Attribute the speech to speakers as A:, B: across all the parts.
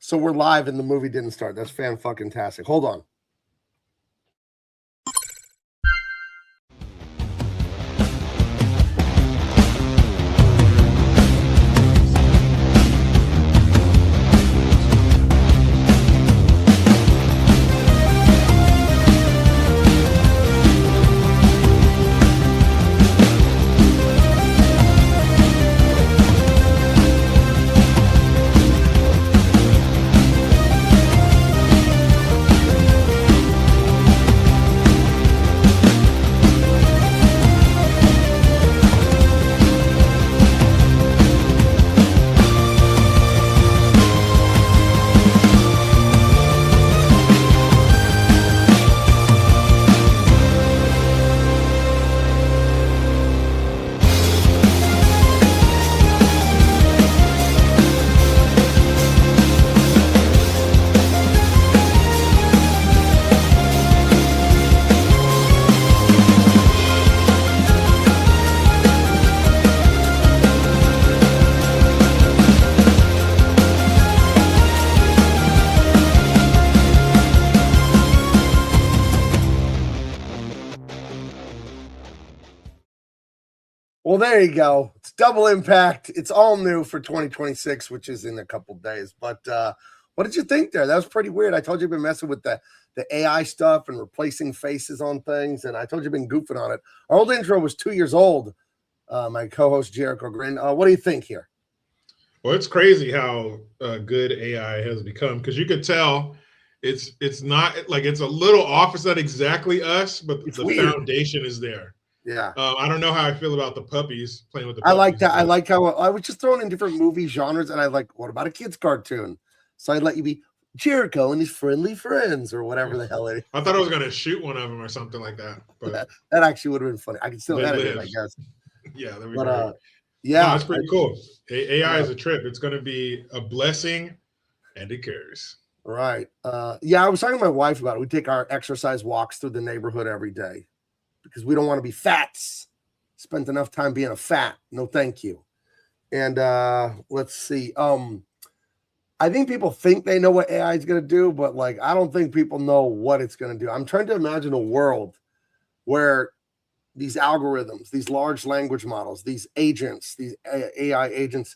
A: So we're live and the movie didn't start. That's fan-fucking-tastic. Hold on. Well, there you go. It's double impact. It's all new for 2026, which is in a couple days. But what did you think there? That was pretty weird. I told you I've been messing with the AI stuff and replacing faces on things, and I told you I've been goofing on it. Our old intro was 2 years old. My co-host Jericho Grin. What do you think here?
B: Well, it's crazy how good AI has become, because you could tell it's not like it's a little off. It's not exactly us, but
A: It's
B: the
A: weird.
B: foundation is there.
A: Yeah.
B: I don't know how I feel about the puppies, playing with the puppies.
A: I like that. I like how I was just throwing in different movie genres, and I like, what about a kid's cartoon? So I'd let you be Jericho and his friendly friends, or whatever the hell it is.
B: I thought I was going to shoot one of them or something like that. But
A: that actually would have been funny. I can still
B: they
A: edit it,
B: live.
A: I guess.
B: Yeah, that'd be
A: But
B: great.
A: yeah,
B: No, it's pretty cool. AI
A: Yeah.
B: is a trip. It's going to be a blessing, and it carries.
A: Right. Yeah, I was talking to my wife about it. We take our exercise walks through the neighborhood every day because we don't want to be fats. Spent enough time being a fat. No, thank you. And let's see. I think people think they know what AI is going to do, but like, I don't think people know what it's going to do. I'm trying to imagine a world where these algorithms, these large language models, these agents, these AI agents,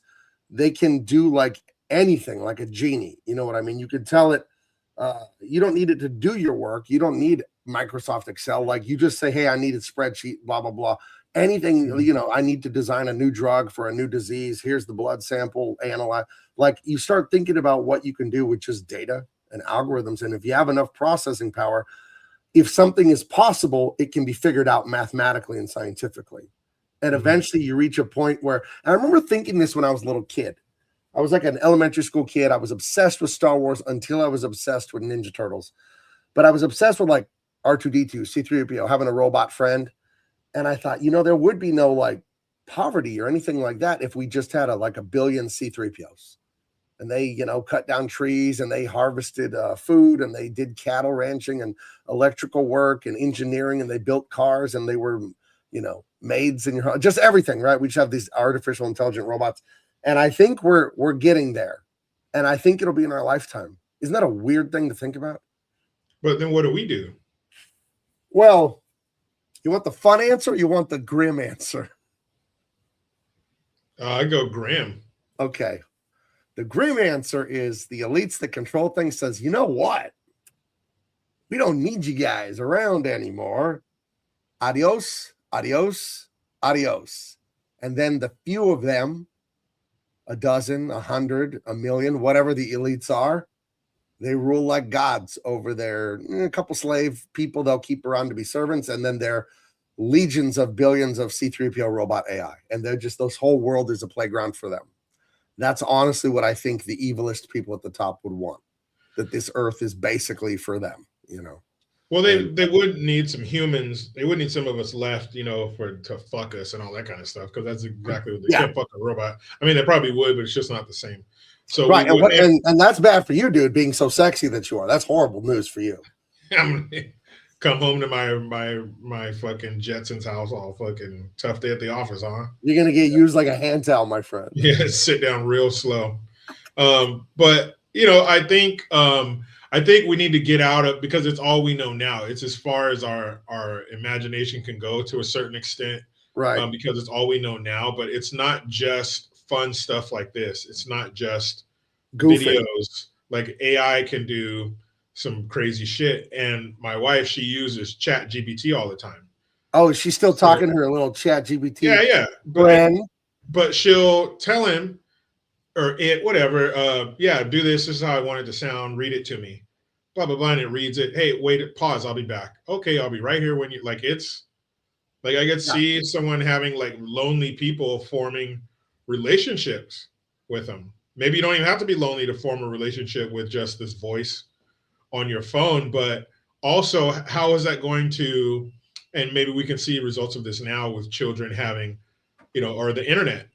A: they can do like anything, like a genie. You know what I mean? You could tell it, you don't need it to do your work. You don't need Microsoft Excel. Like, you just say, hey, I need a spreadsheet, blah, blah, blah. Anything, you know, I need to design a new drug for a new disease. Here's the blood sample, analyze. Like, you start thinking about what you can do with just data and algorithms. And if you have enough processing power, if something is possible, it can be figured out mathematically and scientifically. And eventually you reach a point where, and I remember thinking this when I was a little kid. I was like an elementary school kid. I was obsessed with Star Wars until I was obsessed with Ninja Turtles. But I was obsessed with like R2-D2, C-3PO, having a robot friend. And I thought, you know, there would be no like poverty or anything like that if we just had like a billion C-3POs. And they, you know, cut down trees and they harvested food and they did cattle ranching and electrical work and engineering, and they built cars and they were, you know, maids in your home, just everything, right? We just have these artificial intelligent robots. And I think we're getting there. And I think it'll be in our lifetime. Isn't that a weird thing to think about?
B: But then what do we do?
A: Well, you want the fun answer or you want the grim answer?
B: I go grim.
A: Okay. The grim answer is the elites that control things says, you know what? We don't need you guys around anymore. Adios, adios, adios. And then the few of them, a dozen, 100, 1,000,000, whatever the elites are, they rule like gods over their a couple slave people they'll keep around to be servants, and then their legions of billions of C-3PO robot AI. And they're just, this whole world is a playground for them. That's honestly what I think the evilest people at the top would want, that this earth is basically for them, you know.
B: Well, they would need some humans. They would need some of us left, you know, to fuck us and all that kind of stuff, because that's exactly what they can't fuck a robot. I mean, they probably would, but it's just not the same. So
A: right, and that's bad for you, dude, being so sexy that you are. That's horrible news for you.
B: I'm come home to my fucking Jetsons house, all fucking tough day at the office, huh?
A: You're gonna get used like a hand towel, my friend.
B: Yeah, sit down real slow. But I think we need to get out of, because it's all we know now. It's as far as our imagination can go to a certain extent,
A: Right.
B: because it's all we know now. But it's not just fun stuff like this. It's not just
A: Goofing.
B: videos. Like AI can do some crazy shit, and my wife, she uses Chat GPT all the time.
A: Oh, she's still
B: So
A: talking to her little Chat GPT
B: yeah,
A: friend.
B: but she'll tell him, or it, whatever, yeah, do this. This is how I want it to sound. Read it to me. Blah blah blah. And it reads it. Hey, wait, pause. I'll be back. Okay, I'll be right here when you like. It's like I could
A: Yeah.
B: see someone having like lonely people forming relationships with them. Maybe you don't even have to be lonely to form a relationship with just this voice on your phone, but also how is that going to, and maybe we can see results of this now with children having, or the internet,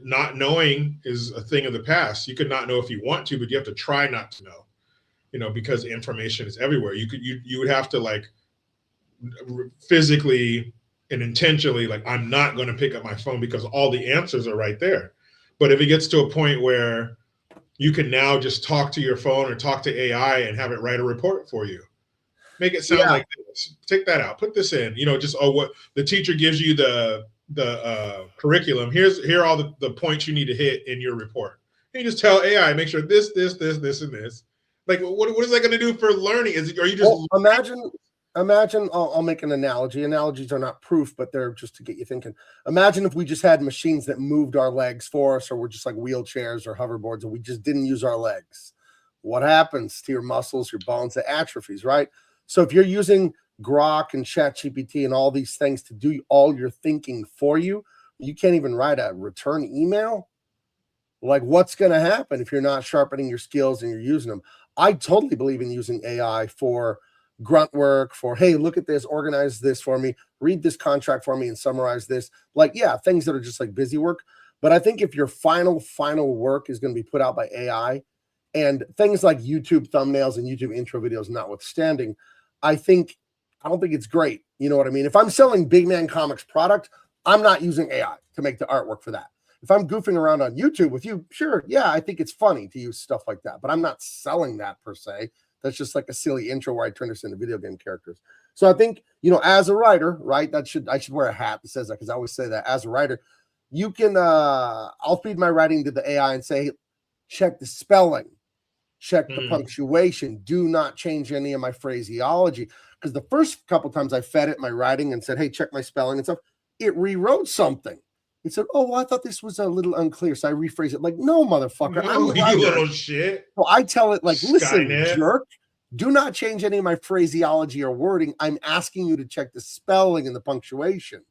B: not knowing is a thing of the past. You could not know if you want to, but you have to try not to know, because information is everywhere. You would have to like physically and intentionally, like, I'm not going to pick up my phone because all the answers are right there. But if it gets to a point where you can now just talk to your phone or talk to AI and have it write a report for you, make it sound like this, take that out, put this in, just, what the teacher gives you the curriculum. Here are all the points you need to hit in your report. And you just tell AI, make sure this, and this. Like, what is that going to do for learning? Are you just
A: Imagine, I'll make an analogy. Analogies are not proof, but they're just to get you thinking. Imagine if we just had machines that moved our legs for us, or we're just like wheelchairs or hoverboards, and we just didn't use our legs. What happens to your muscles, your bones? It atrophies, right? So if you're using Grok and ChatGPT and all these things to do all your thinking for you, you can't even write a return email. Like, what's going to happen if you're not sharpening your skills and you're using them? I totally believe in using AI for grunt work, for, hey, look at this, organize this for me, read this contract for me and summarize this. Like, yeah, things that are just like busy work. But I think if your final work is going to be put out by AI, and things like YouTube thumbnails and YouTube intro videos notwithstanding, I don't think it's great. You know what I mean? If I'm selling Big Man Comics product, I'm not using AI to make the artwork for that. If I'm goofing around on YouTube with you, sure, yeah, I think it's funny to use stuff like that, but I'm not selling that per se. That's just like a silly intro where I turn this into video game characters. So I think, as a writer, right, I should wear a hat that says that, because I always say that as a writer, you can, I'll feed my writing to the AI and say, check the spelling, check the punctuation, do not change any of my phraseology. Because the first couple times I fed it my writing and said, hey, check my spelling and stuff, it rewrote something. It said, oh, well, I thought this was a little unclear, so I rephrase it. Like, no, motherfucker, I'm the writer.
B: You little shit.
A: So I tell it, like,
B: Skynet.
A: listen, jerk, do not change any of my phraseology or wording. I'm asking you to check the spelling and the punctuation.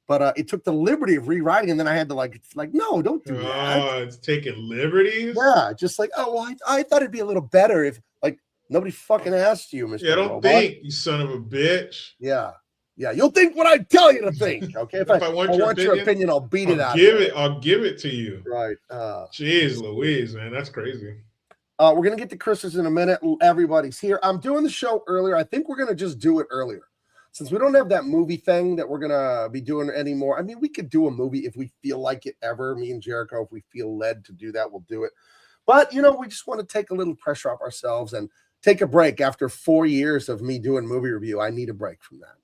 A: But it took the liberty of rewriting, and then I had to it's like, no, don't do that.
B: Oh, it's taking liberties?
A: Yeah, just like, oh, well, I thought it'd be a little better if, like, nobody fucking asked you, Mr.
B: Yeah, don't
A: Robot.
B: think, you son of a bitch.
A: Yeah. Yeah, you'll think what I tell you to think. Okay, if I want your opinion, I'll beat it out.
B: I'll give it to you.
A: Right.
B: Jeez Louise, man, that's crazy.
A: We're gonna get to Christmas in a minute. Everybody's here. I'm doing the show earlier. I think we're gonna just do it earlier, since we don't have that movie thing that we're gonna be doing anymore. I mean, we could do a movie if we feel like it ever. Me and Jericho, if we feel led to do that, we'll do it. But we just want to take a little pressure off ourselves and take a break. After 4 years of me doing movie review, I need a break from that.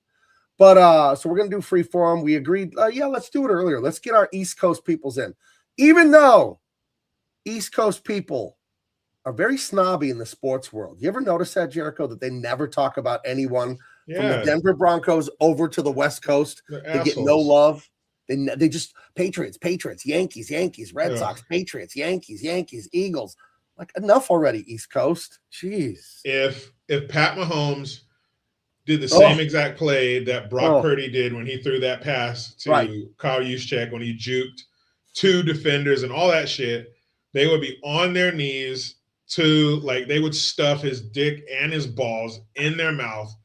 A: But so we're gonna do Freeform. We agreed, yeah, let's do it earlier. Let's get our East Coast peoples in. Even though East Coast people are very snobby in the sports world. You ever notice that, Jericho, that they never talk about anyone from the Denver Broncos over to the West Coast? They get no love. They just Patriots, Yankees, Red Sox, Patriots, Yankees, Eagles. Like, enough already, East Coast. Jeez.
B: If Pat Mahomes did the same exact play that Brock Purdy did when he threw that pass to Kyle Juszczyk, when he juked 2 defenders and all that shit, they would be on their knees they would stuff his dick and his balls in their mouth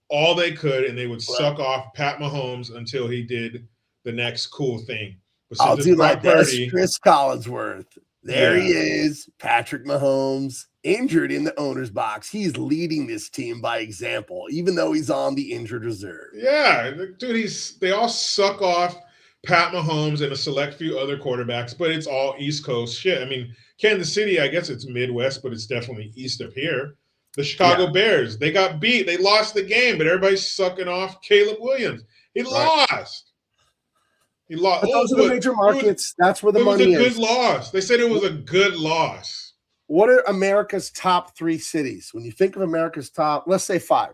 B: all they could, and they would suck off Pat Mahomes until he did the next cool thing.
A: I'll do my best, Chris Collinsworth. There he is, Patrick Mahomes, injured in the owner's box. He's leading this team by example, even though he's on the injured reserve.
B: Yeah, dude, they all suck off Pat Mahomes and a select few other quarterbacks, but it's all East Coast shit. I mean, Kansas City, I guess it's Midwest, but it's definitely east of here. The Chicago Bears, they got beat. They lost the game, but everybody's sucking off Caleb Williams. He lost. He lost.
A: But those are the major markets. That's where the money is.
B: It was a good loss. They said it was a good loss.
A: What are America's top 3 cities? When you think of America's top, let's say 5.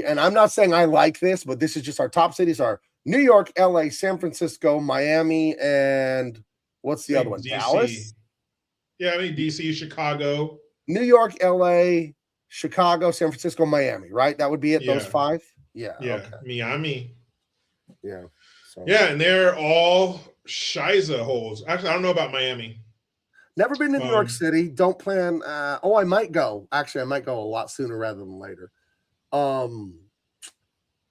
A: And I'm not saying I like this, but this is just our top cities are New York, LA, San Francisco, Miami, and what's the other one?
B: DC.
A: Dallas?
B: Yeah, I mean DC, Chicago.
A: New York, LA, Chicago, San Francisco, Miami, right? That would be it, those 5? Yeah.
B: Yeah,
A: okay.
B: Miami.
A: Yeah. So.
B: Yeah, and they're all shiza holes. Actually, I don't know about Miami.
A: Never been to New York City. Don't plan. I might go. Actually, I might go a lot sooner rather than later.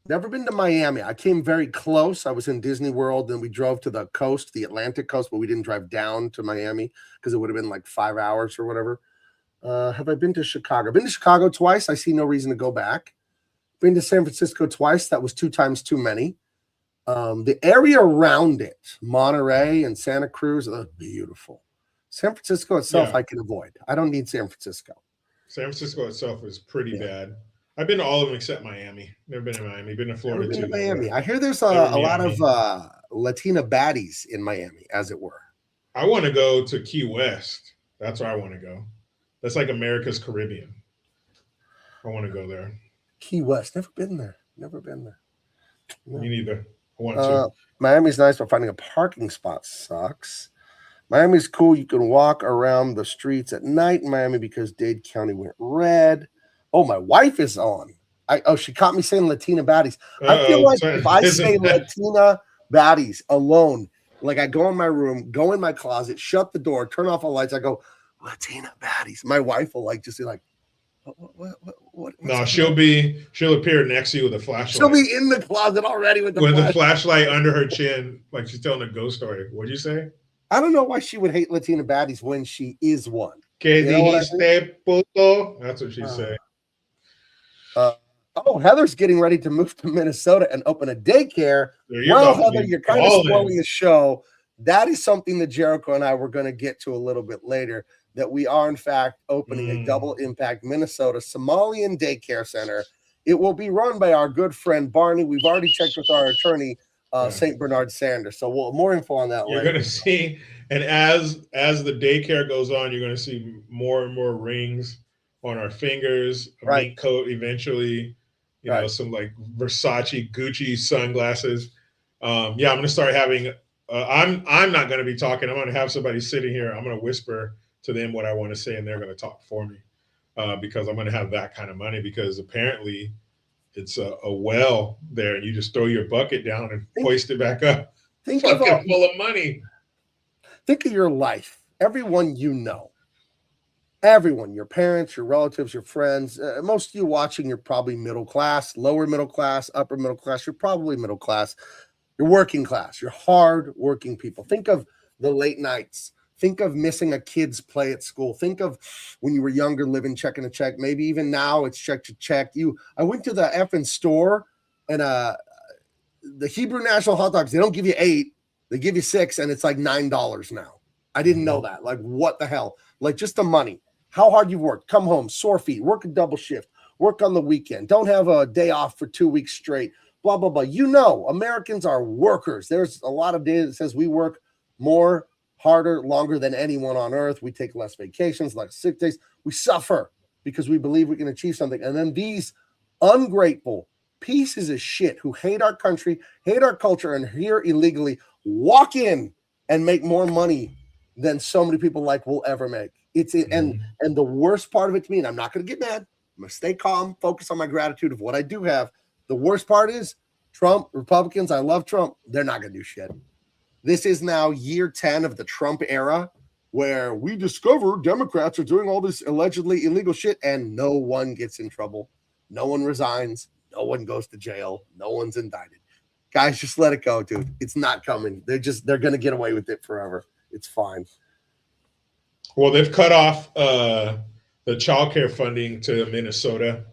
A: Never been to Miami. I came very close. I was in Disney World, and we drove to the coast, the Atlantic coast, but we didn't drive down to Miami because it would have been like 5 hours or whatever. Have I been to Chicago? I've been to Chicago twice. I see no reason to go back. Been to San Francisco twice. That was 2 times too many. The area around it, Monterey and Santa Cruz, are beautiful. San Francisco itself, I can avoid. I don't need San Francisco.
B: San Francisco itself is pretty bad. I've been to all of them except Miami. Never been to Miami. Been to Florida too.
A: Miami. I hear there's a lot of Latina baddies in Miami, as it were.
B: I want to go to Key West. That's where I want to go. That's like America's Caribbean. I want to go there.
A: Key West. Never been there. Never been there.
B: No. Me neither. I want to.
A: Miami's nice, but finding a parking spot sucks. Miami's cool. You can walk around the streets at night in Miami because Dade County went red. Oh, my wife is on. She caught me saying Latina baddies. I feel like if I say Latina baddies alone, like I go in my room, go in my closet, shut the door, turn off all lights, I go, Latina baddies. My wife will just be like, what?
B: No, she'll appear next to you with a flashlight.
A: She'll be in the closet already with
B: the flashlight under her chin, like she's telling a ghost story. What'd you say?
A: I don't know why she would hate Latina baddies when she is one.
B: Que dijiste, puto? That's what she'd say.
A: Heather's getting ready to move to Minnesota and open a daycare. Well, Heather, you're kind of spoiling the show. That is something that Jericho and I were going to get to a little bit later, that we are, in fact, opening a double impact Minnesota Somalian daycare center. It will be run by our good friend Barney. We've already checked with our attorney, St. Bernard Sanders. So more info on that.
B: You're going to see, and as the daycare goes on, you're going to see more and more rings on our fingers, a mink coat eventually, you know, some like Versace, Gucci sunglasses. I'm going to start having, I'm not going to be talking. I'm going to have somebody sitting here. I'm going to whisper to them what I want to say, and they're going to talk for me because I'm going to have that kind of money, because apparently it's a well there, and you just throw your bucket down and hoist it back up.
A: Think
B: full of money.
A: Think of your life. Everyone you know. Everyone, your parents, your relatives, your friends, most of you watching, you're probably middle class, lower middle class, upper middle class. You're probably middle class. You're working class. You're hard working people. Think of the late nights. Think of missing a kid's play at school. Think of when you were younger, living check and a check. Maybe even now it's check to check. I went to the effing store, and the Hebrew National hot dogs, they don't give you 8, they give you 6, and it's like $9 now. I didn't know that. Like, what the hell? Like, just the money. How hard you've worked. Come home, sore feet, work a double shift, work on the weekend. Don't have a day off for 2 weeks straight, blah, blah, blah. You know, Americans are workers. There's a lot of data that says we work more, harder, longer than anyone on earth. We take less vacations, less sick days. We suffer because we believe we can achieve something. And then these ungrateful pieces of shit who hate our country, hate our culture, and here illegally walk in and make more money than so many people like will ever make. And the worst part of it to me, and I'm not going to get mad, I'm going to stay calm, focus on my gratitude of what I do have. The worst part is Trump, Republicans, I love Trump, they're not going to do shit. This is now year 10 of the Trump era, where we discover Democrats are doing all this allegedly illegal shit, and no one gets in trouble. No one resigns. No one goes to jail. No one's indicted. Guys, just let it go, dude. It's not coming. They're going to get away with it forever. It's fine.
B: Well, they've cut off the child care funding to Minnesota.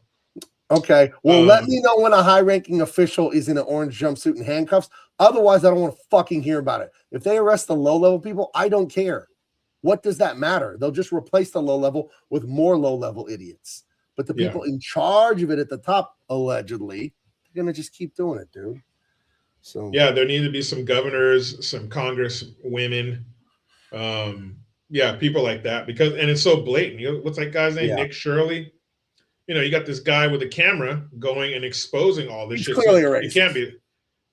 A: Okay. Well, let me know when a high-ranking official is in an orange jumpsuit and handcuffs. Otherwise, I don't want to fucking hear about it. If they arrest the low-level people, I don't care. What does that matter? They'll just replace the low-level with more low-level idiots. But the people in charge of it at the top, allegedly, they're gonna just keep doing it, dude. So
B: yeah, there need to be some governors, some Congress women, people like that, because and it's so blatant. You know, what's that guy's name? Nick Shirley. You know, you got this guy with a camera going and exposing all this shit.
A: Clearly
B: So it can't be,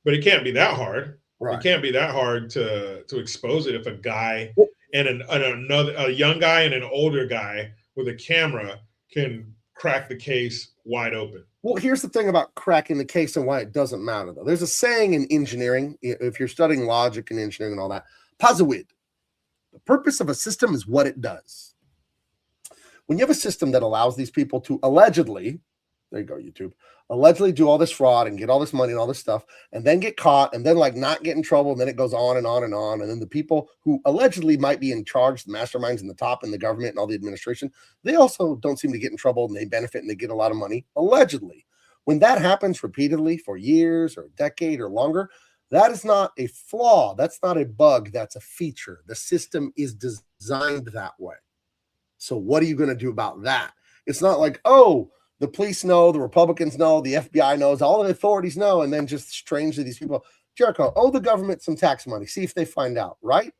B: but it can't be that hard.
A: Right.
B: It can't be that hard to expose it if a guy and a young guy and an older guy with a camera can crack the case wide open.
A: Well, here's the thing about cracking the case and why it doesn't matter, though. There's a saying in engineering, if you're studying logic and engineering and all that, posawid. The purpose of a system is what it does. When you have a system that allows these people to allegedly, there you go, YouTube, allegedly do all this fraud and get all this money and all this stuff, and then get caught and then like not get in trouble, and then it goes on and on and on. And then the people who allegedly might be in charge, the masterminds in the top in the government and all the administration, they also don't seem to get in trouble, and they benefit and they get a lot of money, allegedly. When that happens repeatedly for years or a decade or longer, that is not a flaw. That's not a bug. That's a feature. The system is designed that way. So what are you going to do about that? It's not like, oh, the police know, the Republicans know, the FBI knows, all the authorities know, and then just strangely these people, Jericho, owe the government some tax money. See if they find out, right?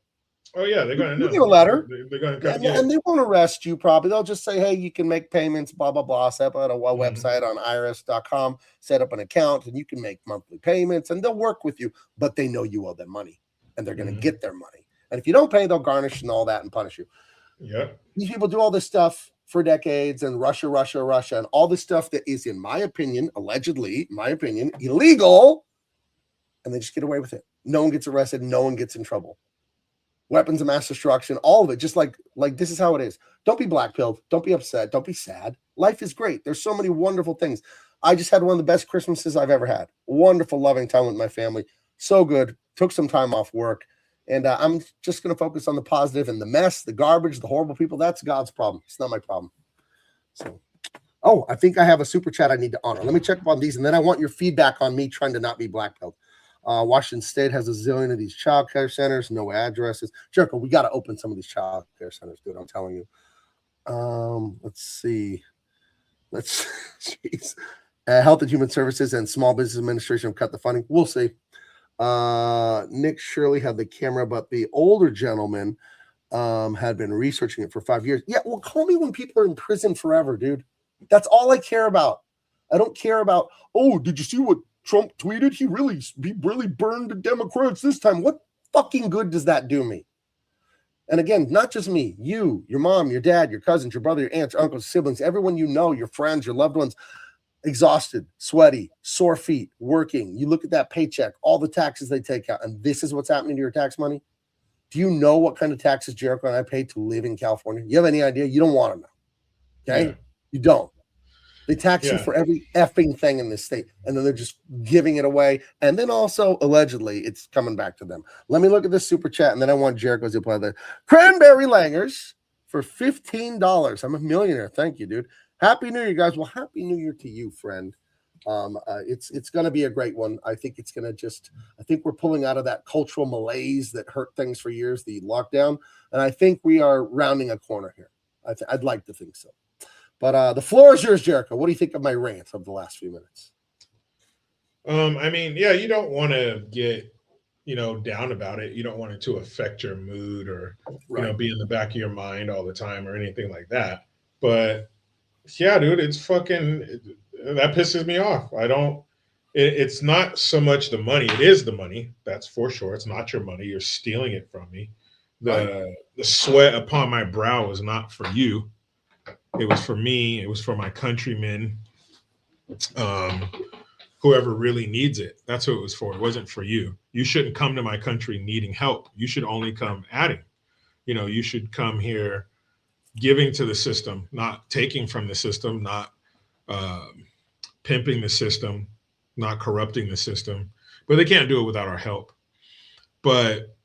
B: Oh, yeah, they're going to know.
A: You get a letter,
B: they're going to come,
A: and they won't arrest you probably. They'll just say, hey, you can make payments, blah, blah, blah. Set up a website on irs.com, set up an account, and you can make monthly payments, and they'll work with you, but they know you owe them money, and they're going to get their money. And if you don't pay, they'll garnish and all that and punish you.
B: Yeah.
A: These people do all this stuff for decades, and Russia, and all this stuff that is, in my opinion, allegedly, in my opinion, illegal, and they just get away with it. No one gets arrested. No one gets in trouble. Weapons of mass destruction, all of it, just like this is how it is. Don't be blackpilled. Don't be upset. Don't be sad. Life is great. There's so many wonderful things. I just had one of the best Christmases I've ever had. Wonderful, loving time with my family. So good. Took some time off work. And I'm just going to focus on the positive, and the mess, the garbage, the horrible people. That's God's problem. It's not my problem. So, oh, I think I have a super chat I need to honor. Let me check up on these, and then I want your feedback on me trying to not be blackpilled. Washington State has a zillion of these child care centers, no addresses. Jericho, we got to open some of these child care centers, dude. I'm telling you. Let's see. Jeez. Health and Human Services and Small Business Administration have cut the funding. We'll see. Nick Shirley had the camera, but the older gentleman had been researching it for 5 years. Yeah, well, call me when people are in prison forever, dude. That's all I care about. I don't care about, oh, did you see what Trump tweeted? He really burned the Democrats this time. What fucking good does that do me? And again, not just me, you, your mom, your dad, your cousins, your brother, your aunts, your uncles, siblings, everyone you know, your friends, your loved ones, exhausted, sweaty, sore feet, working. You look at that paycheck, all the taxes they take out, and this is what's happening to your tax money. Do you know what kind of taxes Jericho and I pay to live in California? You have any idea? You don't want to know. Okay? Yeah. You don't. They tax you for every effing thing in this state, and then they're just giving it away. And then also, allegedly, it's coming back to them. Let me look at this super chat, and then I want Jericho's to play the Cranberry Langers for $15. I'm a millionaire. Thank you, dude. Happy New Year, guys. Well, Happy New Year to you, friend. It's going to be a great one. I think it's going to I think we're pulling out of that cultural malaise that hurt things for years, the lockdown. And I think we are rounding a corner here. I'd like to think so. But the floor is yours, Jericho. What do you think of my rant of the last few minutes?
B: I mean, yeah, you don't want to get, down about it. You don't want it to affect your mood or, be in the back of your mind all the time or anything like that. But yeah, dude, it's that pisses me off. It's not so much the money. It is the money. That's for sure. It's not your money. You're stealing it from me. The sweat upon my brow was not for you. It was for me. It was for my countrymen, whoever really needs it. That's who it was for. It wasn't for you. You shouldn't come to my country needing help. You should only come adding. You should come here giving to the system, not taking from the system, not pimping the system, not corrupting the system. But they can't do it without our help. But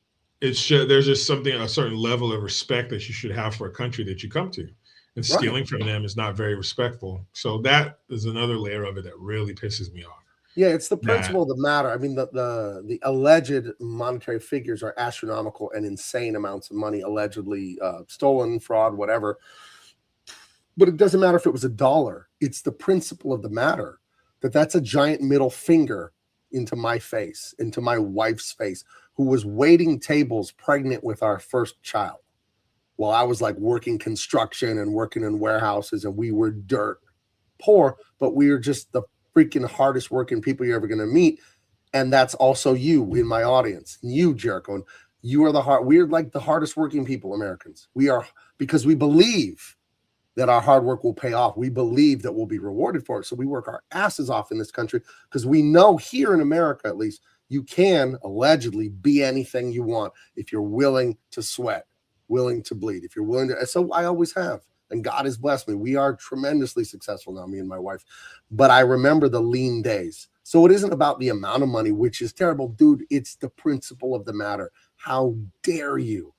B: there's just a certain level of respect that you should have for a country that you come to. and
A: Right.
B: stealing from them is not very respectful. So that is another layer of it that really pisses me off.
A: Yeah, it's the principle of the matter. I mean, the alleged monetary figures are astronomical and insane amounts of money allegedly stolen, fraud, whatever. But it doesn't matter if it was $1. It's the principle of the matter that's a giant middle finger into my face, into my wife's face, who was waiting tables pregnant with our first child while I was like working construction and working in warehouses, and we were dirt poor, but we were just the freaking hardest working people you're ever going to meet. And that's also you in my audience, you, Jericho. And you are we're like the hardest working people, Americans. We are, because we believe that our hard work will pay off. We believe that we'll be rewarded for it. So we work our asses off in this country because we know here in America, at least, you can allegedly be anything you want if you're willing to sweat, willing to bleed, if you're willing to. So I always have. And God has blessed me. We are tremendously successful now, me and my wife. But I remember the lean days. So it isn't about the amount of money, which is terrible. Dude, it's the principle of the matter. How dare you?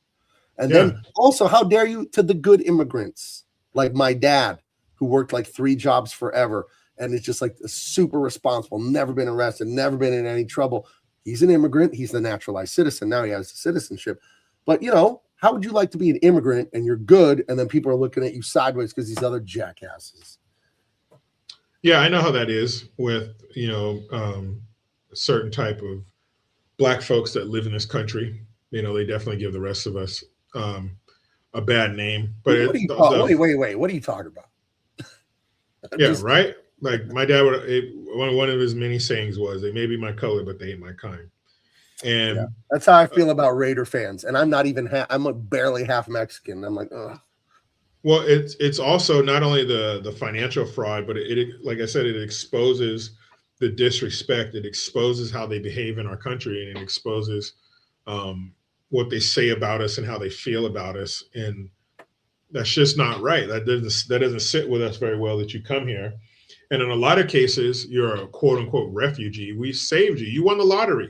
A: And then also, how dare you to the good immigrants like my dad, who worked like 3 jobs forever and is just like super responsible, never been arrested, never been in any trouble. He's an immigrant. He's the naturalized citizen. Now he has citizenship. But, you know, how would you like to be an immigrant and you're good, and then people are looking at you sideways because these other jackasses?
B: Yeah, I know how that is with, you know, a certain type of Black folks that live in this country. You know, they definitely give the rest of us a bad name. But
A: wait, what are you talking about?
B: Yeah, right? Like my dad one of his many sayings was, they may be my color, but they ain't my kind. And
A: that's how I feel about Raider fans. And I'm not even I'm like barely half Mexican. I'm like, ugh.
B: Well, it's also not only the financial fraud, but it like I said, it exposes the disrespect. It exposes how they behave in our country, and it exposes what they say about us and how they feel about us. And that's just not right. That doesn't sit with us very well, that you come here. And in a lot of cases, you're a quote unquote refugee. We saved you. You won the lottery.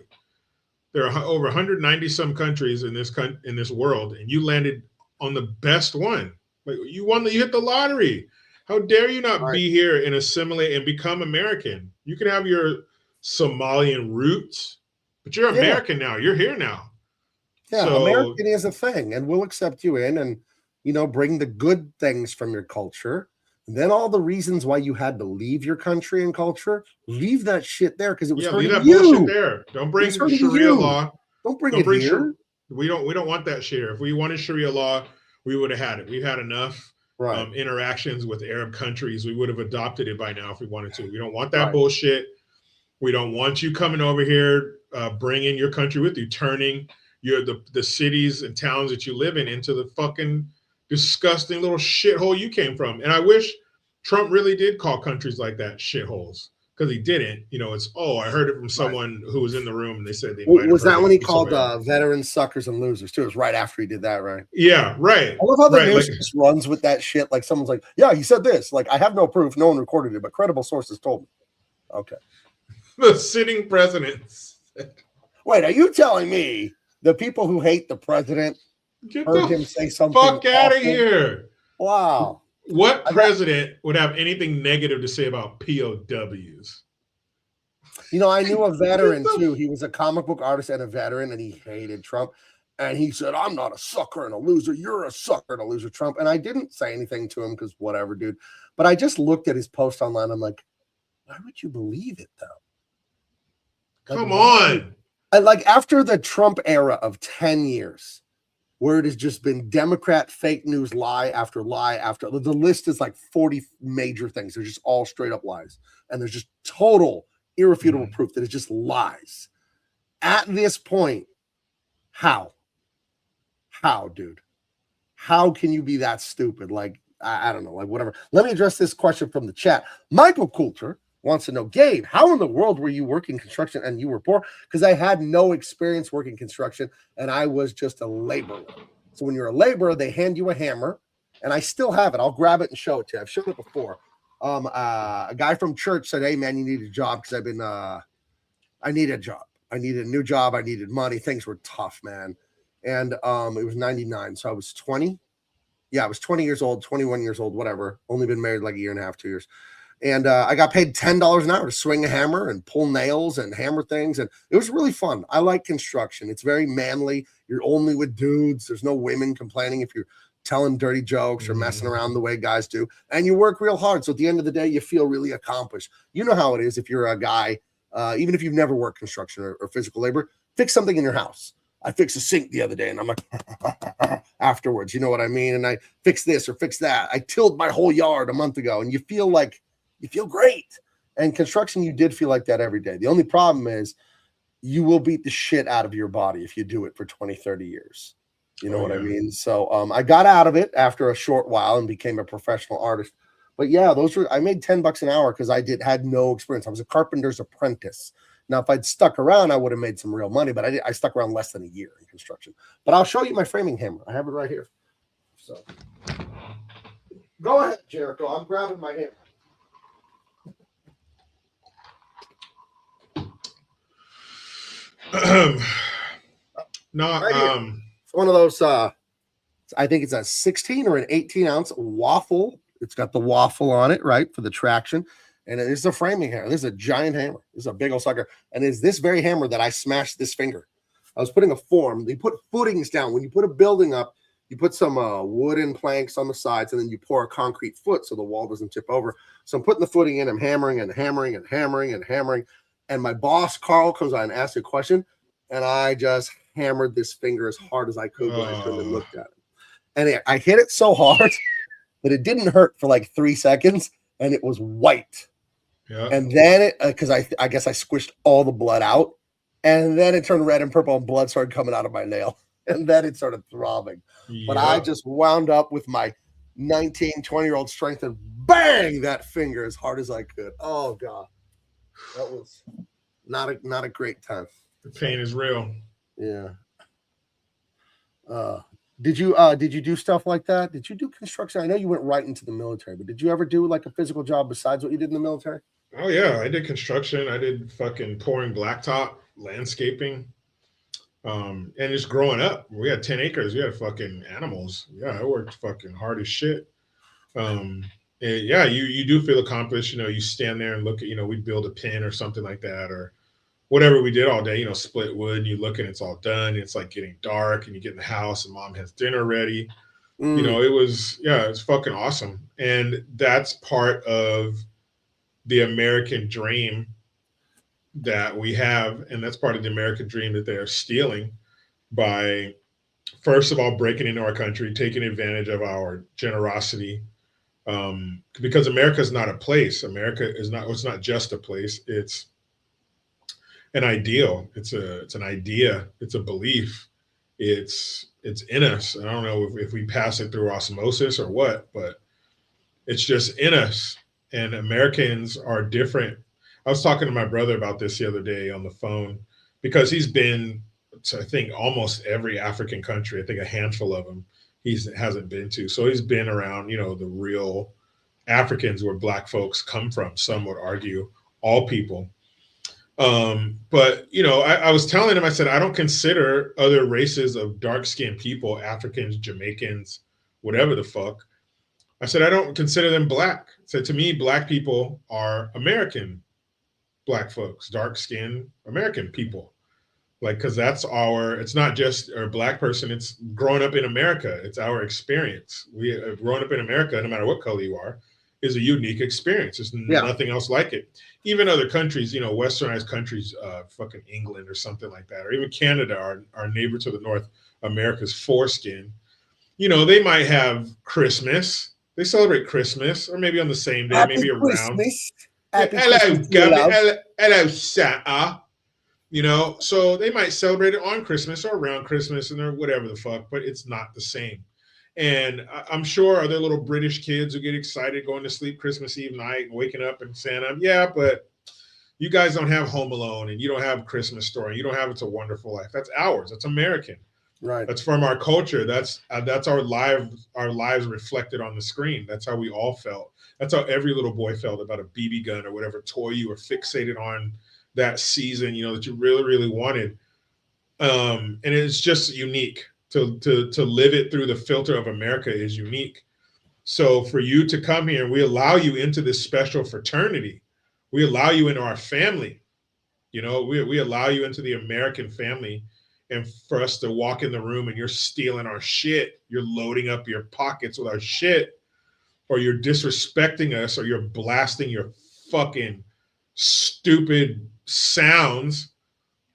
B: There are over 190 some countries in this world, and you landed on the best one. Like you hit the lottery. How dare you not be here and assimilate and become American? You can have your Somalian roots, but you're American now. You're here now.
A: Yeah, so, American is a thing, and we'll accept you in, and you know, bring the good things from your culture. And then all the reasons why you had to leave your country and culture, leave that shit there because it was hurting
B: leave that
A: you.
B: Bullshit there. Don't bring Sharia law.
A: Don't bring it here.
B: We don't want that shit here. If we wanted Sharia law, we would have had it. We've had enough interactions with Arab countries. We would have adopted it by now if we wanted to. We don't want that bullshit. We don't want you coming over here, bringing your country with you, turning the cities and towns that you live in into the fucking disgusting little shithole you came from. And I wish Trump really did call countries like that shitholes, because he didn't. You know, I heard it from someone who was in the room, and they said they might
A: was that when he called veterans suckers and losers too? It was right after he did that, right?
B: Yeah, right.
A: I love how the news just runs with that shit. Like someone's like, yeah, he said this. Like, I have no proof, no one recorded it, but credible sources told me. Okay.
B: The sitting presidents.
A: Wait, are you telling me the people who hate the president heard him say something?
B: Fuck out of here!
A: Wow.
B: What president would have anything negative to say about POWs?
A: You know, I knew a veteran too. He was a comic book artist and a veteran, and he hated Trump. And he said, I'm not a sucker and a loser. You're a sucker and a loser, Trump. And I didn't say anything to him because whatever, dude. But I just looked at his post online. I'm like, why would you believe it, though?
B: Come on.
A: Like after the Trump era of 10 years, where it has just been Democrat fake news, lie after lie after. The list is like 40 major things. They're just all straight up lies. And there's just total irrefutable proof that it's just lies. At this point, how, dude? How can you be that stupid? Like, I don't know, like whatever. Let me address this question from the chat. Michael Coulter wants to know, Gabe, how in the world were you working construction and you were poor? Because I had no experience working construction and I was just a laborer. So when you're a laborer, they hand you a hammer, and I still have it. I'll grab it and show it to you. I've shown it before. A guy from church said, hey man, you need a job, because I need a job. I needed a new job. I needed money. Things were tough, man. And it was 99. So I was 20. Yeah, I was 20 years old, 21 years old, whatever. Only been married like a year and a half, 2 years. And I got paid $10 an hour to swing a hammer and pull nails and hammer things. And it was really fun. I like construction. It's very manly. You're only with dudes. There's no women complaining if you're telling dirty jokes or messing around the way guys do. And you work real hard. So at the end of the day, you feel really accomplished. You know how it is if you're a guy, even if you've never worked construction or physical labor, fix something in your house. I fixed a sink the other day and I'm like, afterwards, you know what I mean? And I fixed this or fixed that. I tilled my whole yard a month ago, and you feel great. And construction, you did feel like that every day. The only problem is you will beat the shit out of your body if you do it for 20, 30 years. You know what I mean? So I got out of it after a short while and became a professional artist. But yeah, I made $10 an hour because I had no experience. I was a carpenter's apprentice. Now, if I'd stuck around, I would have made some real money, but I stuck around less than a year in construction. But I'll show you my framing hammer. I have it right here. So go ahead, Jericho. I'm grabbing my hammer. It's one of those I think it's a 16 or an 18 ounce waffle. It's got the waffle on it, right, for the traction. And it is a framing hammer. This is a giant hammer. This is a big old sucker. And it's this very hammer that I smashed this finger. I was putting a form. They put footings down. When you put a building up, you put some wooden planks on the sides, and then you pour a concrete foot so the wall doesn't tip over. So I'm putting the footing in. I'm hammering and hammering and hammering and hammering. And my boss, Carl, comes on and asks a question. And I just hammered this finger as hard as I could when I turned and looked at it. And I hit it so hard that it didn't hurt for like 3 seconds, and it was white. Yeah. And then because I guess I squished all the blood out, and then it turned red and purple, and blood started coming out of my nail, and then it started throbbing. Yeah. But I just wound up with my 19, 20-year-old strength and bang that finger as hard as I could. Oh God, that was not a great time.
B: The pain is real.
A: Yeah. Did you do stuff like that? Did you do construction? I know you went right into the military, but did you ever do like a physical job besides what you did in the military?
B: Oh yeah, I did construction. I did fucking pouring blacktop, landscaping, and just growing up. We had 10 acres. We had fucking animals. Yeah, I worked fucking hard as shit. And yeah, you do feel accomplished. You know, you stand there and look at, we'd build a pen or something like that, or whatever we did all day, split wood, and you look and it's all done. It's like getting dark, and you get in the house and mom has dinner ready. It was fucking awesome. And that's part of the American dream that we have. And that's part of the American dream that they're stealing by, first of all, breaking into our country, taking advantage of our generosity. Because America is not a place. It's not just a place. It's an ideal. It's an idea. It's a belief. It's in us. I don't know if we pass it through osmosis or what, but it's just in us. And Americans are different. I was talking to my brother about this the other day on the phone, because he's been to, I think, almost every African country. I think a handful of them he hasn't been to. So he's been around, the real Africans where Black folks come from. Some would argue all people. But I was telling him, I said, I don't consider other races of dark-skinned people, Africans, Jamaicans, whatever the fuck. I said, I don't consider them Black. I said, to me, Black people are American Black folks, dark-skinned American people. Like, because it's not just a Black person, it's growing up in America. It's our experience. We have grown up in America, no matter what color you are, is a unique experience. There's nothing else like it. Even other countries, westernized countries, fucking England or something like that, or even Canada, our neighbor to the north, America's foreskin. They might have Christmas. They celebrate Christmas, or maybe on the same day, maybe around. Hello, Gabby. Hello, Santa. So they might celebrate it on Christmas or around Christmas or whatever the fuck, but it's not the same. And I'm sure other little British kids who get excited going to sleep Christmas Eve night and waking up and saying, yeah, but you guys don't have Home Alone, and you don't have Christmas Story. You don't have It's a Wonderful Life. That's ours. That's American. Right. That's from our culture. That's our lives reflected on the screen. That's how we all felt. That's how every little boy felt about a BB gun or whatever toy you were fixated on that season, that you really, really wanted. And it's just unique. to live it through the filter of America is unique. So for you to come here, we allow you into this special fraternity. We allow you into our family. You know, we allow you into the American family, and for us to walk in the room and you're stealing our shit, you're loading up your pockets with our shit, or you're disrespecting us, or you're blasting your fucking stupid sounds,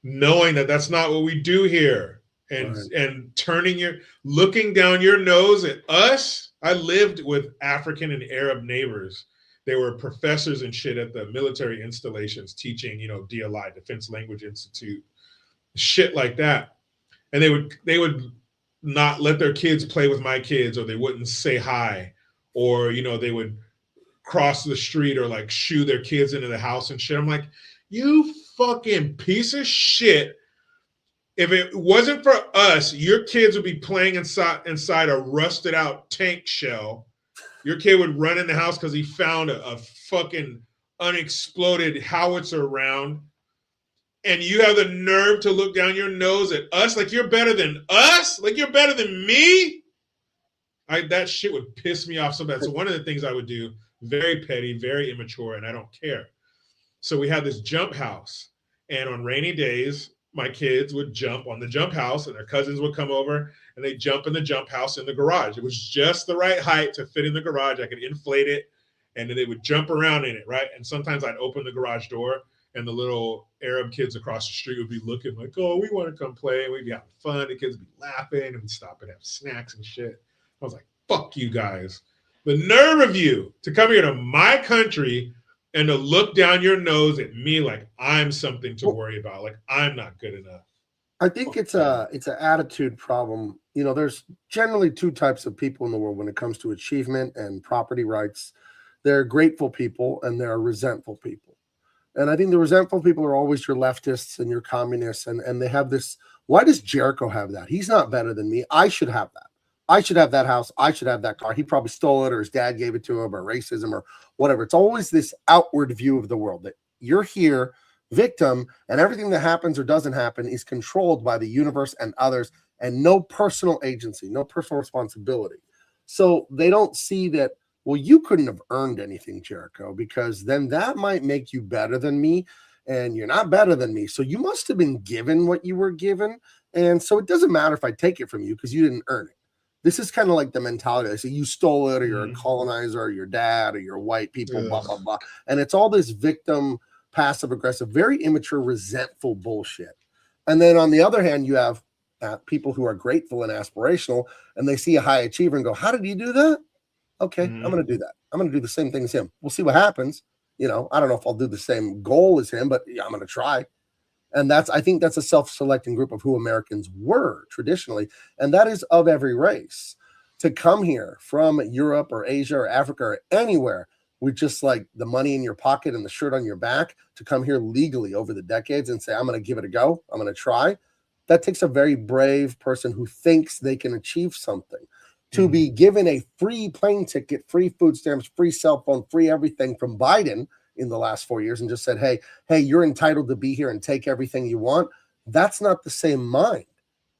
B: knowing that that's not what we do here, and
A: Right.
B: and looking down your nose at us. I lived with African and Arab neighbors. They were professors and shit at the military installations teaching, you know, DLI, Defense Language Institute, shit like that. And they would not let their kids play with my kids, or they wouldn't say hi, or, you know, they would cross the street or like shoo their kids into the house and shit. I'm like, you fucking piece of shit. If it wasn't for us, your kids would be playing inside a rusted out tank shell. Your kid would run in the house because he found a fucking unexploded howitzer round. And you have the nerve to look down your nose at us like you're better than us? Like you're better than me? That shit would piss me off so bad. So one of the things I would do, very petty, very immature, and I don't care. So we had this jump house. And on rainy days, my kids would jump on the jump house, and their cousins would come over and they jump in the jump house in the garage. It was just the right height to fit in the garage. I could inflate it, and then they would jump around in it, right? And sometimes I'd open the garage door, and the little Arab kids across the street would be looking like, oh, we want to come play. And we'd be having fun. The kids would be laughing, and we'd stop and have snacks and shit. I was like, fuck you guys. The nerve of you to come here to my country and to look down your nose at me like I'm something to worry about, like I'm not good enough.
A: I think it's an attitude problem. You know, there's generally two types of people in the world when it comes to achievement and property rights. There are grateful people and there are resentful people. And I think the resentful people are always your leftists and your communists, and they have this, why does Jericho have that? He's not better than me. I should have that. I should have that house. I should have that car. He probably stole it, or his dad gave it to him, or racism, or whatever. It's always this outward view of the world that you're here, victim, and everything that happens or doesn't happen is controlled by the universe and others, and no personal agency, no personal responsibility. So they don't see that, well, you couldn't have earned anything, Jericho, because then that might make you better than me, and you're not better than me. So you must have been given what you were given, and so it doesn't matter if I take it from you because you didn't earn it. This is kind of like the mentality. They say you stole it, or you're a colonizer, or your dad, or you're white people, blah, blah, blah. And it's all this victim, passive aggressive, very immature, resentful bullshit. And then on the other hand, you have people who are grateful and aspirational, and they see a high achiever and go, how did you do that? Okay, I'm going to do that. I'm going to do the same thing as him. We'll see what happens. You know, I don't know if I'll do the same goal as him, but yeah, I'm going to try. And I think that's a self-selecting group of who Americans were traditionally. And that is of every race. To come here from Europe or Asia or Africa or anywhere with just like the money in your pocket and the shirt on your back, to come here legally over the decades and say, I'm going to give it a go. I'm going to try. That takes a very brave person who thinks they can achieve something. To be given a free plane ticket, free food stamps, free cell phone, free everything from Biden in the last 4 years, and just said, hey, you're entitled to be here and take everything you want. That's not the same mind.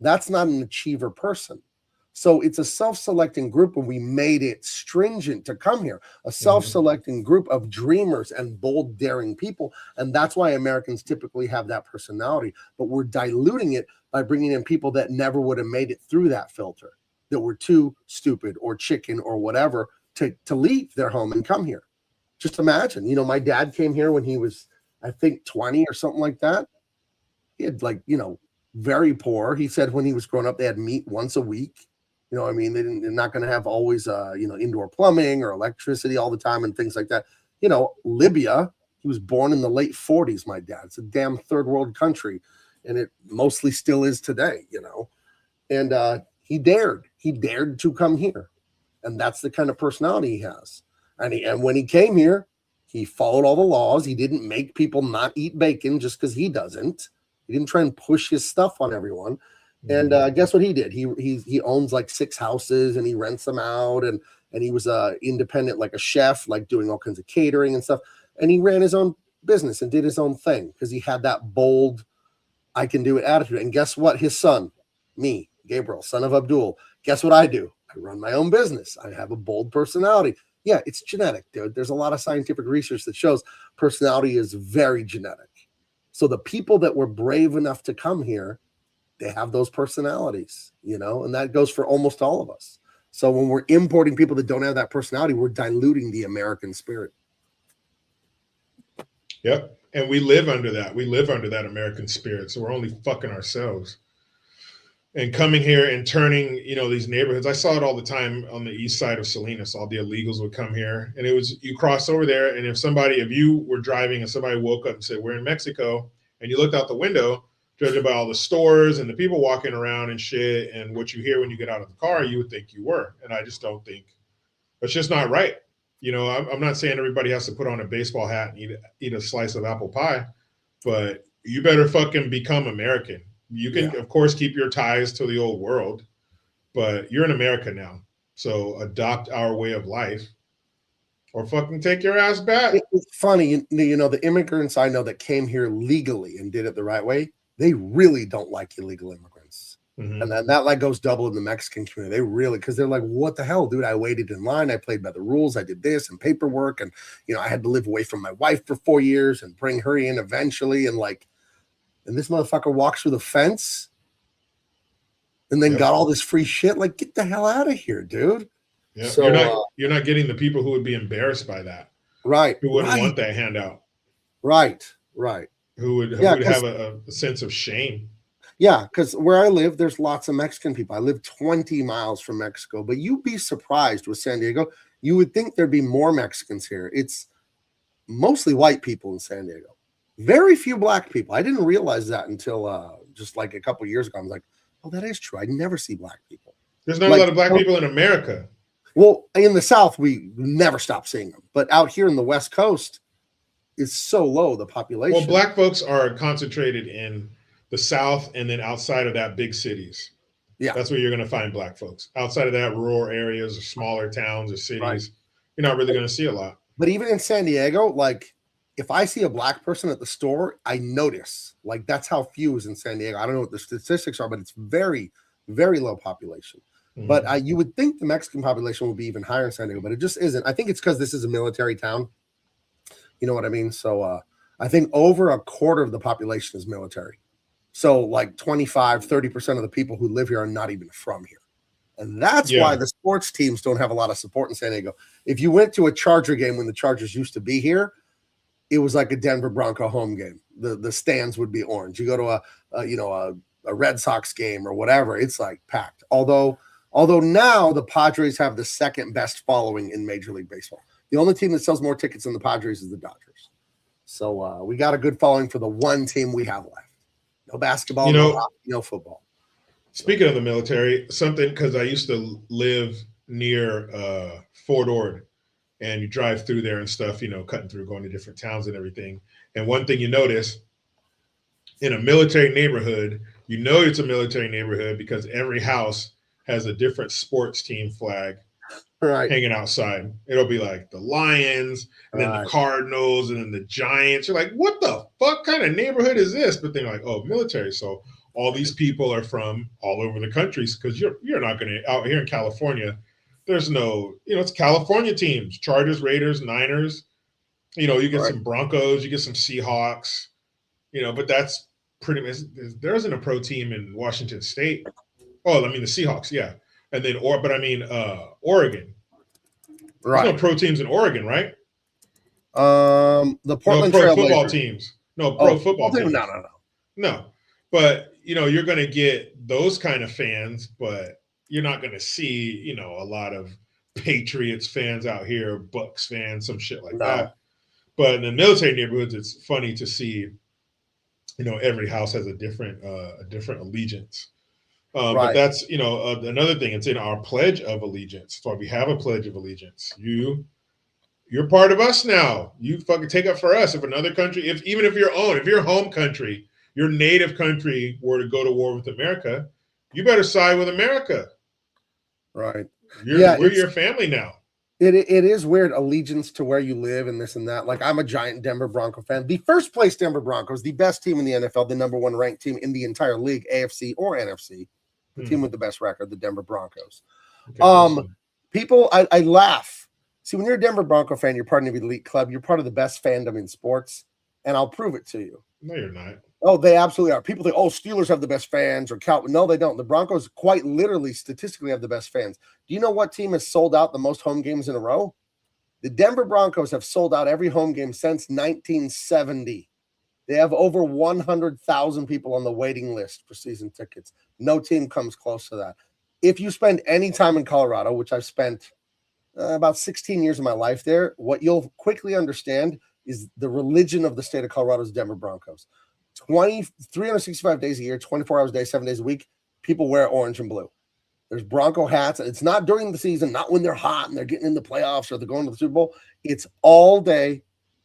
A: That's not an achiever person. So it's a self-selecting group, and we made it stringent to come here, a self-selecting group of dreamers and bold, daring people. And that's why Americans typically have that personality. But we're diluting it by bringing in people that never would have made it through that filter, that were too stupid or chicken or whatever to leave their home and come here. Just imagine, you know, my dad came here when he was, I think, 20 or something like that. He had very poor. He said when he was growing up, they had meat once a week. You know, I mean, they're not going to have always, indoor plumbing or electricity all the time and things like that. You know, Libya, he was born in the late 40s, my dad. It's a damn third world country, and it mostly still is today, you know. And he dared to come here. And that's the kind of personality he has. And when he came here, he followed all the laws. He didn't make people not eat bacon just because he doesn't. He didn't try and push his stuff on everyone. And guess what he did? He owns like 6 houses, and he rents them out. And he was independent, like a chef, like doing all kinds of catering and stuff. And he ran his own business and did his own thing because he had that bold, I can do it attitude. And guess what? His son, me, Gabriel, son of Abdul. Guess what I do? I run my own business. I have a bold personality. Yeah, it's genetic, dude. There's a lot of scientific research that shows personality is very genetic. So the people that were brave enough to come here, they have those personalities, and that goes for almost all of us. So when we're importing people that don't have that personality, we're diluting the American spirit.
B: Yep. And we live under that. We live under that American spirit. So we're only fucking ourselves. And coming here and turning, these neighborhoods. I saw it all the time on the east side of Salinas. All the illegals would come here. And it was, you cross over there. And if you were driving and somebody woke up and said, we're in Mexico, and you looked out the window, judging by all the stores and the people walking around and shit and what you hear when you get out of the car, you would think you were. And I just don't think, it's just not right. I'm not saying everybody has to put on a baseball hat and eat a slice of apple pie, but you better fucking become American. You can, of course, keep your ties to the old world, but you're in America now. So adopt our way of life or fucking take your ass back.
A: It's funny, the immigrants I know that came here legally and did it the right way, they really don't like illegal immigrants. Mm-hmm. And then that goes double in the Mexican community. They really, because they're like, what the hell, dude? I waited in line. I played by the rules. I did this and paperwork. And, I had to live away from my wife for 4 years and bring her in eventually. And this motherfucker walks through the fence and then got all this free shit. Like, get the hell out of here, dude.
B: Yeah. So, you're not getting the people who would be embarrassed by that.
A: Right.
B: Who wouldn't want that handout.
A: Right.
B: Who would have a sense of shame.
A: Yeah, because where I live, there's lots of Mexican people. I live 20 miles from Mexico, but you'd be surprised with San Diego. You would think there'd be more Mexicans here. It's mostly white people in San Diego. Very few black people. I didn't realize that until just like a couple of years ago. I was like, oh, that is true. I never see black people.
B: There's not a lot of black people in America.
A: Well, in the South, we never stop seeing them. But out here in the West Coast, it's so low, the population.
B: Well, black folks are concentrated in the South and then outside of that, big cities. Yeah. That's where you're going to find black folks. Outside of that, rural areas or smaller towns or cities, You're not really going to see a lot.
A: But even in San Diego, if I see a black person at the store, I notice. That's how few is in San Diego. I don't know what the statistics are, but it's very, very low population. Mm-hmm. But you would think the Mexican population would be even higher in San Diego, but it just isn't. I think it's because this is a military town. You know what I mean? So I think over a quarter of the population is military. So 25, 30% of the people who live here are not even from here. And that's why the sports teams don't have a lot of support in San Diego. If you went to a Charger game when the Chargers used to be here, it was like a Denver Bronco home game. The stands would be orange. You go to a Red Sox game or whatever, it's packed. Although now the Padres have the second best following in Major League Baseball. The only team that sells more tickets than the Padres is the Dodgers. So we got a good following for the one team we have left. No basketball, no hockey, no football.
B: Speaking of the military, because I used to live near Fort Ord, and you drive through there and stuff, cutting through, going to different towns and everything. And one thing you notice in a military neighborhood, it's a military neighborhood because every house has a different sports team flag hanging outside. It'll be like the Lions, and then the Cardinals, and then the Giants. You're like, what the fuck kind of neighborhood is this? But then you're like, oh, military. So all these people are from all over the countries because you're not going to, out here in California, there's no, it's California teams, Chargers, Raiders, Niners. You get some Broncos, you get some Seahawks, but that's pretty much, there isn't a pro team in Washington State. Oh, I mean, the Seahawks, yeah. And then, Oregon. Right. There's no pro teams in Oregon, right?
A: The Portland
B: pro football teams. No, pro football teams. No. But, you're going to get those kind of fans, but you're not going to see, a lot of Patriots fans out here, Bucks fans, some shit like that. But in the military neighborhoods, it's funny to see, every house has a different allegiance. But that's, another thing. It's in our Pledge of Allegiance. So we have a Pledge of Allegiance. You're part of us now. You fucking take up for us. If another country, even if your home country, your native country were to go to war with America, you better side with America.
A: Right.
B: We're your family now.
A: It is weird, allegiance to where you live and this and that. I'm a giant Denver Bronco fan. The first place Denver Broncos, the best team in the NFL, the number one ranked team in the entire league, AFC or NFC. the team with the best record, the Denver Broncos.
B: Okay, listen.
A: People, I laugh. See, when you're a Denver Bronco fan, you're part of the elite club. You're part of the best fandom in sports, and I'll prove it to you.
B: No, you're not.
A: Oh, they absolutely are. People think, oh, Steelers have the best fans or Cal. No, they don't. The Broncos quite literally, statistically, have the best fans. Do you know what team has sold out the most home games in a row? The Denver Broncos have sold out every home game since 1970. They have over 100,000 people on the waiting list for season tickets. No team comes close to that. If you spend any time in Colorado, which I've spent about 16 years of my life there, what you'll quickly understand is the religion of the state of Colorado is Denver Broncos. 365 days a year, 24 hours a day, 7 days a week, people wear orange and blue. There's Bronco hats. It's not during the season, not when they're hot and they're getting in the playoffs or they're going to the Super Bowl. It's all day,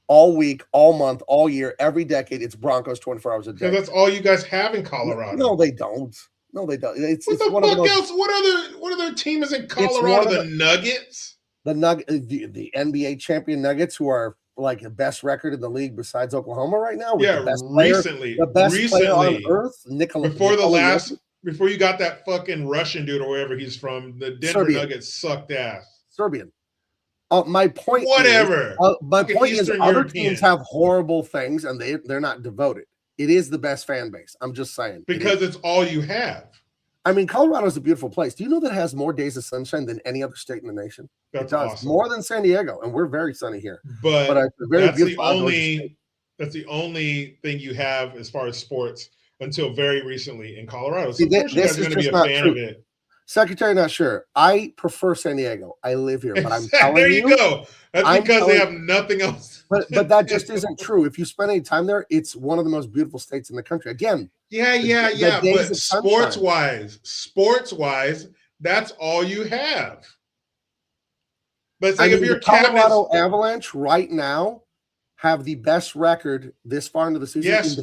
A: all week, all month, all year, every decade. It's Broncos 24 hours a day.
B: So that's all you guys have in Colorado.
A: No, they don't. No, they don't.
B: What the fuck else? What other team is in Colorado? The Nuggets?
A: The NBA champion Nuggets, who are like the best record in the league besides Oklahoma right now.
B: Yeah, the best player on earth, before you got that fucking Russian dude or wherever he's from, the Denver Nuggets sucked ass.
A: Serbian. My point is other teams have horrible things and they're not devoted. It is the best fan base. I'm just saying.
B: Because it's all you have.
A: I mean, Colorado is a beautiful place. Do you know that it has more days of sunshine than any other state in the nation?
B: That's
A: it does.
B: Awesome.
A: More than San Diego, and we're very sunny here.
B: But
A: it's a very beautiful
B: that's the only thing you have as far as sports until very recently in Colorado. So
A: See,
B: of course you guys are going to be a fan of it.
A: Secretary, not sure. I prefer San Diego. I live here, but I'm telling
B: there you go. That's because they have nothing else.
A: But that just isn't true. If you spend any time there, it's one of the most beautiful states in the country. Again,
B: yeah. But sports-wise, that's all you have. But it's like if your
A: Colorado Avalanche right now have the best record this far into the season in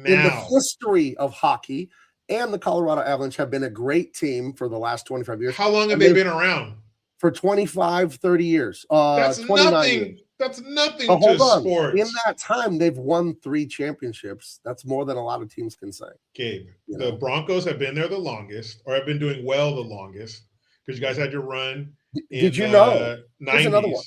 A: the history of hockey. And the Colorado Avalanche have been a great team for the last 25 years.
B: How long have they been around?
A: For 25, 30 years.
B: That's
A: 29
B: nothing.
A: years.
B: That's nothing to sports.
A: In that time, they've won 3 championships. That's more than a lot of teams can say.
B: Gabe, the Broncos have been there the longest, or have been doing well the longest, because you guys had your run in
A: Did you know?
B: 90s.
A: There's another one.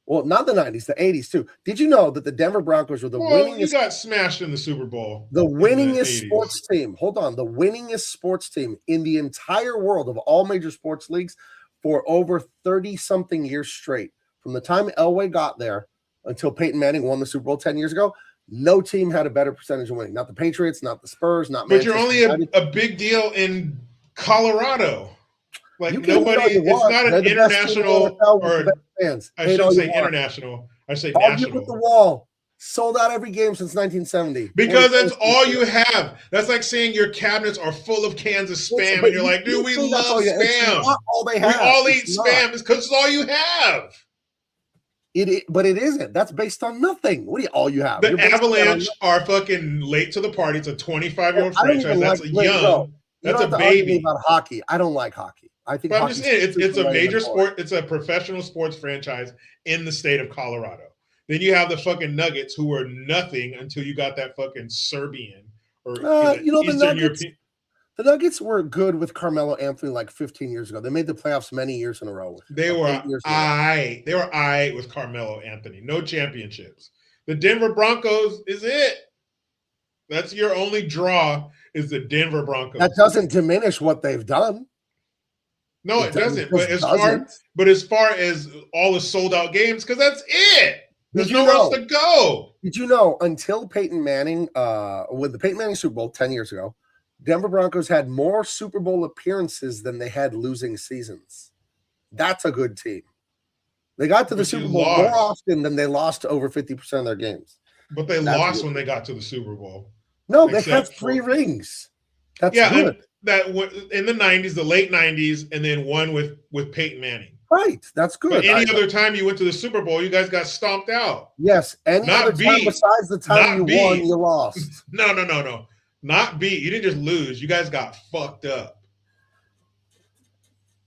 A: Well, not the 90s, the 80s too. Did you know that the Denver Broncos were the winningest?
B: You got smashed in the Super Bowl.
A: The winningest sports team. Hold on. The winningest sports team in the entire world of all major sports leagues for over 30-something years straight. From the time Elway got there until Peyton Manning won the Super Bowl 10 years ago, no team had a better percentage of winning. Not the Patriots, not the Spurs, not Manchester
B: But you're only a big deal in Colorado. Like nobody, it's not an international or
A: fans.
B: I shouldn't say international. I say national.
A: With the wall. Sold out every game since 1970.
B: Because that's all you have. That's like saying your cabinets are full of cans of Spam, and you're like, dude, we love Spam.
A: Not all they have.
B: We all eat Spam because it's all you have.
A: But it isn't. That's based on nothing. What do all you have?
B: The Avalanche are fucking late to the party. It's a 25-year-old franchise. That's young. That's a baby.
A: About hockey. I don't like hockey. I think
B: I'm just saying, it's a major sport. It's a professional sports franchise in the state of Colorado. Then you have the fucking Nuggets, who were nothing until you got that fucking Serbian or Eastern European.
A: The Nuggets were good with Carmelo Anthony like 15 years ago. They made the playoffs many years in a row.
B: They were with Carmelo Anthony. No championships. The Denver Broncos is it. That's your only draw is the Denver Broncos.
A: That doesn't diminish what they've done.
B: No, it doesn't. But as far as all the sold out games, because that's it. There's nowhere else to go.
A: Did you know until Peyton Manning, with the Peyton Manning Super Bowl 10 years ago, Denver Broncos had more Super Bowl appearances than they had losing seasons. That's a good team. They got to the Super Bowl more often than they lost to over 50% of their games.
B: But they lost when they got to the Super Bowl.
A: No, they had 3 rings. That's good.
B: That in the 90s, the late 90s, and then one with Peyton Manning.
A: Right, that's good.
B: But any other time you went to the Super Bowl, you guys got stomped out.
A: Yes, any other time besides the time you won, you lost.
B: No. Not beat. You didn't just lose. You guys got fucked up.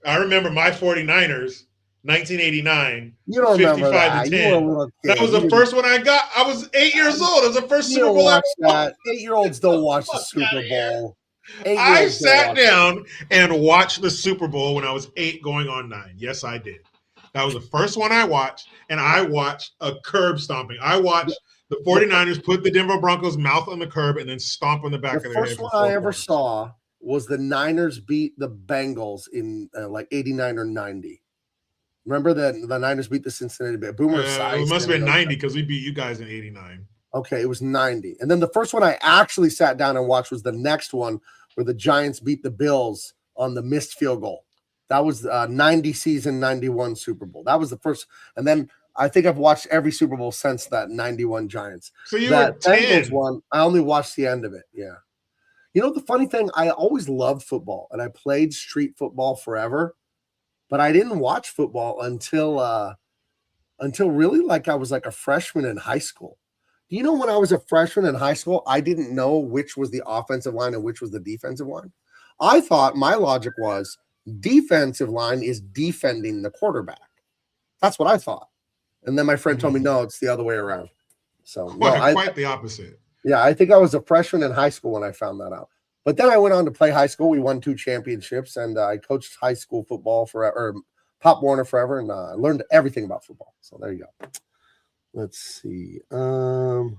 B: I remember my 49ers, 1989.
A: You don't
B: 55 to 10. That was the first one I got. I was 8 years old. It was the first Super Bowl I
A: watched. 8-year-olds don't watch the Super Bowl.
B: I
A: 8-year-olds don't
B: sat
A: watch
B: down and watched the Super Bowl when I was 8 going on 9. Yes, I did. That was the first one I watched, and I watched a curb stomping. I watched the 49ers put the Denver Broncos mouth on the curb and then stomp on the back
A: The
B: of their head
A: first
B: for
A: one
B: 4
A: I ever
B: quarters.
A: saw was the Niners beat the Bengals in like 89 or 90. Remember that the Niners beat the Cincinnati Bears? Boomer
B: It must have been 90 because we beat you guys in 89.
A: Okay, it was 90. And then the first one I actually sat down and watched was the next one where the Giants beat the Bills on the missed field goal. That was 90 season, 91 Super Bowl. That was the first. And then I think I've watched every Super Bowl since that 91 Giants.
B: So you
A: that
B: were 10.
A: Bengals one, I only watched the end of it. Yeah. You know, the funny thing, I always loved football and I played street football forever, but I didn't watch football until really like I was like a freshman in high school. Do you know when I was a freshman in high school, I didn't know which was the offensive line and which was the defensive line? I thought my logic was defensive line is defending the quarterback. That's what I thought. And then my friend told me, no, it's the other way around. So
B: quite the opposite.
A: Yeah, I think I was a freshman in high school when I found that out. But then I went on to play high school. We won 2 championships, and I coached high school football forever, or Pop Warner forever, and I learned everything about football. So there you go. Let's see. The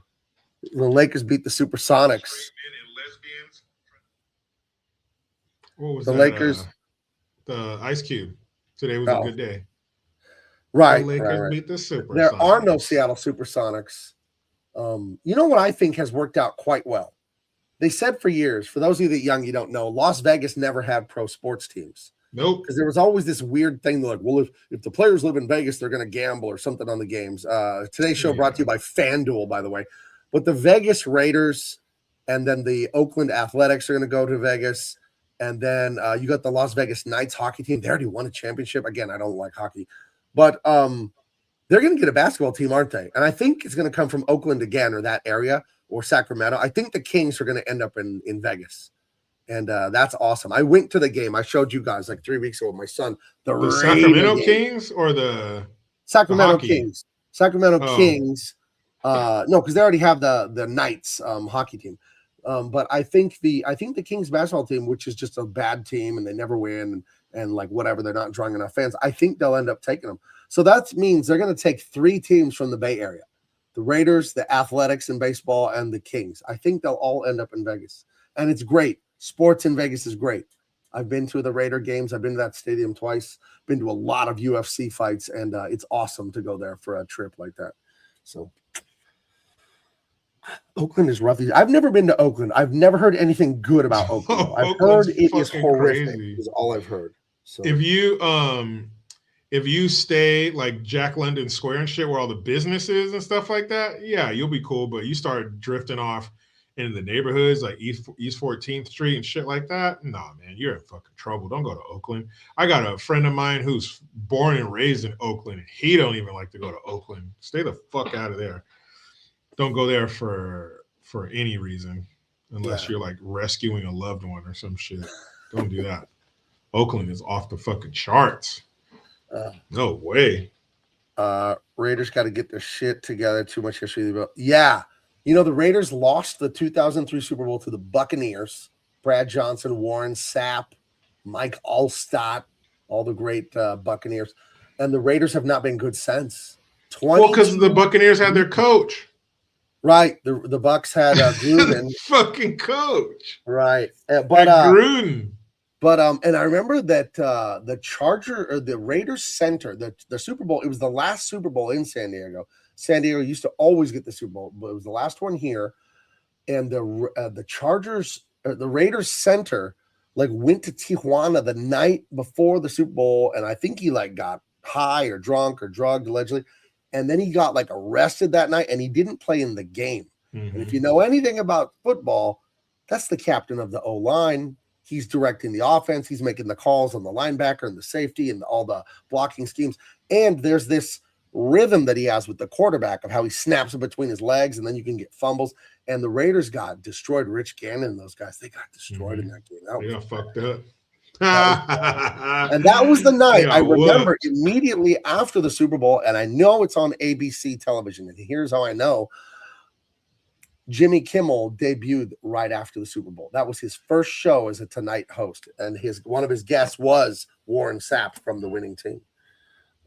A: Lakers beat the Supersonics.
B: What was
A: the
B: that?
A: Lakers?
B: The Ice Cube. Today was a good day.
A: Right.
B: The Lakers
A: right.
B: beat the Supersonics.
A: There are no Seattle Supersonics. You know what I think has worked out quite well? They said for years, for those of you that young, you don't know, Las Vegas never had pro sports teams.
B: Nope.
A: Because there was always this weird thing like, well, if the players live in Vegas, they're going to gamble or something on the games. Today's show brought to you by FanDuel, by the way. But the Vegas Raiders and then the Oakland Athletics are going to go to Vegas. And then you got the Las Vegas Knights hockey team. They already won a championship. Again, I don't like hockey. But they're going to get a basketball team, aren't they? And I think it's going to come from Oakland again or that area or Sacramento. I think the Kings are going to end up in Vegas. And that's awesome. I went to the game. I showed you guys like 3 weeks ago with my son.
B: The Sacramento Kings or the
A: Sacramento Kings? Sacramento Kings. No, because they already have the Knights hockey team. But I think the Kings basketball team, which is just a bad team and they never win and like whatever, they're not drawing enough fans. I think they'll end up taking them. So that means they're going to take 3 teams from the Bay Area: the Raiders, the Athletics in baseball, and the Kings. I think they'll all end up in Vegas, and it's great. Sports in Vegas is great. I've been to the Raider games. I've been to that stadium twice. Been to a lot of UFC fights, and it's awesome to go there for a trip like that. So Oakland is rough. I've never been to Oakland. I've never heard anything good about Oakland. I've heard it is horrific. Is all I've heard. So
B: if you stay like Jack London Square and shit, where all the businesses and stuff like that, yeah, you'll be cool. But you start drifting off in the neighborhoods like East 14th Street and shit like that, nah, man, you're in fucking trouble. Don't go to Oakland. I got a friend of mine who's born and raised in Oakland. And he don't even like to go to Oakland. Stay the fuck out of there. Don't go there for any reason unless you're like rescuing a loved one or some shit. Don't do that. Oakland is off the fucking charts. No way.
A: Raiders got to get their shit together. Too much history. Yeah. You know, the Raiders lost the 2003 Super Bowl to the Buccaneers. Brad Johnson, Warren Sapp, Mike Allstott, all the great Buccaneers. And the Raiders have not been good since.
B: Well, because the Buccaneers had their coach.
A: Right. The Bucs had Gruden.
B: Fucking coach.
A: Right. But
B: Gruden.
A: But and I remember that the Charger or the Raiders center, the Super Bowl, it was the last Super Bowl in San Diego. San Diego used to always get the Super Bowl, but it was the last one here. And the Chargers, or the Raiders center, like went to Tijuana the night before the Super Bowl, and I think he like got high or drunk or drugged allegedly, and then he got like arrested that night, and he didn't play in the game. Mm-hmm. And if you know anything about football, that's the captain of the O-line. He's directing the offense. He's making the calls on the linebacker and the safety and all the blocking schemes. And there's this rhythm that he has with the quarterback of how he snaps it between his legs, and then you can get fumbles. And the Raiders got destroyed. Rich Gannon and those guys, they got destroyed in that game. They
B: got fucked up.
A: And that was the night I remember immediately after the Super Bowl, and I know it's on ABC television. And here's how I know. Jimmy Kimmel debuted right after the Super Bowl. That was his first show as a Tonight host, and one of his guests was Warren Sapp from the winning team.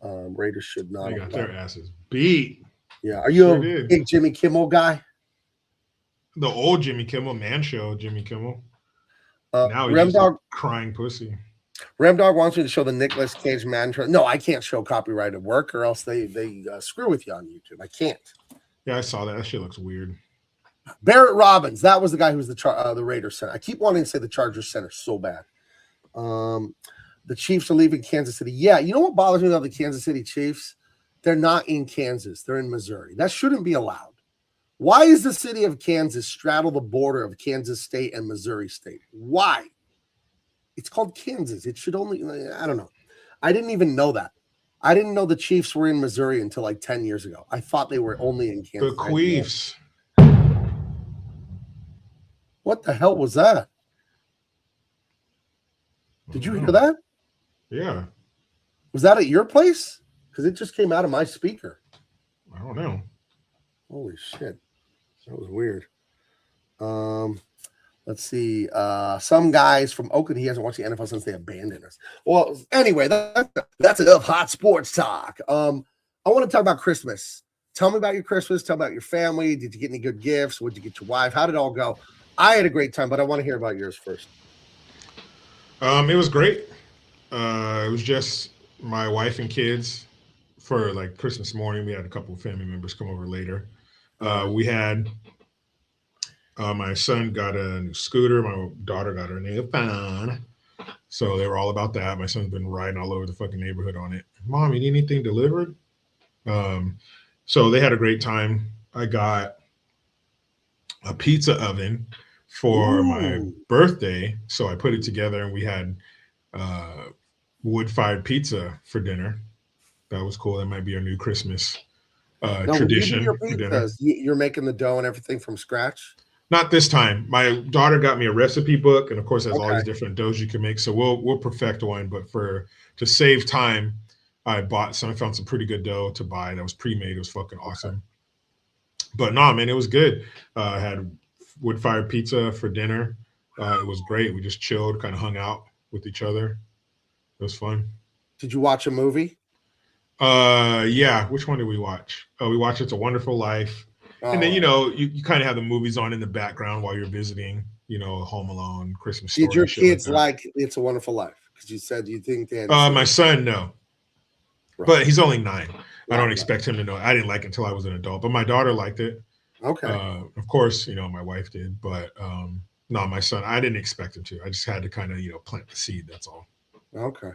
A: Raiders should not
B: They
A: have
B: got their
A: left.
B: asses beat.
A: Yeah, are you
B: Sure
A: a
B: did.
A: big Jimmy Kimmel guy?
B: The old Jimmy Kimmel, Man Show Jimmy Kimmel. Now he's just a crying pussy.
A: Ramdog wants me to show the Nicolas Cage mantra. No, I can't show copyrighted work, or else they screw with you on YouTube. I can't.
B: Yeah, I saw that. That shit looks weird.
A: Barrett Robbins, that was the guy who was the Raiders center. I keep wanting to say the Chargers center so bad. The Chiefs are leaving Kansas City. Yeah, you know what bothers me about the Kansas City Chiefs? They're not in Kansas. They're in Missouri. That shouldn't be allowed. Why is the city of Kansas straddle the border of Kansas State and Missouri State? Why? It's called Kansas. It should only, I don't know. I didn't even know that. I didn't know the Chiefs were in Missouri until like 10 years ago. I thought they were only in Kansas.
B: The Queefs.
A: What the hell was that? Did you hear that?
B: Yeah.
A: Was that at your place? Because it just came out of my speaker.
B: I don't know.
A: Holy shit. That was weird. Let's see. Some guys from Oakland, he hasn't watched the NFL since they abandoned us. Well, anyway, that's enough hot sports talk. I want to talk about Christmas. Tell me about your Christmas. Tell me about your family. Did you get any good gifts? What did you get your wife? How did it all go? I had a great time, but I want to hear about yours first.
B: It was great. It was just my wife and kids for like Christmas morning. We had a couple of family members come over later. We had my son got a new scooter. My daughter got her new phone. So they were all about that. My son's been riding all over the fucking neighborhood on it. Mom, you need anything delivered? So they had a great time. I got a pizza oven for my birthday. So I put it together and we had wood-fired pizza for dinner. That was cool. That might be our new Christmas tradition for dinner.
A: You're making the dough and everything from scratch?
B: Not this time. My daughter got me a recipe book, and of course, there's all these different doughs you can make. So we'll perfect one. But to save time, I bought some. I found some pretty good dough to buy that was pre-made. It was fucking awesome. But no, man, it was good. I had wood-fired pizza for dinner. It was great. We just chilled, kind of hung out with each other. It was fun.
A: Did you watch a movie?
B: Yeah. Which one did we watch? We watched It's a Wonderful Life. And then, you kind of have the movies on in the background while you're visiting, Home Alone, Christmas Story.
A: Did your kids like It's a Wonderful Life? Because you said you think they had
B: my son, no. Right. But he's only 9. I don't expect him to know. I didn't like it until I was an adult. But my daughter liked it.
A: Okay.
B: Of course, my wife did. But no, my son, I didn't expect him to. I just had to kind of, plant the seed. That's all.
A: Okay.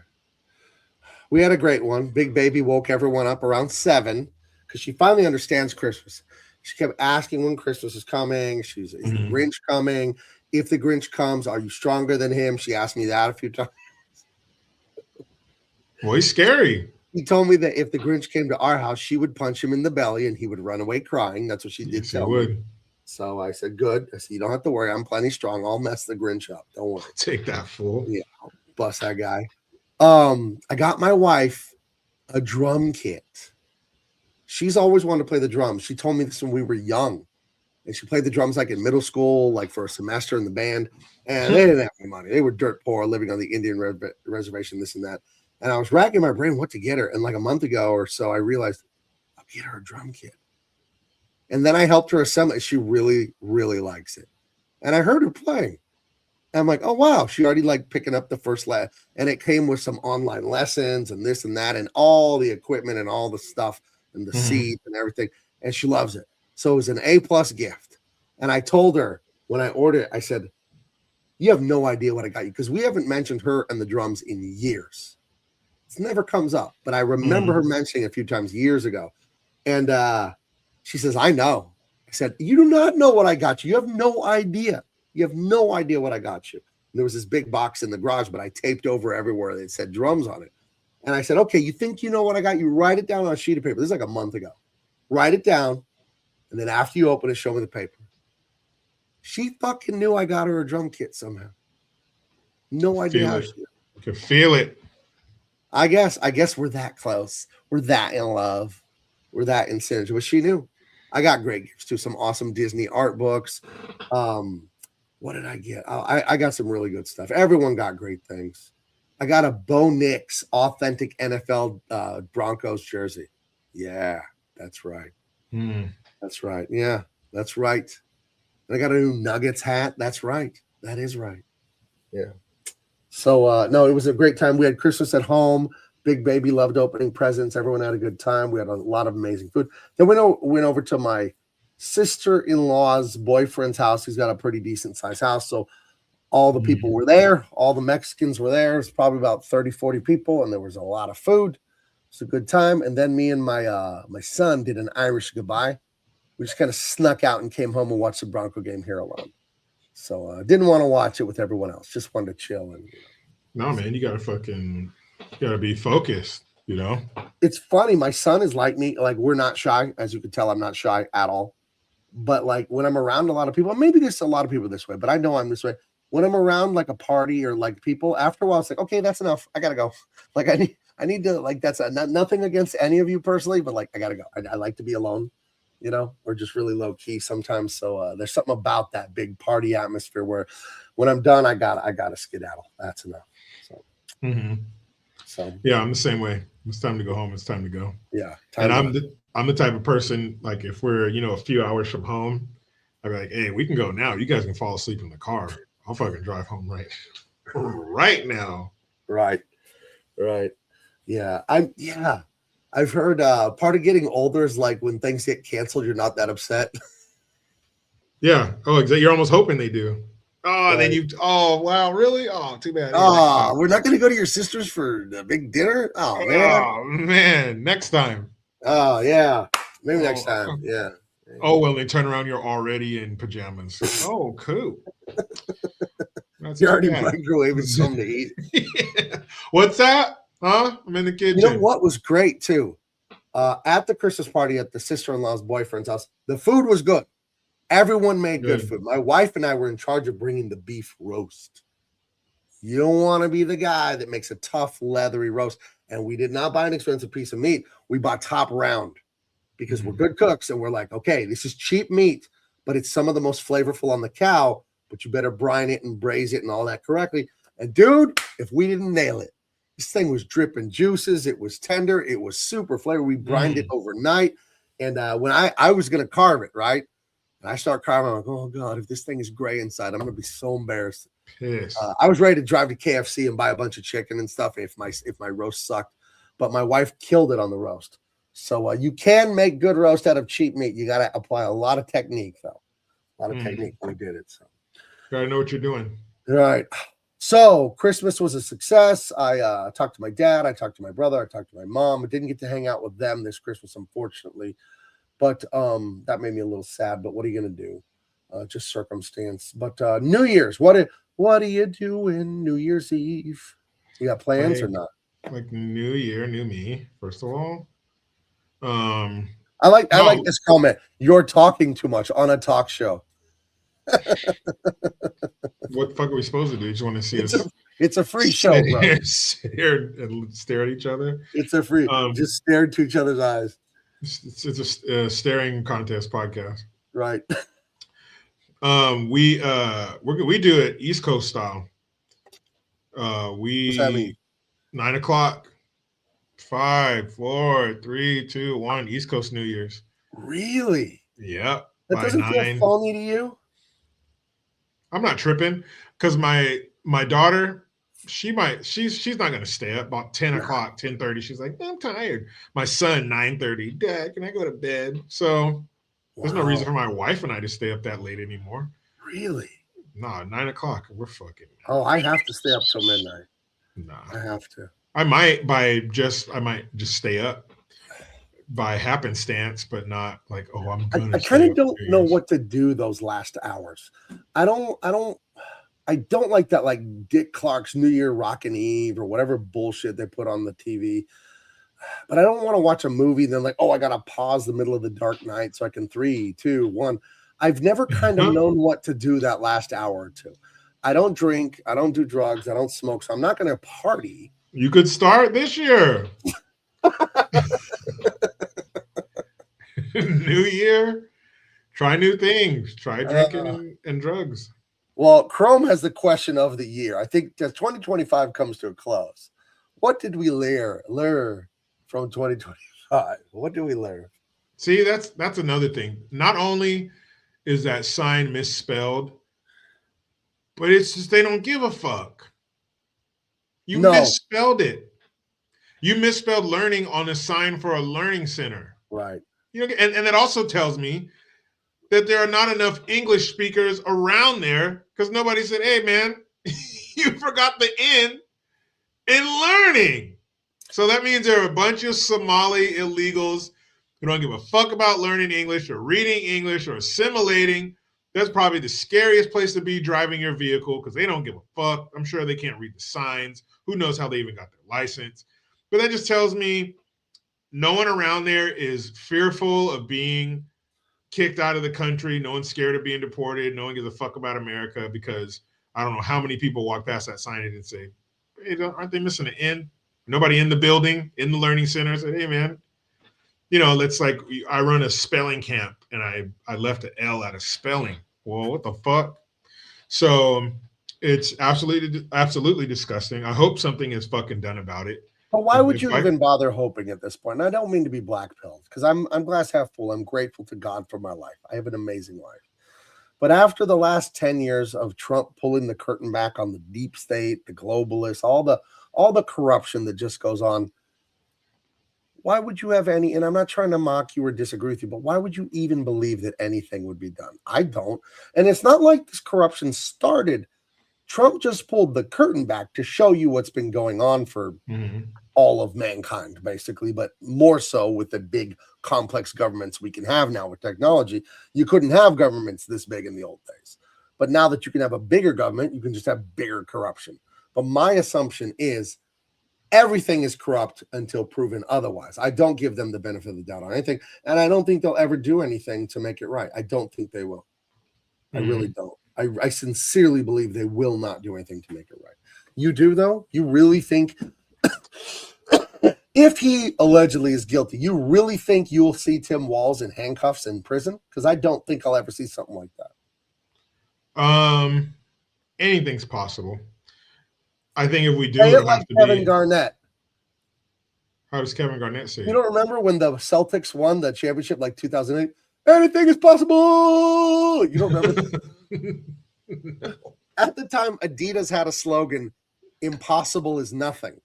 A: We had a great one. Big Baby woke everyone up around 7 because she finally understands Christmas. She kept asking when Christmas is coming. Is the Grinch coming? If the Grinch comes, are you stronger than him? She asked me that a few times.
B: Well, he's scary.
A: He told me that if the Grinch came to our house, she would punch him in the belly and he would run away crying. That's what she did tell me. So I said, good. I said, you don't have to worry. I'm plenty strong. I'll mess the Grinch up. Don't worry.
B: Take that, fool.
A: Yeah, I'll bust that guy. I got my wife a drum kit. She's always wanted to play the drums. She told me this when we were young. And she played the drums like in middle school, like for a semester in the band. And they didn't have any money. They were dirt poor, living on the Indian reservation, this and that. And I was racking my brain what to get her. And like a month ago or so, I realized I'll get her a drum kit. And then I helped her assemble it. She really, really likes it. And I heard her playing. And I'm like, oh, wow. She already like picking up the first lesson. And it came with some online lessons and this and that and all the equipment and all the stuff and the seeds and everything. And she loves it. So it was an A+ gift. And I told her when I ordered it, I said, you have no idea what I got you. Because we haven't mentioned her and the drums in years. It never comes up. But I remember her mentioning it a few times years ago. And she says, I know. I said, you do not know what I got you. You have no idea. You have no idea what I got you. And there was this big box in the garage, but I taped over everywhere. They said drums on it. And I said, okay, you think you know what I got you? Write it down on a sheet of paper. This is like a month ago. Write it down. And then after you open it, show me the paper. She fucking knew I got her a drum kit somehow. No idea how she did.
B: You can feel it.
A: I guess we're that close. We're that in love. We're that in synergy. But she knew. I got great gifts too. Some awesome Disney art books. What did I get? I got some really good stuff. Everyone got great things. I got a Bo Nix authentic NFL Broncos jersey. Yeah, that's right. That's right. Yeah, that's right. And I got a new Nuggets hat. That's right. That is right. Yeah. So no, it was a great time. We had Christmas at home. Big baby loved opening presents. Everyone had a good time. We had a lot of amazing food. Then we went over to my sister-in-law's boyfriend's house. He's got a pretty decent sized house. So all the people were there. All the Mexicans were there. It's probably about 30, 40 people, and there was a lot of food. It's a good time. And then me and my son did an Irish goodbye. We just kind of snuck out and came home and watched the Bronco game here alone. So didn't want to watch it with everyone else. Just wanted to chill. And
B: no, man, you gotta be focused.
A: It's funny. My son is like me. Like, we're not shy. As you can tell, I'm not shy at all. But like when I'm around a lot of people, maybe there's a lot of people this way, but I know I'm this way. When I'm around like a party or like people, after a while, it's like, okay, that's enough. I gotta go. Like I need to, like, that's nothing against any of you personally, but like I gotta go. I like to be alone, or just really low key sometimes. So there's something about that big party atmosphere where when I'm done, I gotta skedaddle. That's enough. So. So
B: yeah, I'm the same way. It's time to go home. It's time to go.
A: Yeah,
B: and I'm the type of person, like, if we're a few hours from home, I'd be like, hey, we can go now. You guys can fall asleep in the car. I'll fucking drive home right now.
A: Right. Yeah, I've heard part of getting older is like when things get canceled, you're not that upset.
B: Yeah. Oh, exactly. You're almost hoping they do. Oh, right. Then wow, really? Oh, too bad.
A: Oh, we're not going to go to your sister's for the big dinner? Oh, man.
B: Oh, man. Next time.
A: Oh, yeah. Maybe next time. Yeah.
B: Oh, well, they turn around, you're already in pajamas. Oh, cool.
A: You're already microwaving something to eat.
B: Yeah. What's that? Huh? I'm in the kitchen.
A: You know what was great, too? At the Christmas party at the sister-in-law's boyfriend's house, the food was good. Everyone made good food. My wife and I were in charge of bringing the beef roast. You don't want to be the guy that makes a tough, leathery roast. And we did not buy an expensive piece of meat. We bought top round because we're good cooks. And we're like, okay, this is cheap meat, but it's some of the most flavorful on the cow. But you better brine it and braise it and all that correctly. And dude, if we didn't nail it, this thing was dripping juices. It was tender. It was super flavor. We brined it overnight. And when I was going to carve it, right? And I start carving, I'm like, oh God, if this thing is gray inside, I'm going to be so embarrassed. I was ready to drive to KFC and buy a bunch of chicken and stuff if my roast sucked. But my wife killed it on the roast. So you can make good roast out of cheap meat. You got to apply a lot of technique, though. A lot of technique. We did it. So.
B: Got to know what you're doing.
A: All right. So Christmas was a success. I talked to my dad. I talked to my brother. I talked to my mom. I didn't get to hang out with them this Christmas, unfortunately. But that made me a little sad. But what are you going to do? Just circumstance. But New Year's, what are you doing New Year's Eve? You got plans or not?
B: Like New Year, new me. First of all,
A: I like this comment. You're talking too much on a talk show.
B: What the fuck are we supposed to do? You just want to see us?
A: It's a free show, bro.
B: Stare at each other.
A: It's a free. Just stare into each other's eyes.
B: It's a staring contest podcast,
A: right?
B: We do it East Coast style.
A: What's that mean?
B: 9 o'clock, 5, 4, 3, 2, 1. East Coast New Year's.
A: Really?
B: Yeah.
A: That doesn't feel phony to you?
B: I'm not tripping because my daughter, she's not gonna stay up about 10 o'clock, 10:30. She's like, I'm tired. My son, 9:30. Dad, can I go to bed? So there's no reason for my wife and I to stay up that late anymore.
A: Really?
B: No, 9 o'clock. We're fucking.
A: Oh, I have to stay up till midnight.
B: Nah,
A: I have to.
B: I might just stay up by happenstance, but not like, oh, I'm gonna.
A: I kind of don't know what to do those last hours. I don't like that, like Dick Clark's New Year Rockin' Eve or whatever bullshit they put on the TV. But I don't want to watch a movie and then like, oh, I gotta pause the middle of the Dark Night so I can 3, 2, 1. I've never kind of known what to do that last hour or two. I don't drink, I don't do drugs, I don't smoke, so I'm not gonna party.
B: You could start this year. New year, try new things. Try drinking and drugs.
A: Well, Chrome has the question of the year. I think as 2025 comes to a close, what did we learn from 2025? What did we learn?
B: See, that's another thing. Not only is that sign misspelled, but it's just they don't give a fuck. You misspelled it. You misspelled learning on a sign for a learning center.
A: Right.
B: You know, and that also tells me that there are not enough English speakers around there because nobody said, hey, man, you forgot the N in learning. So that means there are a bunch of Somali illegals who don't give a fuck about learning English or reading English or assimilating. That's probably the scariest place to be driving your vehicle because they don't give a fuck. I'm sure they can't read the signs. Who knows how they even got their license? But that just tells me no one around there is fearful of being kicked out of the country. No one's scared of being deported. No one gives a fuck about America because I don't know how many people walk past that sign and say, hey, aren't they missing an N? Nobody in the building, in the learning center said, hey, man, you know, it's like I run a spelling camp and I left an L out of spelling. Well, what the fuck? So it's absolutely disgusting. I hope something is fucking done about it.
A: But why would you even bother hoping at this point? And I don't mean to be black-pilled because I'm glass half full. I'm grateful to God for my life. I have an amazing life. But after the last 10 years of Trump pulling the curtain back on the deep state, the globalists, all the corruption that just goes on, why would you have any, and I'm not trying to mock you or disagree with you, but why would you even believe that anything would be done? I don't. And it's not like this corruption started. Trump just pulled the curtain back to show you what's been going on for all of mankind, basically, but more so with the big, complex governments we can have now with technology. You couldn't have governments this big in the old days. But now that you can have a bigger government, you can just have bigger corruption. But my assumption is everything is corrupt until proven otherwise. I don't give them the benefit of the doubt on anything, and I don't think they'll ever do anything to make it right. I don't think they will. I really don't. I sincerely believe they will not do anything to make it right. You do, though? You really think if he allegedly is guilty, you really think you'll see Tim Walz in handcuffs in prison? Because I don't think I'll ever see something like that.
B: Anything's possible. I think if we do,
A: it like Kevin Garnett.
B: How does Kevin Garnett say?
A: You don't remember when the Celtics won the championship, like 2008? Anything is possible. You don't remember? No. At the time, Adidas had a slogan, "Impossible is nothing."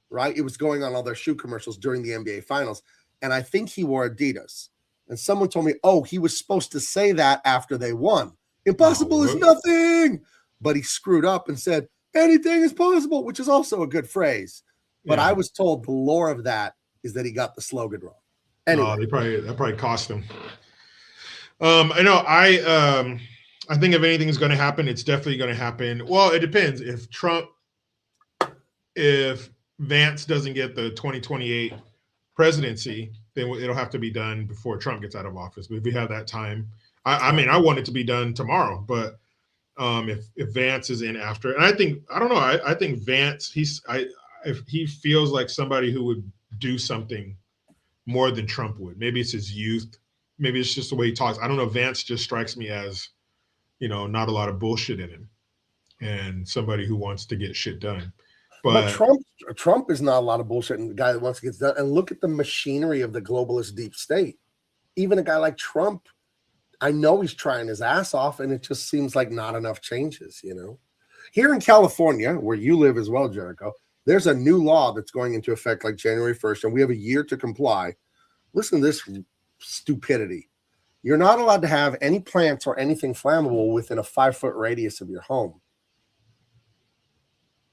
A: Right? It was going on all their shoe commercials during the NBA Finals, and I think he wore Adidas. And someone told me, "Oh, he was supposed to say that after they won. Impossible is nothing." But he screwed up and said, "Anything is possible," which is also a good phrase. But I was told the lore of that is that he got the slogan wrong. Anyway,
B: that probably cost him. I know. I think if anything is going to happen, it's definitely going to happen. Well, it depends. If Vance doesn't get the 2028 presidency, then it'll have to be done before Trump gets out of office. But if we have that time, I mean, I want it to be done tomorrow. But if Vance is in after, and I don't know. I think Vance, if he feels like somebody who would do something more than Trump would. Maybe it's his youth. Maybe it's just the way he talks. I don't know. Vance just strikes me as, not a lot of bullshit in him and somebody who wants to get shit done.
A: But Trump is not a lot of bullshit and the guy that wants to get done. And look at the machinery of the globalist deep state. Even a guy like Trump, I know he's trying his ass off, and it just seems like not enough changes, Here in California, where you live as well, Jericho, there's a new law that's going into effect like January 1st, and we have a year to comply. Listen to this stupidity. You're not allowed to have any plants or anything flammable within a 5-foot radius of your home.